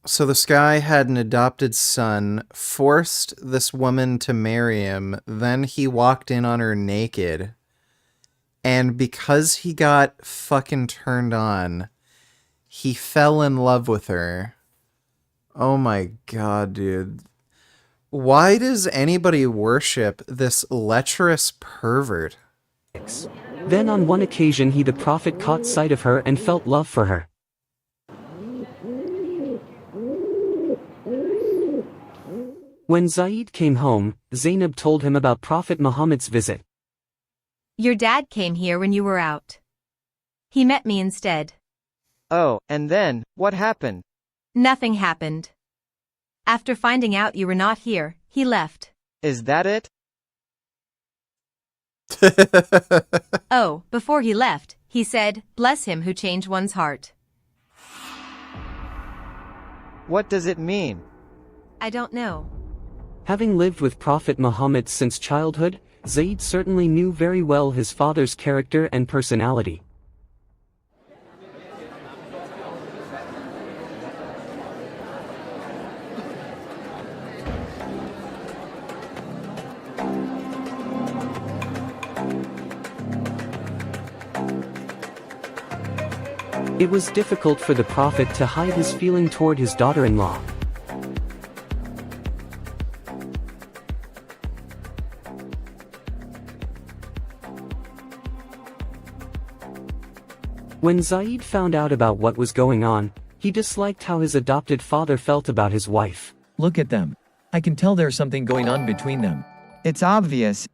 So this guy had an adopted son, forced this woman to marry him, then he walked in on her naked, and because he got fucking turned on, he fell in love with her. Oh my god, dude. Why does anybody worship this lecherous pervert? Then on one occasion the Prophet caught sight of her and felt love for her. When Zaid came home, Zainab told him about Prophet Muhammad's visit. Your dad came here when you were out. He met me instead. Oh, and then, what happened? Nothing happened. After finding out you were not here, he left. Is that it? Oh, before he left, he said, "Bless him who changed one's heart." What does it mean? I don't know. Having lived with Prophet Muhammad since childhood, Zaid certainly knew very well his father's character and personality. It was difficult for the Prophet to hide his feeling toward his daughter-in-law. When Zaid found out about what was going on, he disliked how his adopted father felt about his wife. Look at them. I can tell there's something going on between them. It's obvious,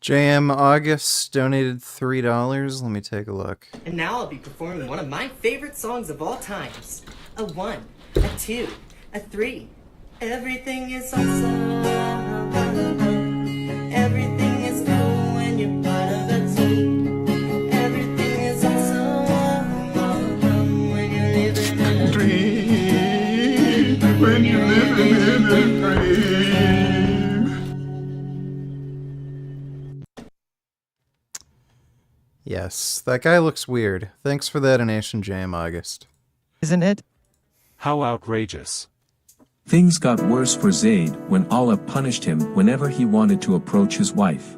JM August donated $3. Let me take a look. And now I'll be performing one of my favorite songs of all times. A 1, a 2, a 3. Everything is awesome. Everything is cool when you're part of a team. Everything is awesome when you're living in a dream. When you're living in a dream. Yes, that guy looks weird. Thanks for that donation, JM August. Isn't it? How outrageous. Things got worse for Zaid when Allah punished him whenever he wanted to approach his wife.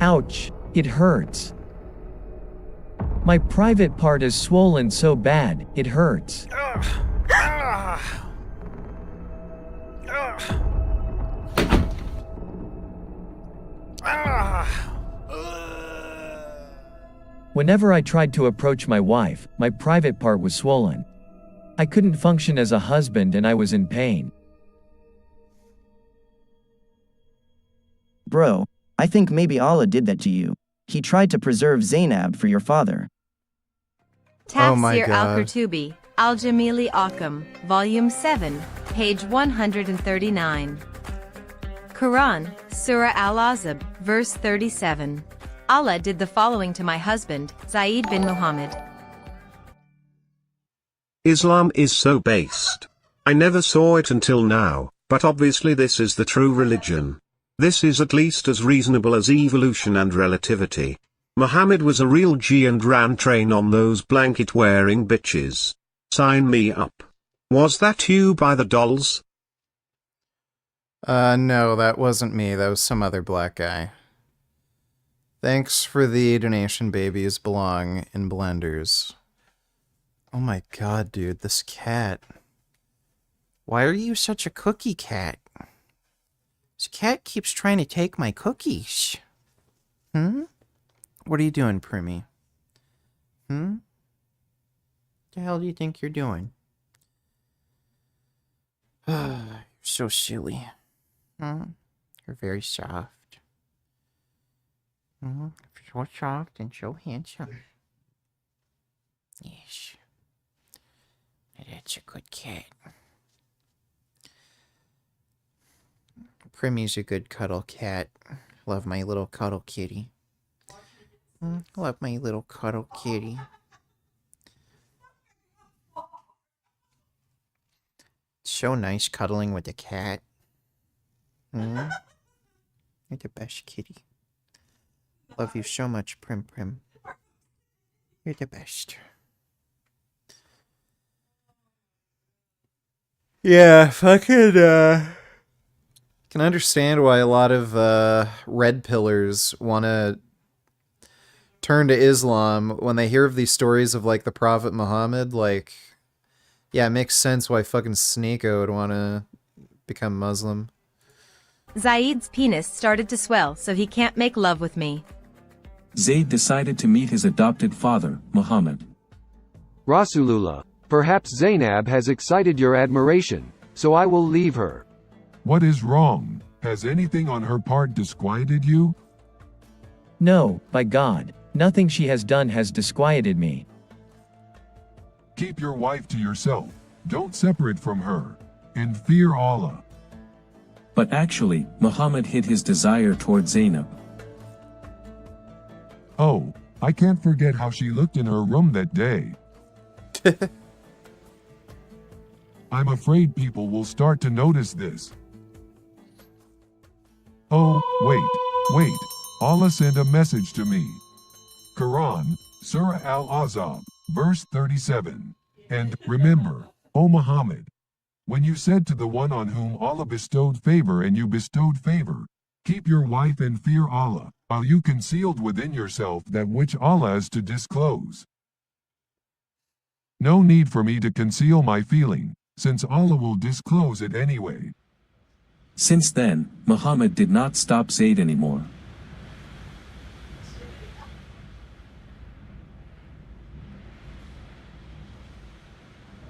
Ouch, it hurts. My private part is swollen so bad, it hurts. Whenever I tried to approach my wife, my private part was swollen. I couldn't function as a husband and I was in pain. Bro, I think maybe Allah did that to you. He tried to preserve Zainab for your father. Tafsir al-Qurtubi, Al-Jamili Akam, Volume 7, page 139. Quran, Surah Al-Azab, verse 37. Allah did the following to my husband, Zaid bin Muhammad. Islam is so based. I never saw it until now, but obviously this is the true religion. This is at least as reasonable as evolution and relativity. Muhammad was a real G and ran train on those blanket-wearing bitches. Sign me up. Was that you by the dolls? No, that wasn't me. That was some other black guy. Thanks for the donation, babies belong in blenders. Oh my god, dude, this cat. Why are you such a cookie cat? This cat keeps trying to take my cookies. What are you doing, Primmy? What the hell do you think you're doing? You're so silly. You're very soft. So soft and so handsome. Yes. That's a good cat. Primmy's a good cuddle cat. Love my little cuddle kitty. Love my little cuddle kitty. It's so nice cuddling with a cat. You're the best kitty. Love you so much, Prim Prim. You're the best. Yeah, fucking, can understand why a lot of, red pillars want to turn to Islam when they hear of these stories of, like, the Prophet Muhammad. Like, yeah, it makes sense why fucking Sneeko would want to become Muslim. Zaid's penis started to swell, so he can't make love with me. Zaid decided to meet his adopted father, Muhammad. Rasulullah, perhaps Zainab has excited your admiration, so I will leave her. What is wrong? Has anything on her part disquieted you? No, by God, nothing she has done has disquieted me. Keep your wife to yourself. Don't separate from her. And fear Allah. But actually, Muhammad hid his desire toward Zainab. Oh, I can't forget how she looked in her room that day. I'm afraid people will start to notice this. Oh, wait. Allah sent a message to me. Quran, Surah Al-Azab, verse 37. And remember, O Muhammad, when you said to the one on whom Allah bestowed favor and you bestowed favor, keep your wife and fear Allah, while you concealed within yourself that which Allah is to disclose. No need for me to conceal my feeling, since Allah will disclose it anyway. Since then, Muhammad did not stop Zaid anymore.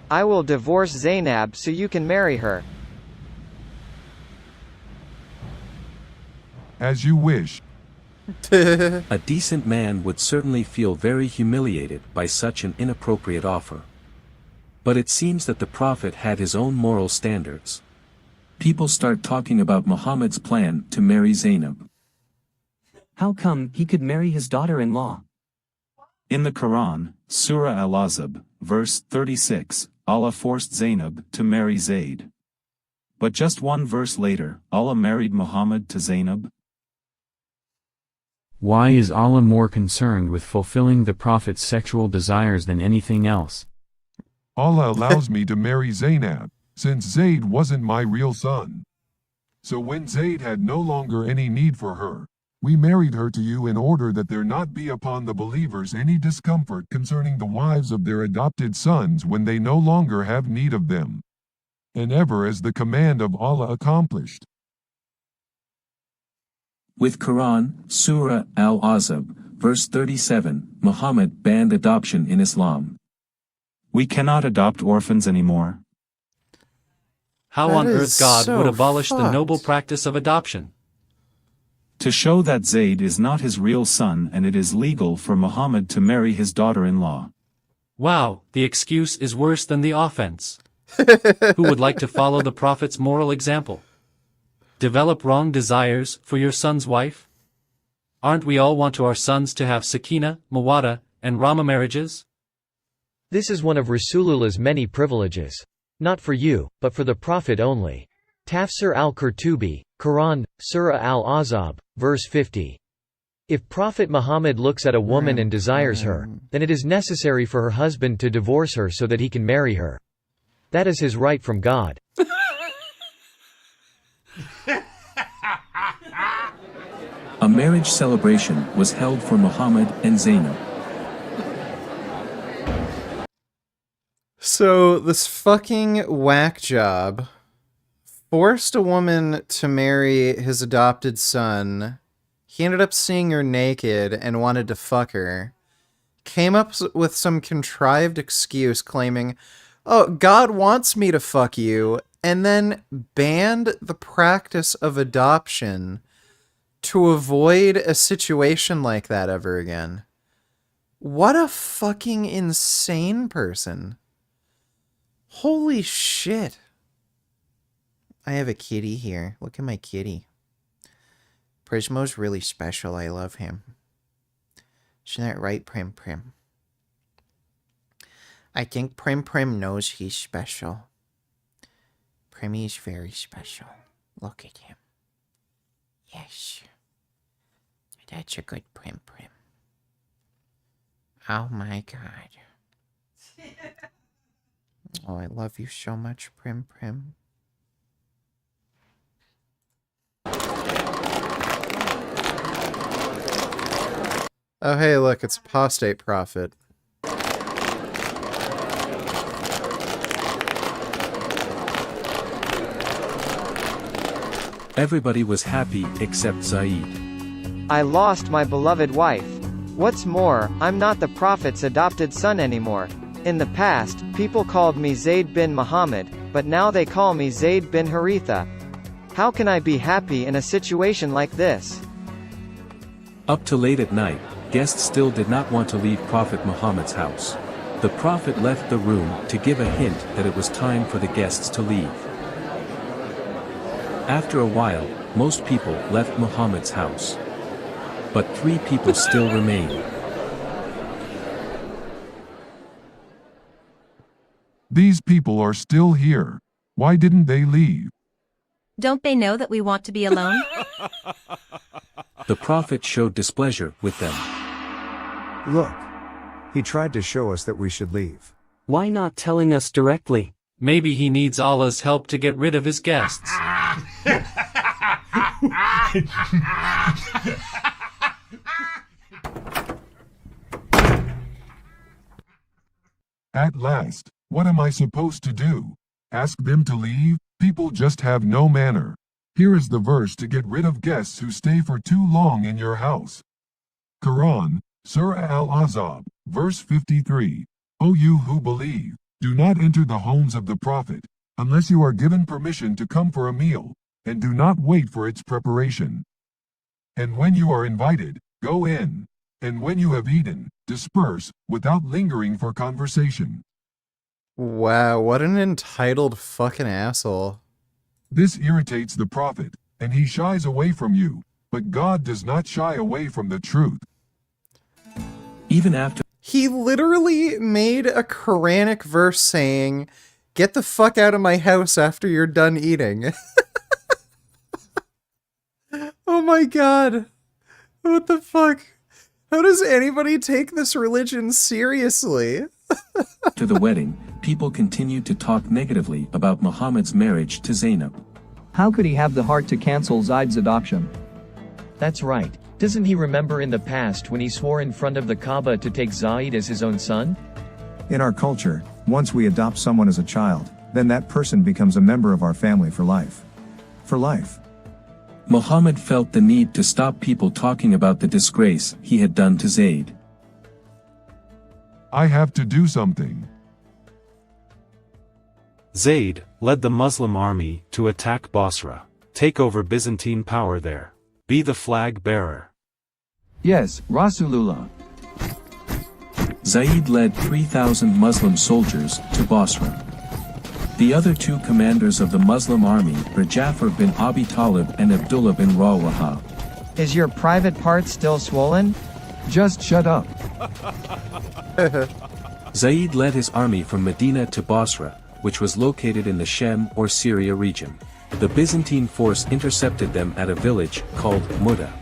I will divorce Zainab so you can marry her. As you wish. A decent man would certainly feel very humiliated by such an inappropriate offer. But it seems that the Prophet had his own moral standards. People start talking about Muhammad's plan to marry Zainab. How come he could marry his daughter-in-law? In the Quran, Surah Al-Ahzab, verse 36, Allah forced Zainab to marry Zayd. But just one verse later, Allah married Muhammad to Zainab. Why is Allah more concerned with fulfilling the Prophet's sexual desires than anything else? Allah allows me to marry Zainab, since Zayd wasn't my real son. So when Zayd had no longer any need for her, we married her to you in order that there not be upon the believers any discomfort concerning the wives of their adopted sons when they no longer have need of them. And ever as the command of Allah accomplished. With Quran, Surah Al-Ahzab, verse 37, Muhammad banned adoption in Islam. We cannot adopt orphans anymore. How That on is earth God so would abolish the fucked. noble practice of adoption? To show that Zayd is not his real son and it is legal for Muhammad to marry his daughter-in-law. Wow, the excuse is worse than the offense. Who would like to follow the Prophet's moral example? Develop wrong desires for your son's wife? Aren't we all want to our sons to have Sakina, Mawadda, and Rama marriages? This is one of Rasulullah's many privileges. Not for you, but for the Prophet only. Tafsir al-Qurtubi, Quran, Surah al-Ahzab, verse 50. If Prophet Muhammad looks at a woman and desires her, then it is necessary for her husband to divorce her so that he can marry her. That is his right from God. A marriage celebration was held for Muhammad and Zainab. So this fucking whack job forced a woman to marry his adopted son. He ended up seeing her naked and wanted to fuck her. Came up with some contrived excuse claiming, "Oh, God wants me to fuck you," and then banned the practice of adoption to avoid a situation like that ever again. What a fucking insane person. Holy shit. I have a kitty here. Look at my kitty. Prismo's really special. I love him. Isn't that right, Prim Prim? I think Prim Prim knows he's special. Primmy's very special. Look at him. Yes. That's a good Prim Prim. Oh my god. Oh, I love you so much, Prim Prim. Oh, hey, look, it's Apostate Prophet. Everybody was happy except Zaid. I lost my beloved wife. What's more, I'm not the Prophet's adopted son anymore. In the past, people called me Zayd bin Muhammad, but now they call me Zayd bin Haritha. How can I be happy in a situation like this? Up to late at night, guests still did not want to leave Prophet Muhammad's house. The Prophet left the room to give a hint that it was time for the guests to leave. After a while, most people left Muhammad's house. But 3 people still remained. These people are still here. Why didn't they leave? Don't they know that we want to be alone? The Prophet showed displeasure with them. Look. He tried to show us that we should leave. Why not telling us directly? Maybe he needs Allah's help to get rid of his guests. At last, what am I supposed to do? Ask them to leave? People just have no manner. Here is the verse to get rid of guests who stay for too long in your house. Quran, Surah Al-Ahzab, verse 53. O you who believe, do not enter the homes of the Prophet, unless you are given permission to come for a meal, and do not wait for its preparation. And when you are invited, go in. And when you have eaten, disperse, without lingering for conversation. Wow, what an entitled fucking asshole. This irritates the prophet, and he shies away from you, but God does not shy away from the truth. Even after He literally made a Quranic verse saying, "Get the fuck out of my house after you're done eating." Oh my god. What the fuck? How does anybody take this religion seriously? after the wedding, people continued to talk negatively about Muhammad's marriage to Zainab. How could he have the heart to cancel Zaid's adoption? That's right. Doesn't he remember in the past when he swore in front of the Kaaba to take Zaid as his own son? In our culture, once we adopt someone as a child, then that person becomes a member of our family for life. For life. Muhammad felt the need to stop people talking about the disgrace he had done to Zaid. I have to do something. Zayd led the Muslim army to attack Basra, take over Byzantine power there. Be the flag bearer. Yes, Rasulullah. Zaid led 3,000 Muslim soldiers to Basra. The other two commanders of the Muslim army were Jafar bin Abi Talib and Abdullah bin Rawaha. Is your private part still swollen? Just shut up. Zaid led his army from Medina to Basra, which was located in the Shem or Syria region. The Byzantine force intercepted them at a village called Muda.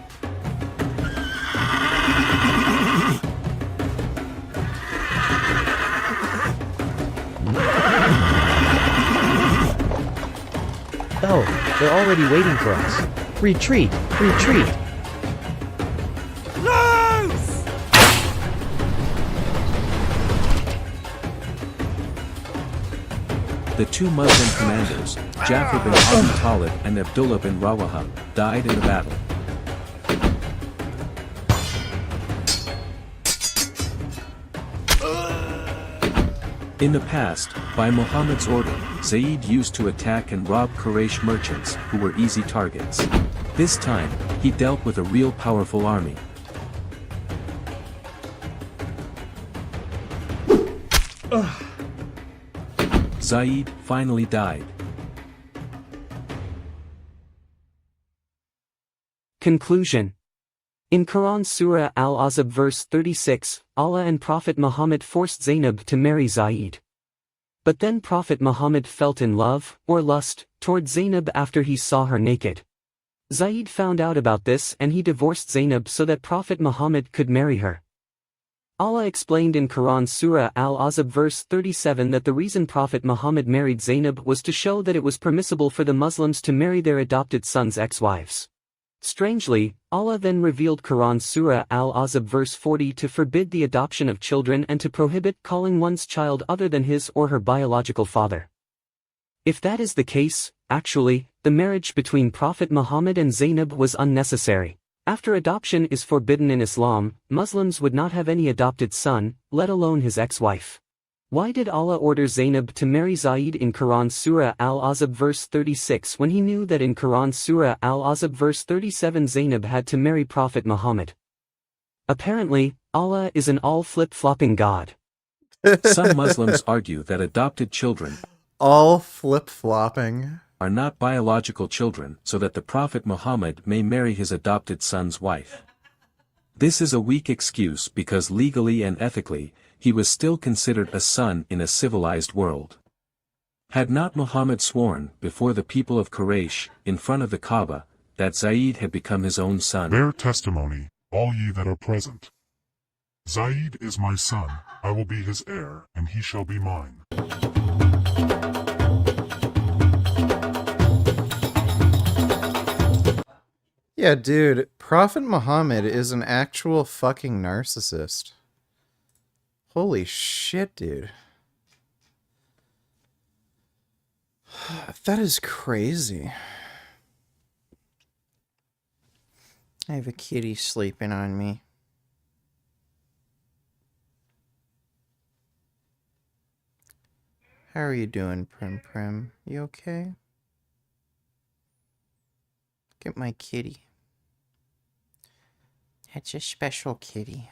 Oh, they're already waiting for us. Retreat! Retreat! The two Muslim commanders, Jafar bin Abi Talib and Abdullah bin Rawaha, died in the battle. In the past, by Muhammad's order, Zayd used to attack and rob Quraysh merchants who were easy targets. This time, he dealt with a real powerful army. Zayd finally died. Conclusion. In Quran Surah Al-Ahzab verse 36, Allah and Prophet Muhammad forced Zainab to marry Zayd. But then Prophet Muhammad felt in love, or lust, toward Zainab after he saw her naked. Zayd found out about this and he divorced Zainab so that Prophet Muhammad could marry her. Allah explained in Quran Surah Al-Ahzab verse 37 that the reason Prophet Muhammad married Zainab was to show that it was permissible for the Muslims to marry their adopted sons' ex-wives. Strangely, Allah then revealed Quran Surah Al-Ahzab verse 40 to forbid the adoption of children and to prohibit calling one's child other than his or her biological father. If that is the case, actually, the marriage between Prophet Muhammad and Zainab was unnecessary. After adoption is forbidden in Islam, Muslims would not have any adopted son, let alone his ex-wife. Why did Allah order Zainab to marry Zayd in Quran Surah Al-Ahzab verse 36 when he knew that in Quran Surah Al-Ahzab verse 37 Zainab had to marry Prophet Muhammad? Apparently, Allah is an all flip-flopping God. Some Muslims argue that adopted children all flip-flopping are not biological children so that the Prophet Muhammad may marry his adopted son's wife. This is a weak excuse because legally and ethically, he was still considered a son in a civilized world. Had not Muhammad sworn before the people of Quraysh, in front of the Kaaba, that Zayd had become his own son? Bear testimony, all ye that are present. Zayd is my son, I will be his heir, and he shall be mine. Yeah, dude, Prophet Muhammad is an actual fucking narcissist. Holy shit, dude. That is crazy. I have a kitty sleeping on me. How are you doing, Prim Prim? You okay? Get my kitty. It's a special kitty.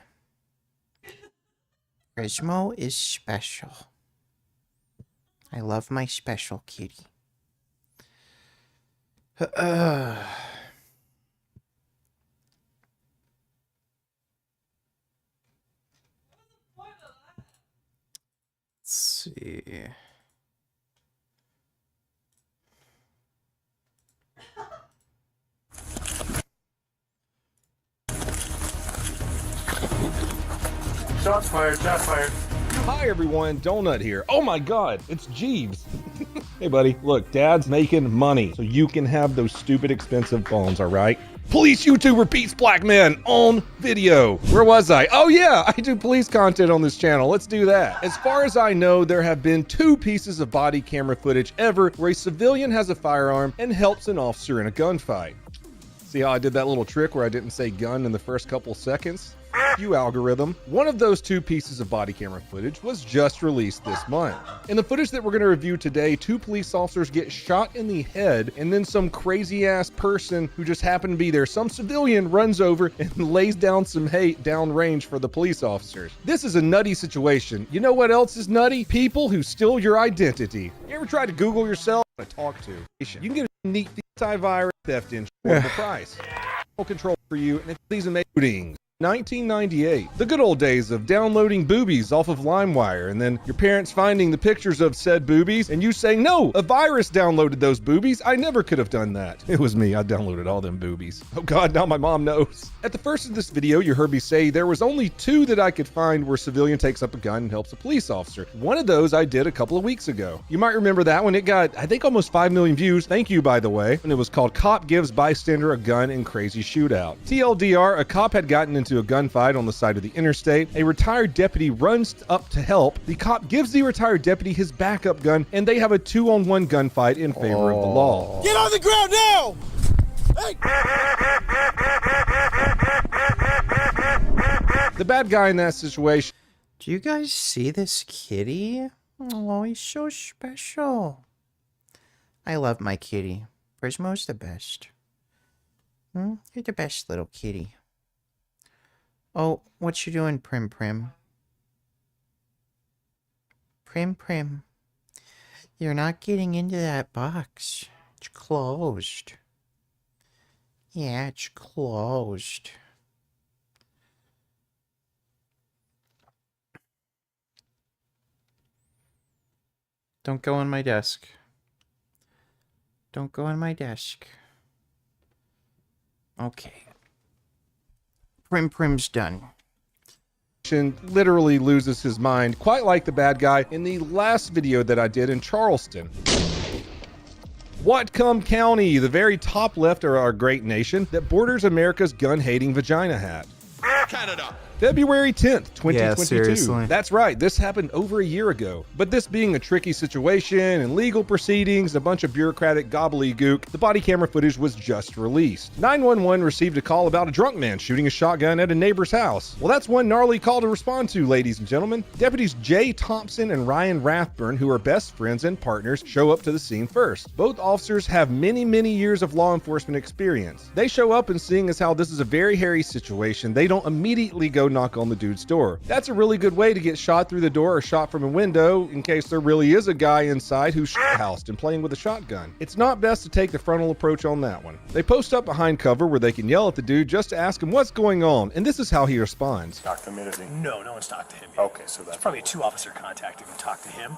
Gizmo is special. I love my special kitty. Let's see. Shots fired, shots fired. Hi everyone, Donut here. Oh my god, it's Jeeves. Hey buddy, look, Dad's making money, so you can have those stupid expensive phones, alright? Police YouTuber beats black men on video. Where was I? Oh yeah, I do police content on this channel. Let's do that. As far as I know, there have been 2 pieces of body camera footage ever where a civilian has a firearm and helps an officer in a gunfight. See how I did that little trick where I didn't say gun in the first couple seconds? You algorithm. One of those 2 pieces of body camera footage was just released this month. In the footage that we're going to review today, 2 police officers get shot in the head, and then some crazy ass person who just happened to be there, some civilian, runs over and lays down some hate downrange for the police officers. This is a nutty situation. You know what else is nutty? People who steal your identity. You ever tried to Google yourself to talk to? You can get a neat antivirus theft insurance price. Control for you, and it's these amazing 1998. The good old days of downloading boobies off of LimeWire and then your parents finding the pictures of said boobies and you saying, no, a virus downloaded those boobies. I never could have done that. It was me. I downloaded all them boobies. Oh God, now my mom knows. At the first of this video, you heard me say there was only 2 that I could find where civilian takes up a gun and helps a police officer. One of those I did a couple of weeks ago. You might remember that one. It got, I think, almost 5 million views. Thank you, by the way. And it was called Cop Gives Bystander a Gun in Crazy Shootout. TLDR, a cop had gotten into a gunfight on the side of the interstate. A retired deputy runs up to help. The cop gives the retired deputy his backup gun, and they have a 2-on-1 gunfight in favor of the law. Get on the ground now! Hey! The bad guy in that situation. Do you guys see this kitty? Oh, he's so special. I love my kitty. Prismo's the best. You're the best little kitty. Oh, what you doing, Prim Prim? Prim Prim. You're not getting into that box. It's closed. Yeah, it's closed. Don't go on my desk. Don't go on my desk. Okay. Prim Prim's done. Literally loses his mind, quite like the bad guy in the last video that I did in Charleston. Whatcom County, the very top left of our great nation that borders America's gun-hating vagina hat. Canada. February 10th, 2022. Yeah, seriously. That's right, this happened over a year ago. But this being a tricky situation and legal proceedings, a bunch of bureaucratic gobbledygook, the body camera footage was just released. 911 received a call about a drunk man shooting a shotgun at a neighbor's house. Well, that's one gnarly call to respond to, ladies and gentlemen. Deputies Jay Thompson and Ryan Rathburn, who are best friends and partners, show up to the scene first. Both officers have many, many years of law enforcement experience. They show up and seeing as how this is a very hairy situation, they don't immediately go knock on the dude's door. That's a really good way to get shot through the door or shot from a window in case there really is a guy inside who's housed and playing with a shotgun. It's not best to take the frontal approach on that one. They post up behind cover where they can yell at the dude just to ask him what's going on, and this is how he responds. Talk to him, is he? No, no one's talked to him yet. Okay, so that's There's probably a 2-officer contact who can talk to him.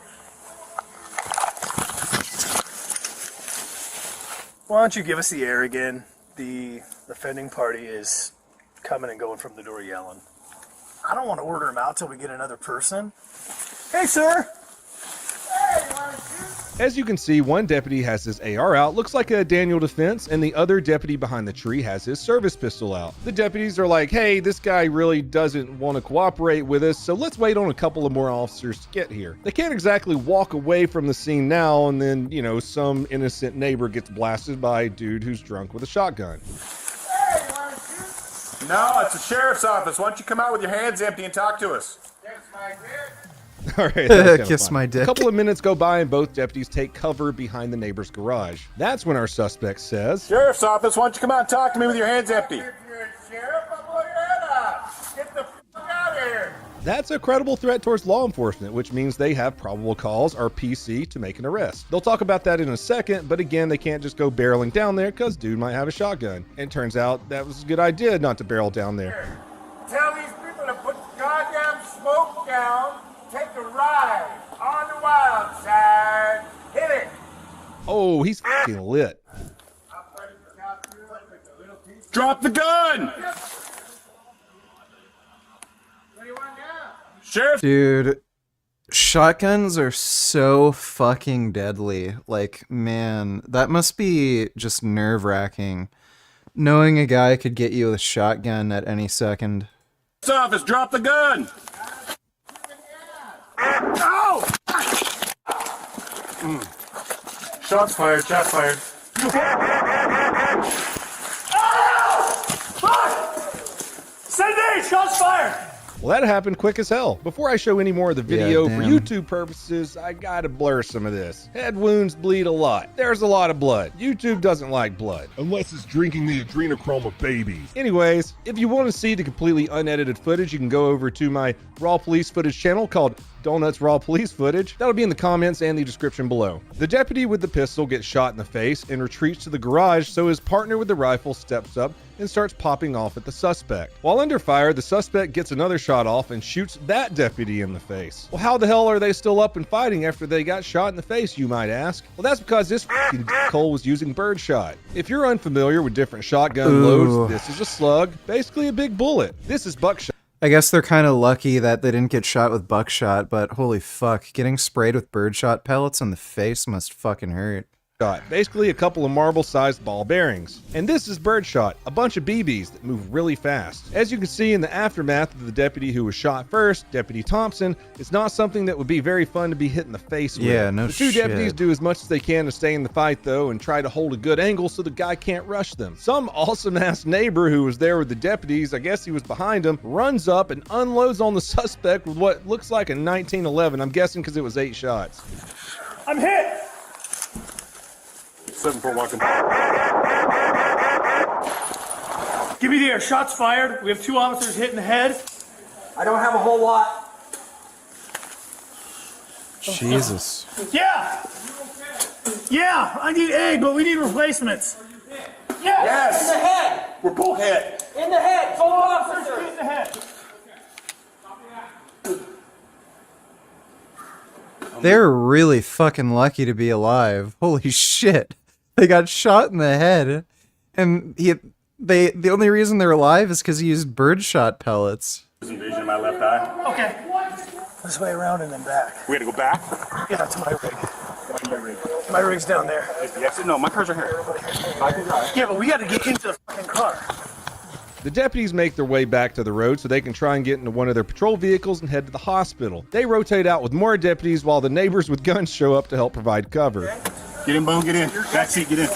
Why don't you give us the air again? The offending party is coming and going from the door yelling. I don't want to order him out till we get another person. Hey, sir! As you can see, one deputy has his AR out, looks like a Daniel defense, and the other deputy behind the tree has his service pistol out. The deputies are like, hey, this guy really doesn't want to cooperate with us, so let's wait on a couple of more officers to get here. They can't exactly walk away from the scene now and then, you know, some innocent neighbor gets blasted by a dude who's drunk with a shotgun. No, it's the sheriff's office. Why don't you come out with your hands empty and talk to us? All right, that's Kiss fun. my dick. A couple of minutes go by and both deputies take cover behind the neighbor's garage. That's when our suspect says, Sheriff's office, why don't you come out and talk to me with your hands empty? If you're a sheriff, I'll blow your head That's a credible threat towards law enforcement, which means they have probable cause, or PC, to make an arrest. They'll talk about that in a second, but again, they can't just go barreling down there because dude might have a shotgun. And it turns out that was a good idea not to barrel down there. Tell these people to put the goddamn smoke down, take a ride on the wild side. Hit it! Oh, he's fucking lit. Drop the gun! Sheriff! Dude, shotguns are so fucking deadly. Like, man, that must be just nerve-wracking. Knowing a guy could get you with a shotgun at any second. Office, drop the gun! Ow! Shots fired, shots fired. Cindy, shots fired! Well, that happened quick as hell. Before I show any more of the video, Yeah, for damn. YouTube purposes, I gotta blur some of this. Head wounds bleed a lot. There's a lot of blood. YouTube doesn't like blood. Unless it's drinking the adrenochrome of babies. Anyways, if you want to see the completely unedited footage, you can go over to my Raw Police Footage channel called Donuts Raw Police Footage. That'll be in the comments and the description below. The deputy with the pistol gets shot in the face and retreats to the garage, so his partner with the rifle steps up and starts popping off at the suspect. While under fire, the suspect gets another shot off and shoots that deputy in the face. Well, how the hell are they still up and fighting after they got shot in the face, you might ask? Well, that's because this f***ing Cole was using birdshot. If you're unfamiliar with different shotgun Ooh. loads, this is a slug, basically a big bullet. This is buckshot. I guess they're kind of lucky that they didn't get shot with buckshot, but holy fuck, getting sprayed with birdshot pellets in the face must fucking hurt. Basically a couple of marble-sized ball bearings. And this is birdshot, a bunch of BBs that move really fast. As you can see in the aftermath of the deputy who was shot first, Deputy Thompson, it's not something that would be very fun to be hit in the face with. Yeah, no The two shit. deputies do as much as they can to stay in the fight though and try to hold a good angle so the guy can't rush them. Some awesome-ass neighbor who was there with the deputies, I guess he was behind them, runs up and unloads on the suspect with what looks like a 1911. I'm guessing because it was 8 shots. I'm hit! 7-4 walking. Give me the air. Shots fired. We have 2 officers hit in the head. I don't have a whole lot. Jesus. Yeah! Yeah, I need egg, but we need replacements. Yes! In the head! We're both hit. In the head! 4 officers in the head! They're really fucking lucky to be alive. Holy shit. They got shot in the head. And the only reason they're alive is because he used birdshot pellets. Some vision in my left eye. Okay. This way around and then back. We gotta go back? Yeah, to my rig. My rig's down there. The exit? No, my car's right here. I can drive. Yeah, but we gotta get into the fucking car. The deputies make their way back to the road so they can try and get into one of their patrol vehicles and head to the hospital. They rotate out with more deputies while the neighbors with guns show up to help provide cover. Get in, Bone, get in. Back seat, get in.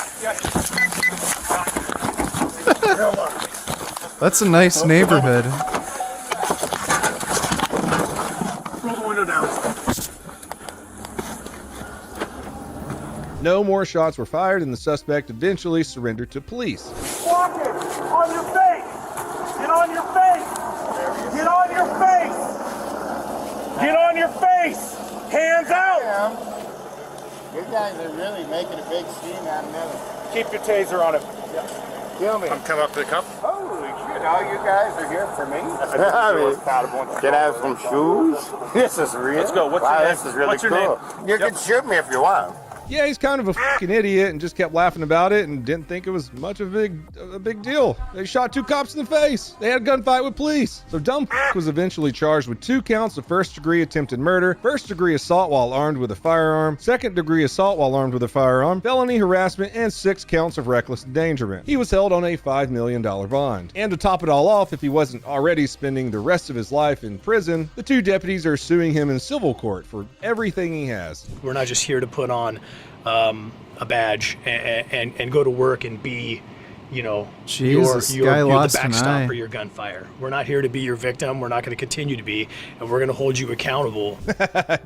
That's a nice neighborhood. Roll the window down. No more shots were fired and the suspect eventually surrendered to police. Walk it! On your face! Get on your face! Get on your face! Get on your face! Hands out! You guys are really making a big scene out of nothing. Keep your taser on him. Kill me. I'm coming up to the cup. Holy shit, all you guys are here for me? I Can I have some shoes? This is real. Let's go. What's your Wow, name? this is really What's your cool. name? You can shoot me if you want. Yeah, he's kind of a fucking idiot and just kept laughing about it and didn't think it was much of a big deal. They shot 2 cops in the face. They had a gunfight with police. So dumb was eventually charged with 2 counts of first-degree attempted murder, first-degree assault while armed with a firearm, second-degree assault while armed with a firearm, felony harassment, and 6 counts of reckless endangerment. He was held on a $5 million bond. And to top it all off, if he wasn't already spending the rest of his life in prison, the 2 deputies are suing him in civil court for everything he has. We're not just here to put on a badge and go to work and be, you know, Jesus, you're guy the lost an backstop eye. for your gunfire. We're not here to be your victim. We're not going to continue to be, and we're going to hold you accountable.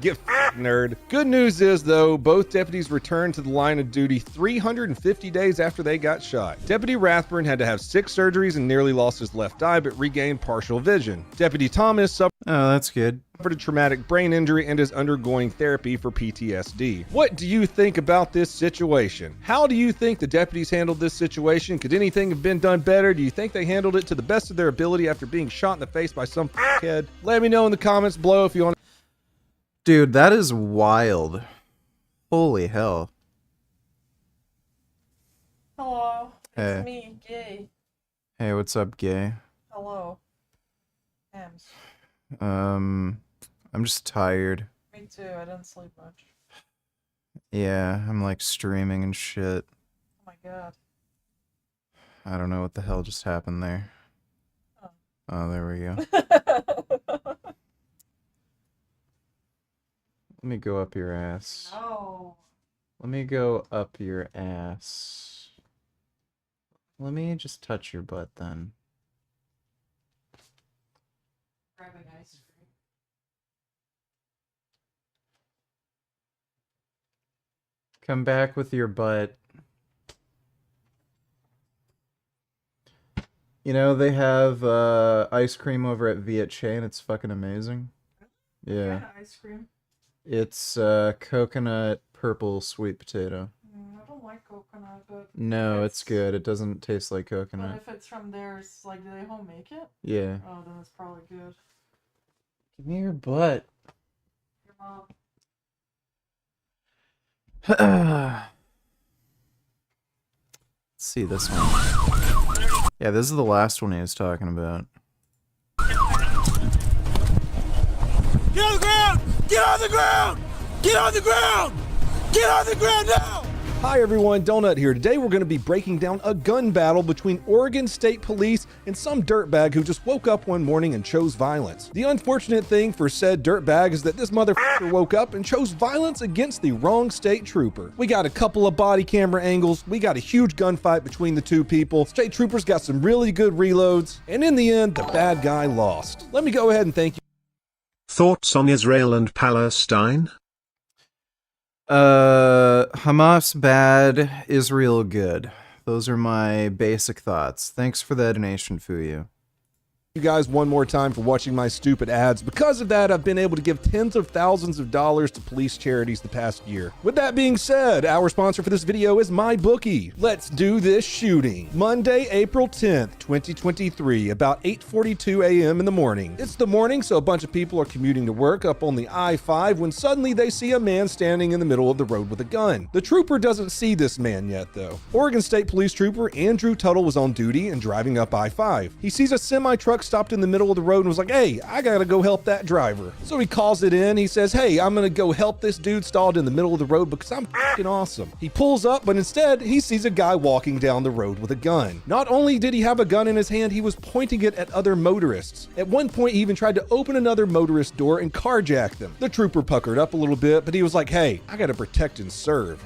Get nerd. Good news is, though, both deputies returned to the line of duty 350 days after they got shot. Deputy Rathburn had to have 6 surgeries and nearly lost his left eye, but regained partial vision. Deputy Thomas suffered Oh, that's good. Suffered a traumatic brain injury and is undergoing therapy for PTSD. What do you think about this situation? How do you think the deputies handled this situation? Could anything have been done better? Do you think they handled it to the best of their ability after being shot in the face by some kid? Let me know in the comments below if you want. Dude, that is wild. Holy hell. Hello, Hey. it's me, Gay. Hey, what's up, gay? Hello. Hams. I'm just tired. Me too, I didn't sleep much. Yeah, I'm like streaming and shit. Oh my god. I don't know what the hell just happened there. Oh, there we go. Let me go up your ass. No. Let me go up your ass. Let me just touch your butt then. Grabbing ice cream. Come back with your butt. You know, they have ice cream over at Viet Chain. It's fucking amazing. Yeah. What kind of ice cream? It's coconut purple sweet potato. I don't like coconut, but... No, it's good. It doesn't taste like But coconut. if it's from theirs, like, do they home make it? Yeah. Oh, then it's probably good. Give me your butt. Your mom. Let's see this one. Yeah, this is the last one he was talking about. Get on the ground! Get on the ground! Get on the ground! Get on the ground now! Hi everyone, Donut here. Today we're going to be breaking down a gun battle between Oregon State Police and some dirtbag who just woke up one morning and chose violence. The unfortunate thing for said dirtbag is that this motherfucker woke up and chose violence against the wrong state trooper. We got a couple of body camera angles, we got a huge gunfight between the two people, state troopers got some really good reloads, and in the end, the bad guy lost. Let me go ahead and thank you. Thoughts on Israel and Palestine? Hamas bad, Israel good. Those are my basic thoughts. Thanks for that donation, Fuyu. You guys one more time for watching my stupid ads. Because of that, I've been able to give tens of thousands of dollars to police charities the past year. With that being said, our sponsor for this video is MyBookie. Let's do this shooting. Monday, April 10th, 2023, about 8:42 a.m. in the morning. It's the morning, so a bunch of people are commuting to work up on the I-5 when suddenly they see a man standing in the middle of the road with a gun. The trooper doesn't see this man yet, though. Oregon State Police Trooper Andrew Tuttle was on duty and driving up I-5. He sees a semi-truck stopped in the middle of the road and was like, hey, I gotta go help that driver. So he calls it in. He says, hey, I'm gonna go help this dude stalled in the middle of the road because I'm fucking awesome. He pulls up, but instead he sees a guy walking down the road with a gun. Not only did he have a gun in his hand, he was pointing it at other motorists. At one point, he even tried to open another motorist door and carjack them. The trooper puckered up a little bit, but he was like, hey, I gotta protect and serve.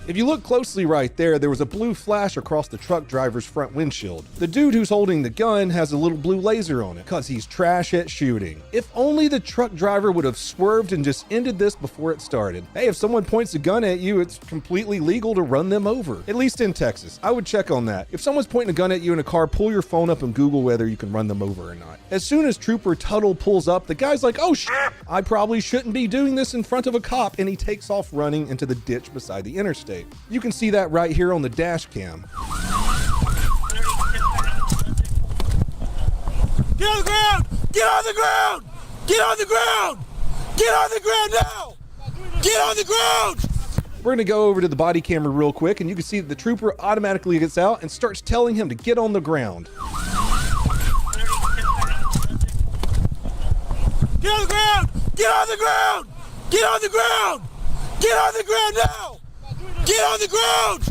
If you look closely right there was a blue flash across the truck driver's front windshield. The dude who's holding the gun has a little blue laser on it, cause he's trash at shooting. If only the truck driver would have swerved and just ended this before it started. Hey, if someone points a gun at you, it's completely legal to run them over. At least in Texas. I would check on that. If someone's pointing a gun at you in a car, pull your phone up and Google whether you can run them over or not. As soon as Trooper Tuttle pulls up, the guy's like, oh shit, I probably shouldn't be doing this in front of a cop, and he takes off running into the ditch beside the interstate. You can see that right here on the dash cam. Get on the ground! Get on the ground! Get on the ground! Get on the ground now! Get on the ground! We're gonna go over to the body camera real quick, and you can see that the trooper automatically gets out and starts telling him to get on the ground. Get on the ground! Get on the ground! Get on the ground! Get on the ground now! Get on the ground!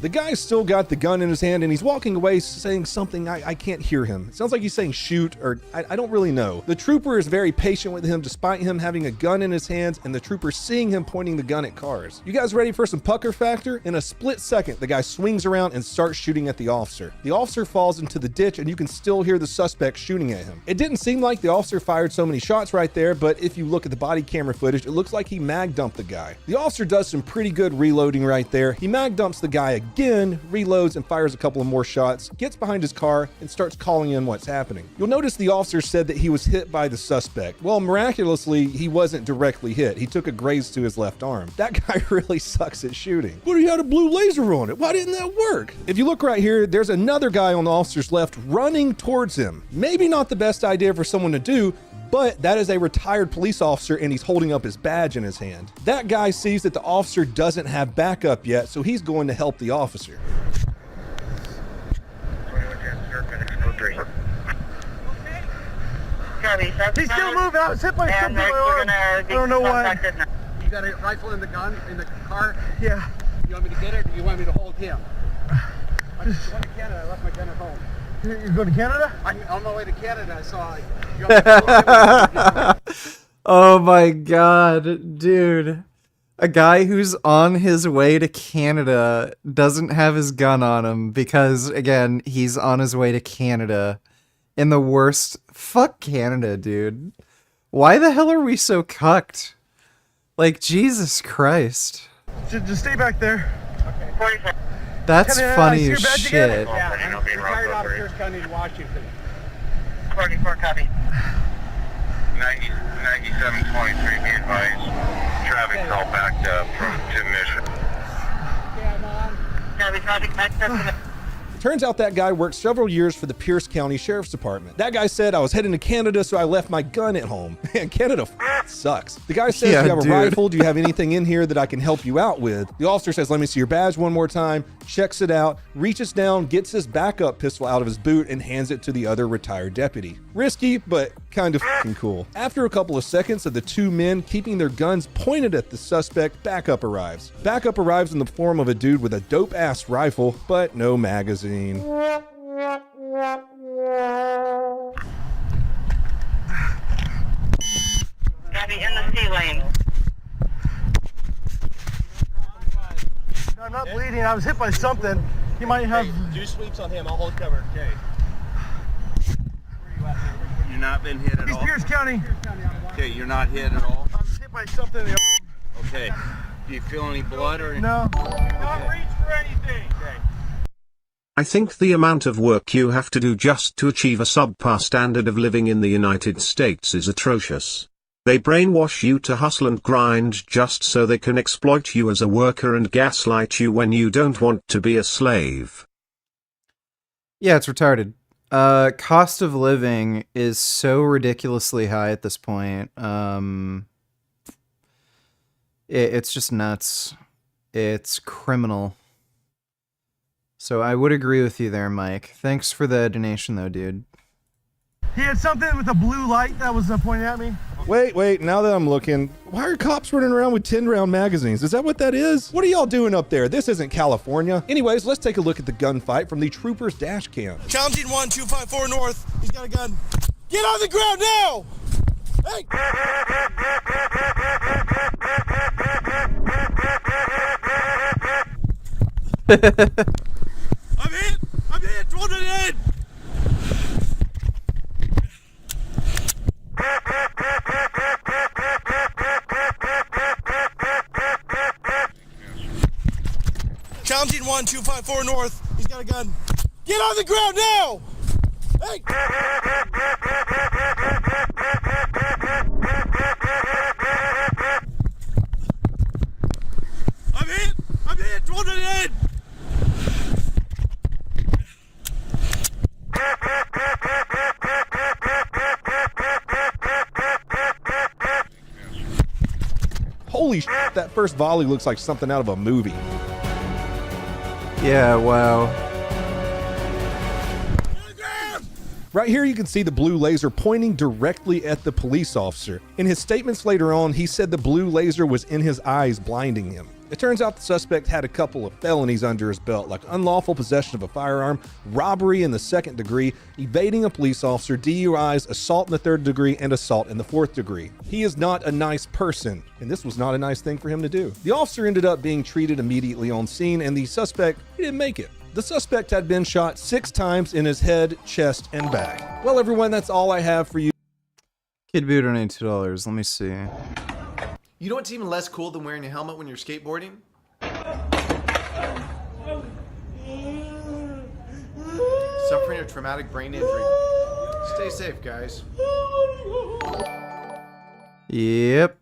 The guy's still got the gun in his hand and he's walking away saying something. I can't hear him. It sounds like he's saying shoot, or I don't really know. The trooper is very patient with him despite him having a gun in his hands and the trooper seeing him pointing the gun at cars. You guys ready for some pucker factor? In a split second, the guy swings around and starts shooting at the officer. The officer falls into the ditch and you can still hear the suspect shooting at him. It didn't seem like the officer fired so many shots right there, but if you look at the body camera footage, it looks like he mag dumped the guy. The officer does some pretty good reloading right there. He mag dumps the guy again, reloads and fires a couple of more shots, gets behind his car and starts calling in what's happening. You'll notice the officer said that he was hit by the suspect. Well, miraculously, he wasn't directly hit. He took a graze to his left arm. That guy really sucks at shooting. But he had a blue laser on it. Why didn't that work? If you look right here, there's another guy on the officer's left running towards him. Maybe not the best idea for someone to do, but that is a retired police officer and he's holding up his badge in his hand. That guy sees that the officer doesn't have backup yet, so he's going to help the officer. He's still moving. I was hit by something. I don't know why. You got a rifle in the gun in the car? Yeah. You want me to get it, or you want me to hold him? I just went to Canada. I left my gun at home. You're going to Canada? I'm on my way to Canada. Oh my god, dude. A guy who's on his way to Canada doesn't have his gun on him because, again, he's on his way to Canada. In the worst... Fuck Canada, dude. Why the hell are we so cucked? Like, Jesus Christ. Just stay back there. Okay. That's funny as shit. Yeah, I'm retired out of Pierce County, Washington. 44 copy. 9723, be advised. Traffic's all backed up to Mission. Okay, I'm on. Copy, traffic backed up to Turns out that guy worked several years for the Pierce County Sheriff's Department. That guy said, I was heading to Canada, so I left my gun at home. Man, Canada sucks. The guy says, Yeah, do you have dude. a rifle? Do you have anything in here that I can help you out with? The officer says, let me see your badge one more time, checks it out, reaches down, gets his backup pistol out of his boot, and hands it to the other retired deputy. Risky, but kind of fucking cool. After a couple of seconds of the two men keeping their guns pointed at the suspect, backup arrives. Backup arrives in the form of a dude with a dope-ass rifle, but no magazine. Copy, in the C lane. No, I'm not bleeding. I was hit by something. You might have... Do sweeps on him. I'll hold cover. Okay. You're not been hit at all? East Pierce County. Okay, you're not hit at all? I was hit by something in the arm. Okay. Do you feel any blood or... No. Not reach for anything. Okay. I think the amount of work you have to do just to achieve a subpar standard of living in the United States is atrocious. They brainwash you to hustle and grind just so they can exploit you as a worker and gaslight you when you don't want to be a slave. Yeah, it's retarded. Cost of living is so ridiculously high at this point. It's just nuts. It's criminal. So I would agree with you there, Mike. Thanks for the donation, though, dude. He had something with a blue light that was pointing at me. Wait, now that I'm looking, why are cops running around with 10-round magazines? Is that what that is? What are y'all doing up there? This isn't California. Anyways, let's take a look at the gunfight from the trooper's dash cam. Counting 1254 north. He's got a gun. Get on the ground now! Hey! I'm hit! Throw it in! Counting 1254 north. He's got a gun. Get on the ground now! Hey! I'm hit! Throw it in! Holy shit, that first volley looks like something out of a movie. Yeah, wow. Right here you can see the blue laser pointing directly at the police officer. In his statements later on, he said the blue laser was in his eyes blinding him. It turns out the suspect had a couple of felonies under his belt, like unlawful possession of a firearm, robbery in the 2nd degree, evading a police officer, DUIs, assault in the 3rd degree, and assault in the 4th degree. He is not a nice person, and this was not a nice thing for him to do. The officer ended up being treated immediately on scene, and the suspect, he didn't make it. The suspect had been shot 6 times in his head, chest, and back. Well, everyone, that's all I have for you. Kid Boo donated $2. Let me see. You know what's even less cool than wearing a helmet when you're skateboarding? Suffering a traumatic brain injury. Stay safe, guys. Yep.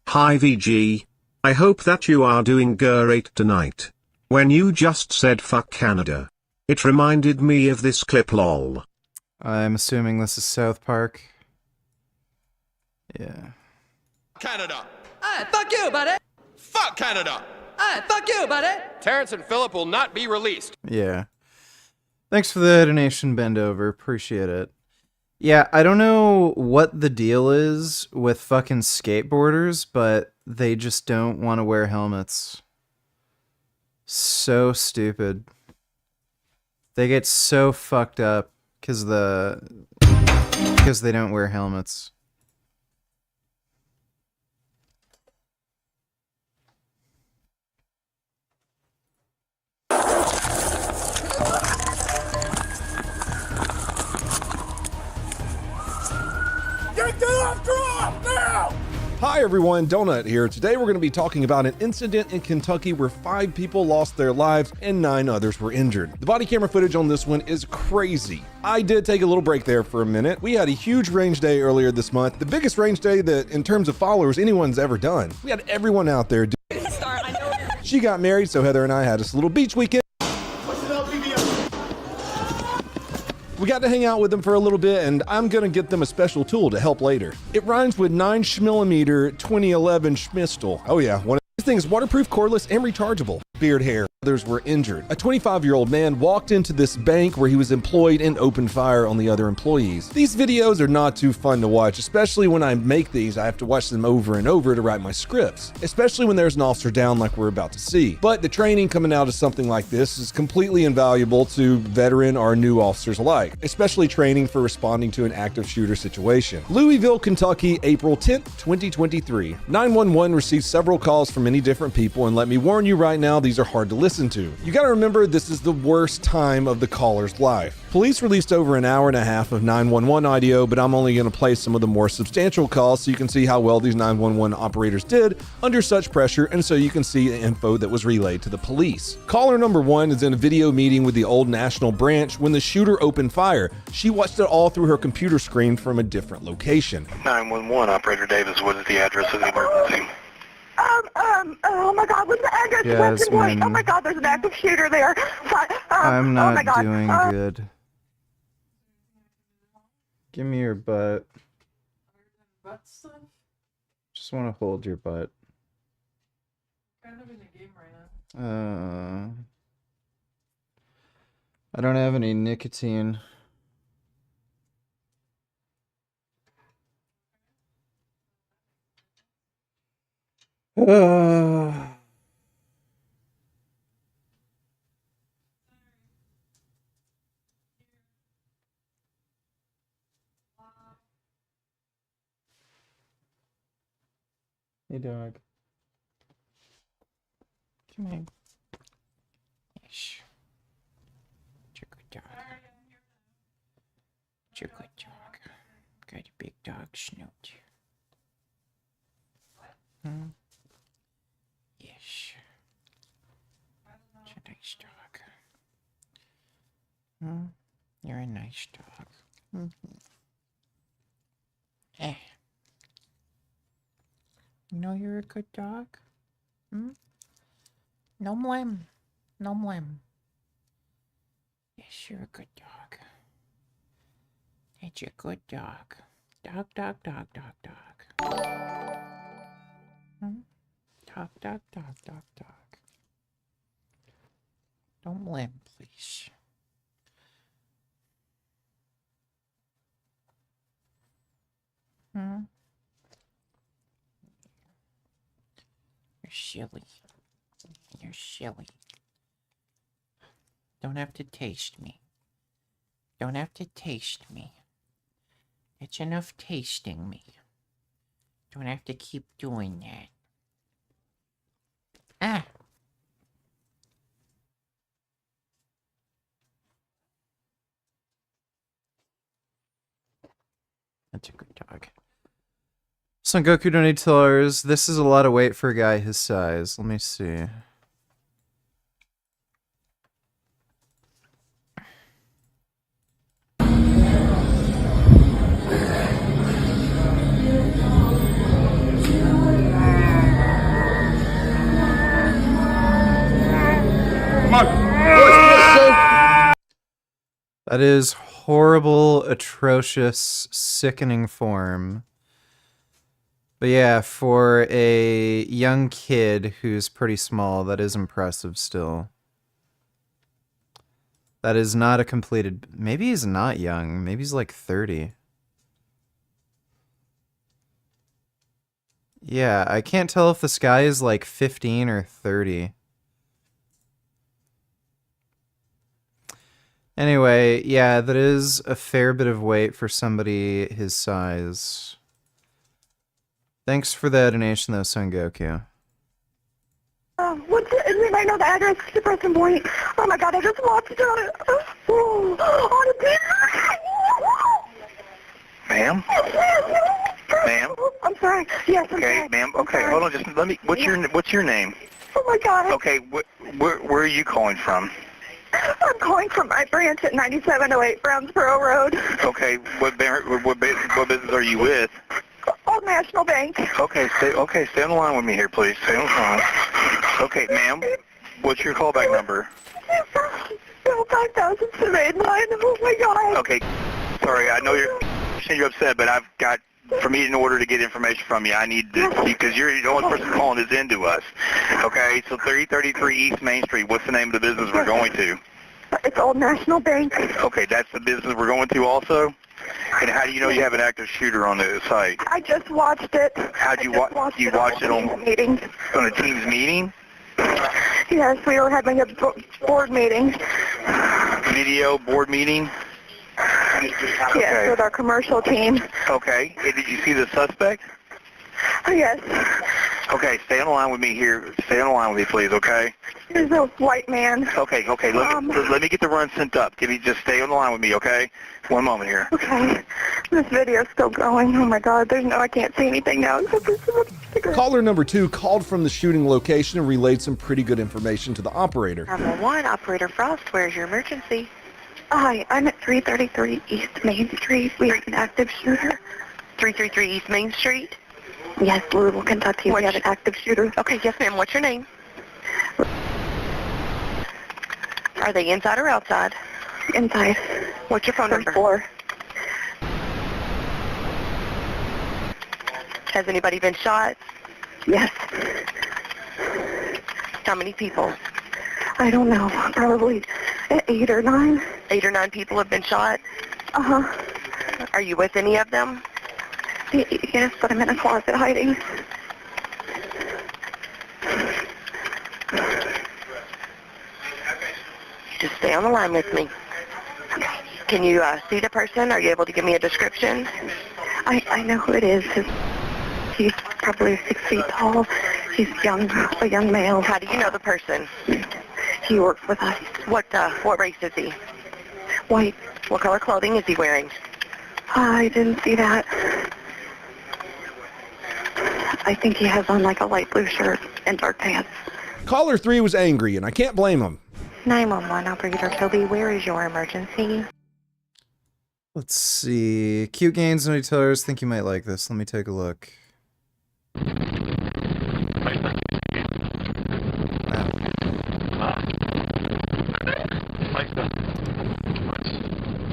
Hi VG. I hope that you are doing great tonight. When you just said fuck Canada, it reminded me of this clip lol. I'm assuming this is South Park. Yeah. Canada. Hey, fuck you, buddy. Fuck Canada. Hey, fuck you, buddy. Terrence and Phillip will not be released. Yeah. Thanks for the donation, Bend Over. Appreciate it. Yeah, I don't know what the deal is with fucking skateboarders, but they just don't want to wear helmets. So stupid. They get so fucked up because they don't wear helmets. Get off now! Hi everyone, Donut here. Today we're going to be talking about an incident in Kentucky where 5 people lost their lives and 9 others were injured. The body camera footage on this one is crazy. I did take a little break there for a minute. We had a huge range day earlier this month, the biggest range day that in terms of followers anyone's ever done. We had everyone out there. She got married, so Heather and I had this little beach weekend. We got to hang out with them for a little bit, and I'm gonna get them a special tool to help later. It rhymes with 9mm 2011 Schmistel. Oh yeah, one of these things waterproof, cordless, and rechargeable. Beard hair. Others were injured. A 25-year-old man walked into this bank where he was employed and opened fire on the other employees. These videos are not too fun to watch, especially when I make these. I have to watch them over and over to write my scripts, especially when there's an officer down like we're about to see. But the training coming out of something like this is completely invaluable to veteran or new officers alike, especially training for responding to an active shooter situation. Louisville, Kentucky, April 10th, 2023. 911 received several calls from many different people, and let me warn you right now, these are hard to listen to. You gotta remember, this is the worst time of the caller's life. Police released over an hour and a half of 911 audio, but I'm only gonna play some of the more substantial calls so you can see how well these 911 operators did under such pressure, and so you can see the info that was relayed to the police. Caller number 1 is in a video meeting with the Old National Branch when the shooter opened fire. She watched it all through her computer screen from a different location. 911, Operator Davis, what is the address of the emergency? Oh my God, what's the address? Jasmine. Oh my God, there's an active shooter there. I'm not oh my God. doing good. Give me your butt. Butt stuff? Just want to hold your butt. Kind of in the game right now. I don't have any nicotine. Hey, dog. Come here. Yes. You're a good dog. You're a good dog. Got a big dog snoot. Hmm? Yes. You're a nice dog. Hmm? You're a nice dog. Mm-hmm. Eh. You know you're a good dog? Hmm? No blame. No blame. Yes, you're a good dog. It's a good dog. Dog, dog, dog, dog, dog. Hmm? Dog, dog, dog, dog, dog. Don't blame, please. Hmm? You're silly. You're silly. Don't have to taste me. Don't have to taste me. It's enough tasting me. Don't have to keep doing that. Ah! That's a good dog. Son Goku donated $2. This is a lot of weight for a guy his size. Let me see. That is horrible, atrocious, sickening form. But yeah, for a young kid who's pretty small, that is impressive still. That is not a completed... Maybe he's not young. Maybe he's like 30. Yeah, I can't tell if this guy is like 15 or 30. Anyway, yeah, that is a fair bit of weight for somebody his size. Thanks for the donation, though, Son Goku. What's it? I know the address to Preston Point. Oh my god, I just watched it. On a Ma'am? Ma'am? I'm sorry. Yes, I'm Okay, sorry. ma'am. Okay, hold on. Just let me. What's your name? Oh my god. Okay, where are you calling from? I'm calling from my branch at 9708 Brownsboro Road. Okay, what business are you with? Old National Bank. Okay, stay on the line with me here, please. Stay on the line. Okay, ma'am. What's your callback number? 5000 surveyed line. Oh my god. Okay, sorry. I know you're upset, but I've got. For me, in order to get information from you, I need to, because you're the only person calling this in to us. Okay, so 3033 East Main Street, what's the name of the business we're going to? It's Old National Bank. Okay, that's the business we're going to also? And how do you know you have an active shooter on the site? I just watched it. How'd you watch? You watched it on a Teams meeting? Yes, we were having a board meeting. Video board meeting? Yes, with our commercial team. Okay. And did you see the suspect? Yes. Okay, stay on the line with me here. Stay on the line with me, please, okay? There's a white man. Okay. Let me get the run sent up. Just stay on the line with me, okay? One moment here. Okay. This video's still going. Oh my god, I can't see anything now. Caller number 2 called from the shooting location and relayed some pretty good information to the operator. 911, Operator Frost, where's your emergency? Hi, I'm at 333 East Main Street. We have an active shooter. 333 East Main Street? Yes, Louisville, Kentucky. We have an active shooter. Okay, yes ma'am. What's your name? Are they inside or outside? Inside. What's your phone number? 4. Has anybody been shot? Yes. How many people? I don't know. Probably 8 or 9. 8 or 9 people have been shot? Uh-huh. Are you with any of them? Yes, but I'm in a closet hiding. Just stay on the line with me. Can you see the person? Are you able to give me a description? I know who it is. He's probably 6 feet tall. He's a young male. How do you know the person? He works with us. What race is he? White. What color clothing is he wearing? I didn't see that. I think he has on like a light blue shirt and dark pants. Caller 3 was angry, and I can't blame him. 911, Operator Toby, where is your emergency? Let's see. Cute Gains and Retailers think you might like this. Let me take a look.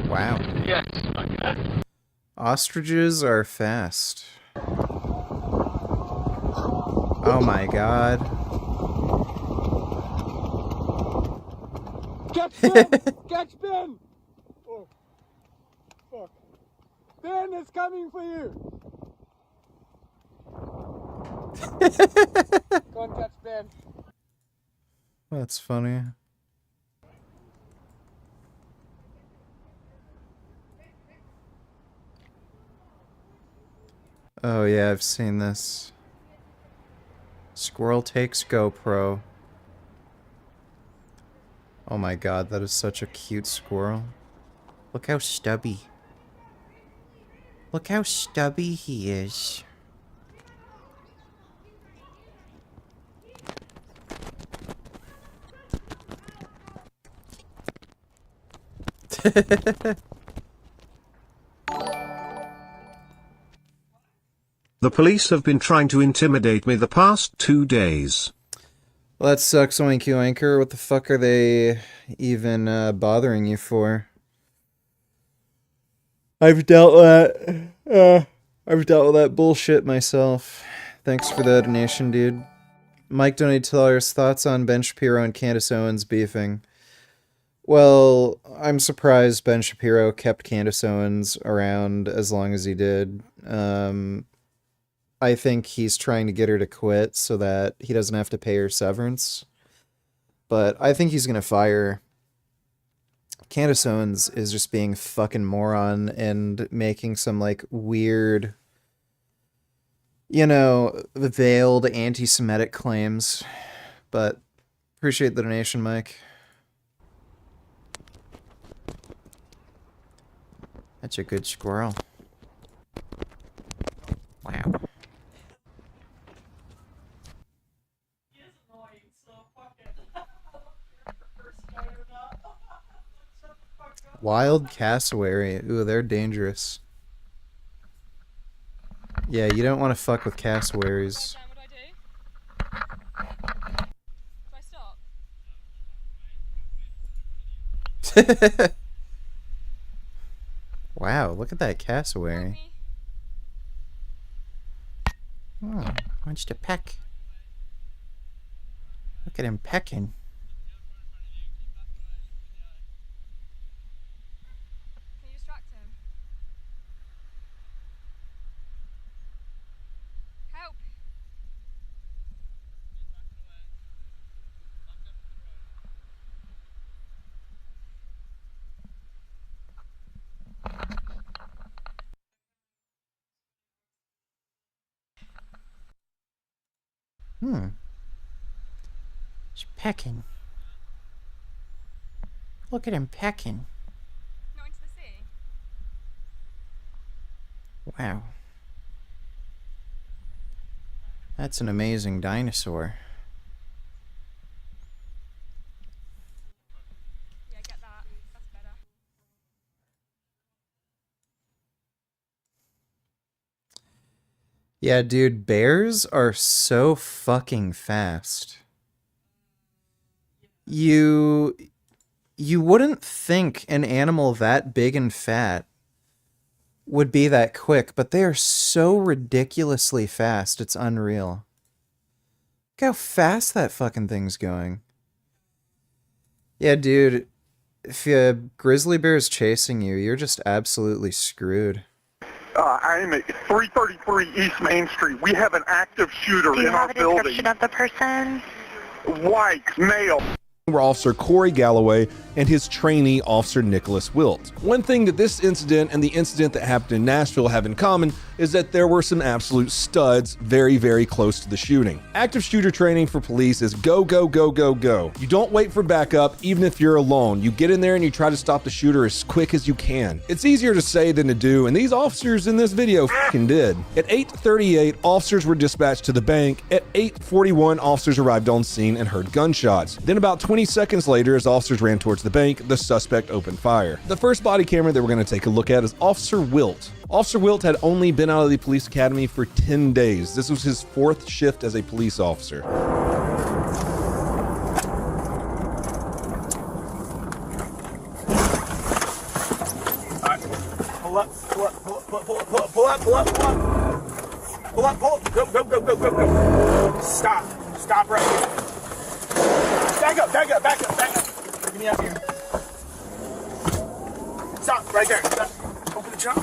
Wow. Yes. Ostriches are fast. Oh my god. Catch Ben! Catch Ben! Oh, fuck. Ben is coming for you! Go and catch Ben. in. That's funny. Oh yeah, I've seen this. Squirrel takes GoPro. Oh my god, that is such a cute squirrel. Look how stubby. Look how stubby he is. The police have been trying to intimidate me the past 2 days. Well, that sucks, Oink You Anchor. What the fuck are they even bothering you for? I've dealt with that bullshit myself. Thanks for the donation, dude. Mike donated $2. Thoughts on Ben Shapiro and Candace Owens beefing? Well, I'm surprised Ben Shapiro kept Candace Owens around as long as he did. I think he's trying to get her to quit so that he doesn't have to pay her severance. But I think he's going to fire her. Candace Owens is just being a fucking moron and making some, like, weird, you know, veiled anti-Semitic claims. But appreciate the donation, Mike. That's a good squirrel. Wow. Wild cassowary. Ooh, they're dangerous. Yeah, you don't want to fuck with cassowaries. Wow, look at that cassowary. Oh, wants to peck. Look at him pecking. He's pecking. Look at him pecking. Not into the sea. Wow. That's an amazing dinosaur. Yeah, get that. That's better. Yeah, dude, bears are so fucking fast. You wouldn't think an animal that big and fat would be that quick, but they are so ridiculously fast, it's unreal. Look how fast that fucking thing's going. Yeah, dude, if a grizzly bear is chasing you, you're just absolutely screwed. I am at 333 East Main Street. We have an active shooter in our building. Do you have a description of the person? White, male. Were Officer Corey Galloway and his trainee, Officer Nicholas Wilt. One thing that this incident and the incident that happened in Nashville have in common is that there were some absolute studs very, very close to the shooting. Active shooter training for police is go, go, go, go, go. You don't wait for backup, even if you're alone. You get in there and you try to stop the shooter as quick as you can. It's easier to say than to do, and these officers in this video fucking did. At 8:38, officers were dispatched to the bank. At 8:41, officers arrived on scene and heard gunshots. Then about 20 seconds later, as officers ran towards the bank, the suspect opened fire. The first body camera that we're going to take a look at is Officer Wilt. Officer Wilt had only been out of the police academy for 10 days. This was his 4th shift as a police officer. Pull up, pull up, pull up, pull up, pull up, pull up, pull up, pull up. Pull up, pull up, go, go, go, go, go, go. Stop, stop right here. Back up, back up, back up, back up. Get me out here. Stop, right there. Stop. Open the trunk.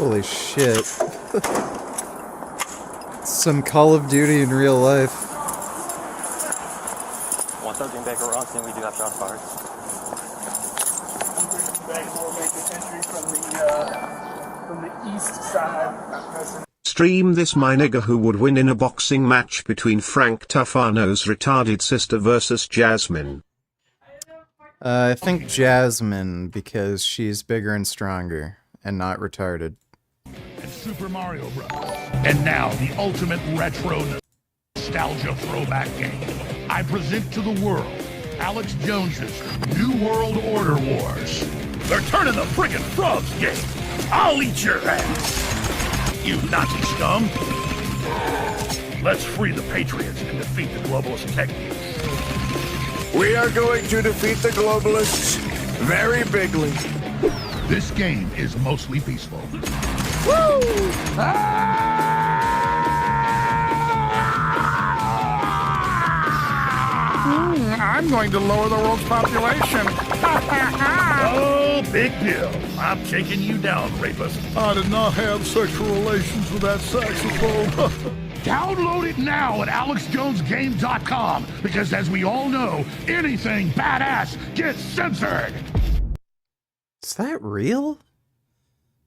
Holy shit. Some Call of Duty in real life. 113 Baker Rockton, we do have shots fired. From the east side. Stream this my nigga who would win in a boxing match between Frank Tufano's retarded sister versus Jasmine. I think Jasmine, because she's bigger and stronger, and not retarded. Super Mario Bros. And now, the ultimate retro nostalgia throwback game. I present to the world Alex Jones's New World Order Wars. They're turning the friggin' frogs game. I'll eat your ass, you Nazi scum. Let's free the Patriots and defeat the globalist tech geeks. We are going to defeat the globalists very bigly. This game is mostly peaceful. Woo! I'm going to lower the world's population. Oh, big deal. I'm taking you down, rapist. I did not have sexual relations with that saxophone. Download it now at AlexJonesGame.com, because as we all know, anything badass gets censored. Is that real?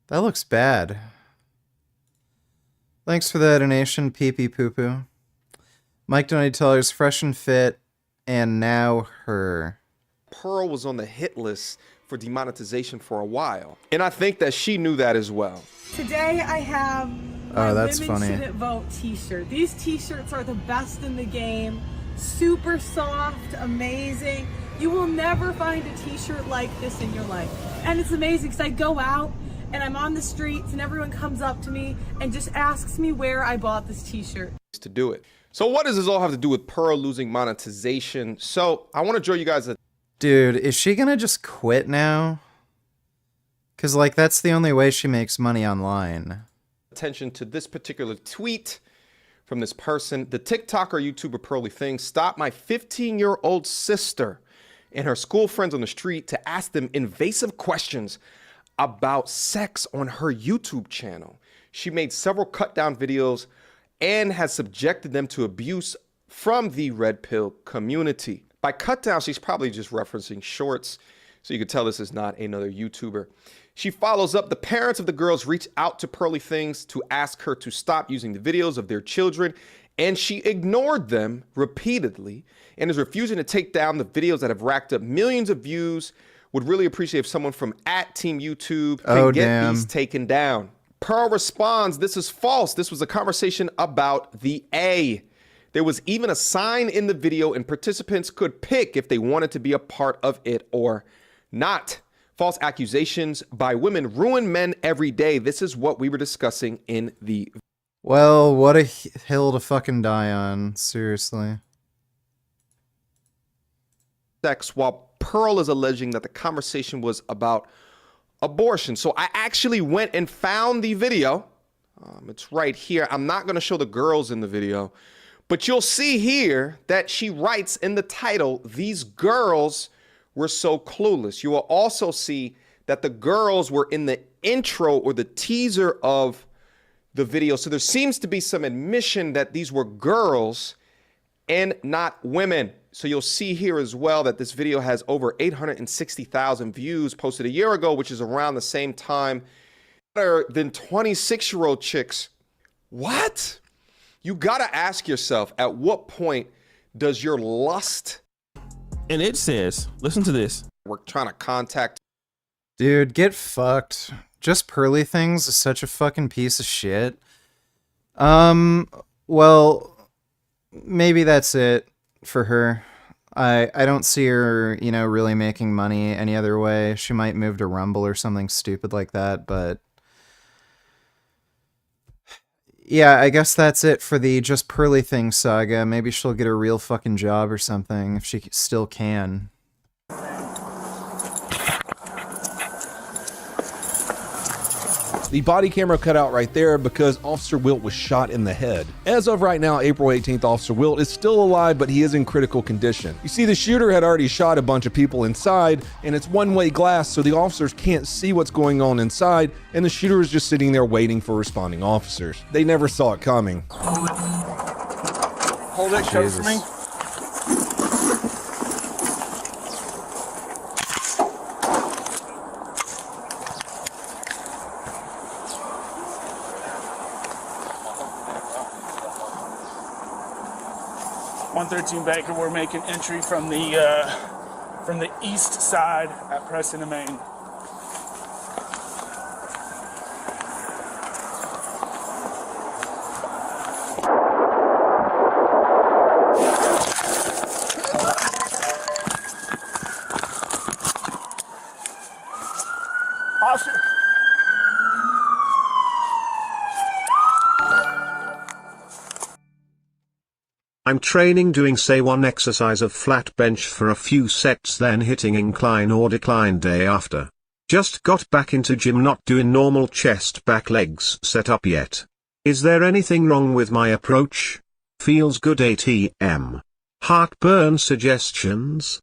That looks bad. Thanks for the donation, pee pee poo poo. Mike donated $2, fresh and fit, and now her. Pearl was on the hit list for demonetization for a while, and I think that she knew that as well. Today I have Oh, that's Women funny. Shouldn't Vote t-shirt. These t-shirts are the best in the game. Super soft, amazing. You will never find a t-shirt like this in your life. And it's amazing because I go out and I'm on the streets and everyone comes up to me and just asks me where I bought this t-shirt. To do it. So what does this all have to do with Pearl losing monetization? So I want to show you guys a... Dude, is she gonna just quit now? Because, like, that's the only way she makes money online. Attention to this particular tweet from this person. The TikToker YouTuber Pearly Thing stopped my 15-year-old sister and her school friends on the street to ask them invasive questions about sex on her YouTube channel. She made several cut-down videos and has subjected them to abuse from the Red Pill community. By cut down, she's probably just referencing shorts, so you can tell this is not another YouTuber. She follows up, the parents of the girls reached out to Pearly Things to ask her to stop using the videos of their children, and she ignored them repeatedly and is refusing to take down the videos that have racked up millions of views. Would really appreciate if someone from @TeamYouTube can get these taken down. Pearl responds, this is false. This was a conversation about the A. There was even a sign in the video and participants could pick if they wanted to be a part of it or not. False accusations by women ruin men every day. This is what we were discussing in the... Well, what a hill to fucking die on. Seriously. Sex, while Pearl is alleging that the conversation was about abortion. So I actually went and found the video. It's right here. I'm not going to show the girls in the video, but you'll see here that she writes in the title, these girls were so clueless. You will also see that the girls were in the intro or the teaser of the video. So there seems to be some admission that these were girls and not women. So you'll see here as well that this video has over 860,000 views posted a year ago, which is around the same time better than 26-year-old chicks. What? You gotta ask yourself, at what point does your lust... And it says, listen to this. We're trying to contact... Dude, get fucked. Just Pearly Things is such a fucking piece of shit. Well, maybe that's it for her. I don't see her, you know, really making money any other way. She might move to Rumble or something stupid like that, but... Yeah, I guess that's it for the Just Pearly Things saga. Maybe she'll get a real fucking job or something, if she still can. The body camera cut out right there because Officer Wilt was shot in the head. As of right now, April 18th, Officer Wilt is still alive, but he is in critical condition. You see, the shooter had already shot a bunch of people inside, and it's one-way glass, so the officers can't see what's going on inside, and the shooter is just sitting there waiting for responding officers. They never saw it coming. Hold it, show it for me. Baker, we're making entry from the east side at Preston and Main. Officer. I'm training doing say one exercise of flat bench for a few sets then hitting incline or decline day after. Just got back into gym not doing normal chest back legs setup yet. Is there anything wrong with my approach? Feels good ATM. Heartburn suggestions?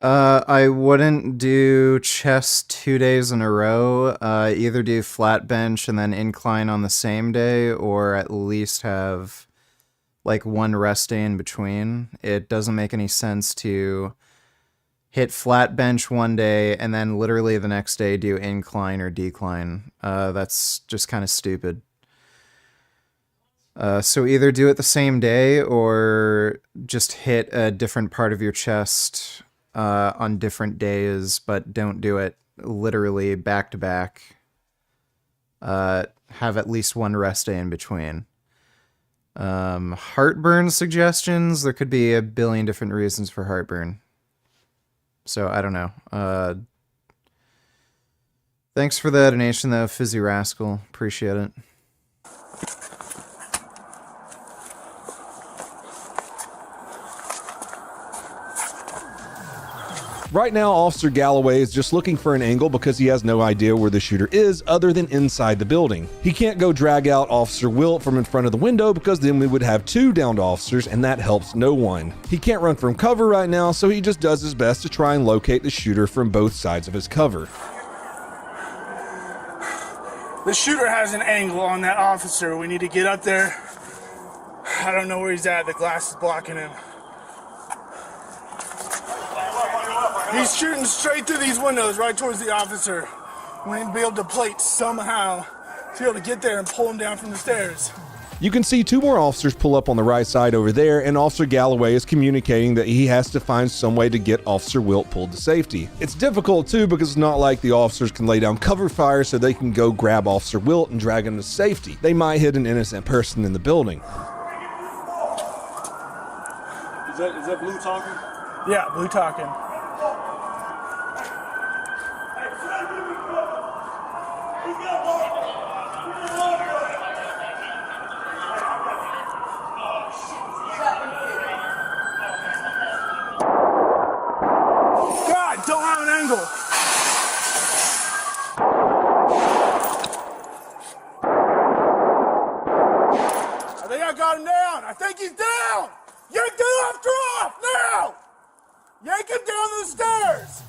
I wouldn't do chest 2 days in a row. Either do flat bench and then incline on the same day, or at least have like one rest day in between. It doesn't make any sense to hit flat bench one day and then literally the next day do incline or decline. That's just kind of stupid. So either do it the same day or just hit a different part of your chest on different days, but don't do it literally back to back. Have at least one rest day in between. Heartburn suggestions. There could be a billion different reasons for heartburn. So I don't know. Thanks for the donation though, Fizzy Rascal. Appreciate it. Right now, Officer Galloway is just looking for an angle because he has no idea where the shooter is other than inside the building. He can't go drag out Officer Wilt from in front of the window because then we would have 2 downed officers and that helps no one. He can't run from cover right now, so he just does his best to try and locate the shooter from both sides of his cover. The shooter has an angle on that officer. We need to get up there. I don't know where he's at. The glass is blocking him. He's shooting straight through these windows, right towards the officer. We need to be able to plate somehow to be able to get there and pull him down from the stairs. You can see 2 more officers pull up on the right side over there, and Officer Galloway is communicating that he has to find some way to get Officer Wilt pulled to safety. It's difficult too because it's not like the officers can lay down cover fire so they can go grab Officer Wilt and drag him to safety. They might hit an innocent person in the building. Is that Blue talking? Yeah, Blue talking. God, don't have an angle. I think I got him down. I think he's down. Yank the left off now. Yank him down the stairs.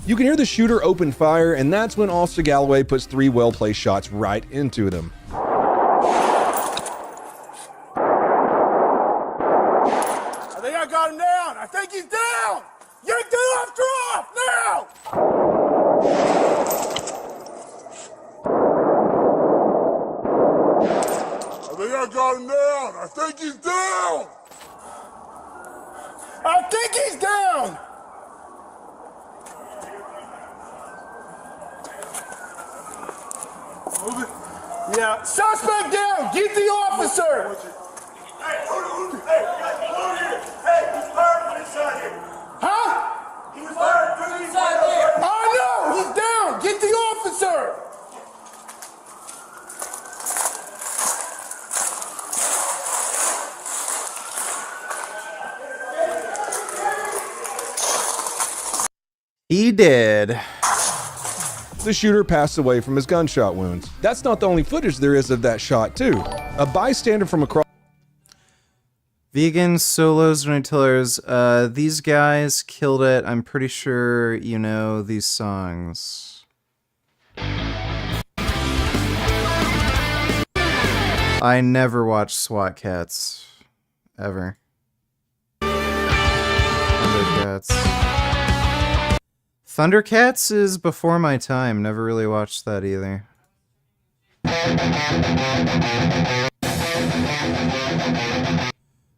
You can hear the shooter open fire, and that's when Officer Galloway puts 3 well-placed shots right into them. I think I got him down. I think he's down. Yank the left off now. I think I got him down. I think he's down. I think he's down. Move it. Yeah. Suspect down. Get the officer. Hey, he's fired from inside here. Huh? He was fired from inside here. I know. He's down. Get the officer. He did. The shooter passed away from his gunshot wounds. That's not the only footage there is of that shot, too. A bystander from across... Vegans, solos, donatillers, these guys killed it. I'm pretty sure you know these songs. I never watched SWAT Cats. Ever. Thundercats. Thundercats is before my time. Never really watched that either.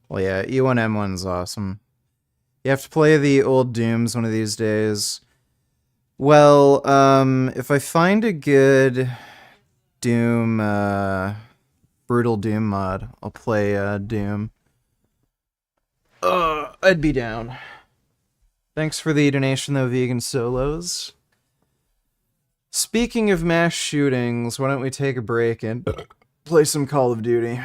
Well, yeah, E1M1's awesome. You have to play the old Dooms one of these days. Well, if I find a good Doom, Brutal Doom mod, I'll play, Doom. I'd be down. Thanks for the donation, though, Vegan Solos. Speaking of mass shootings, why don't we take a break and play some Call of Duty?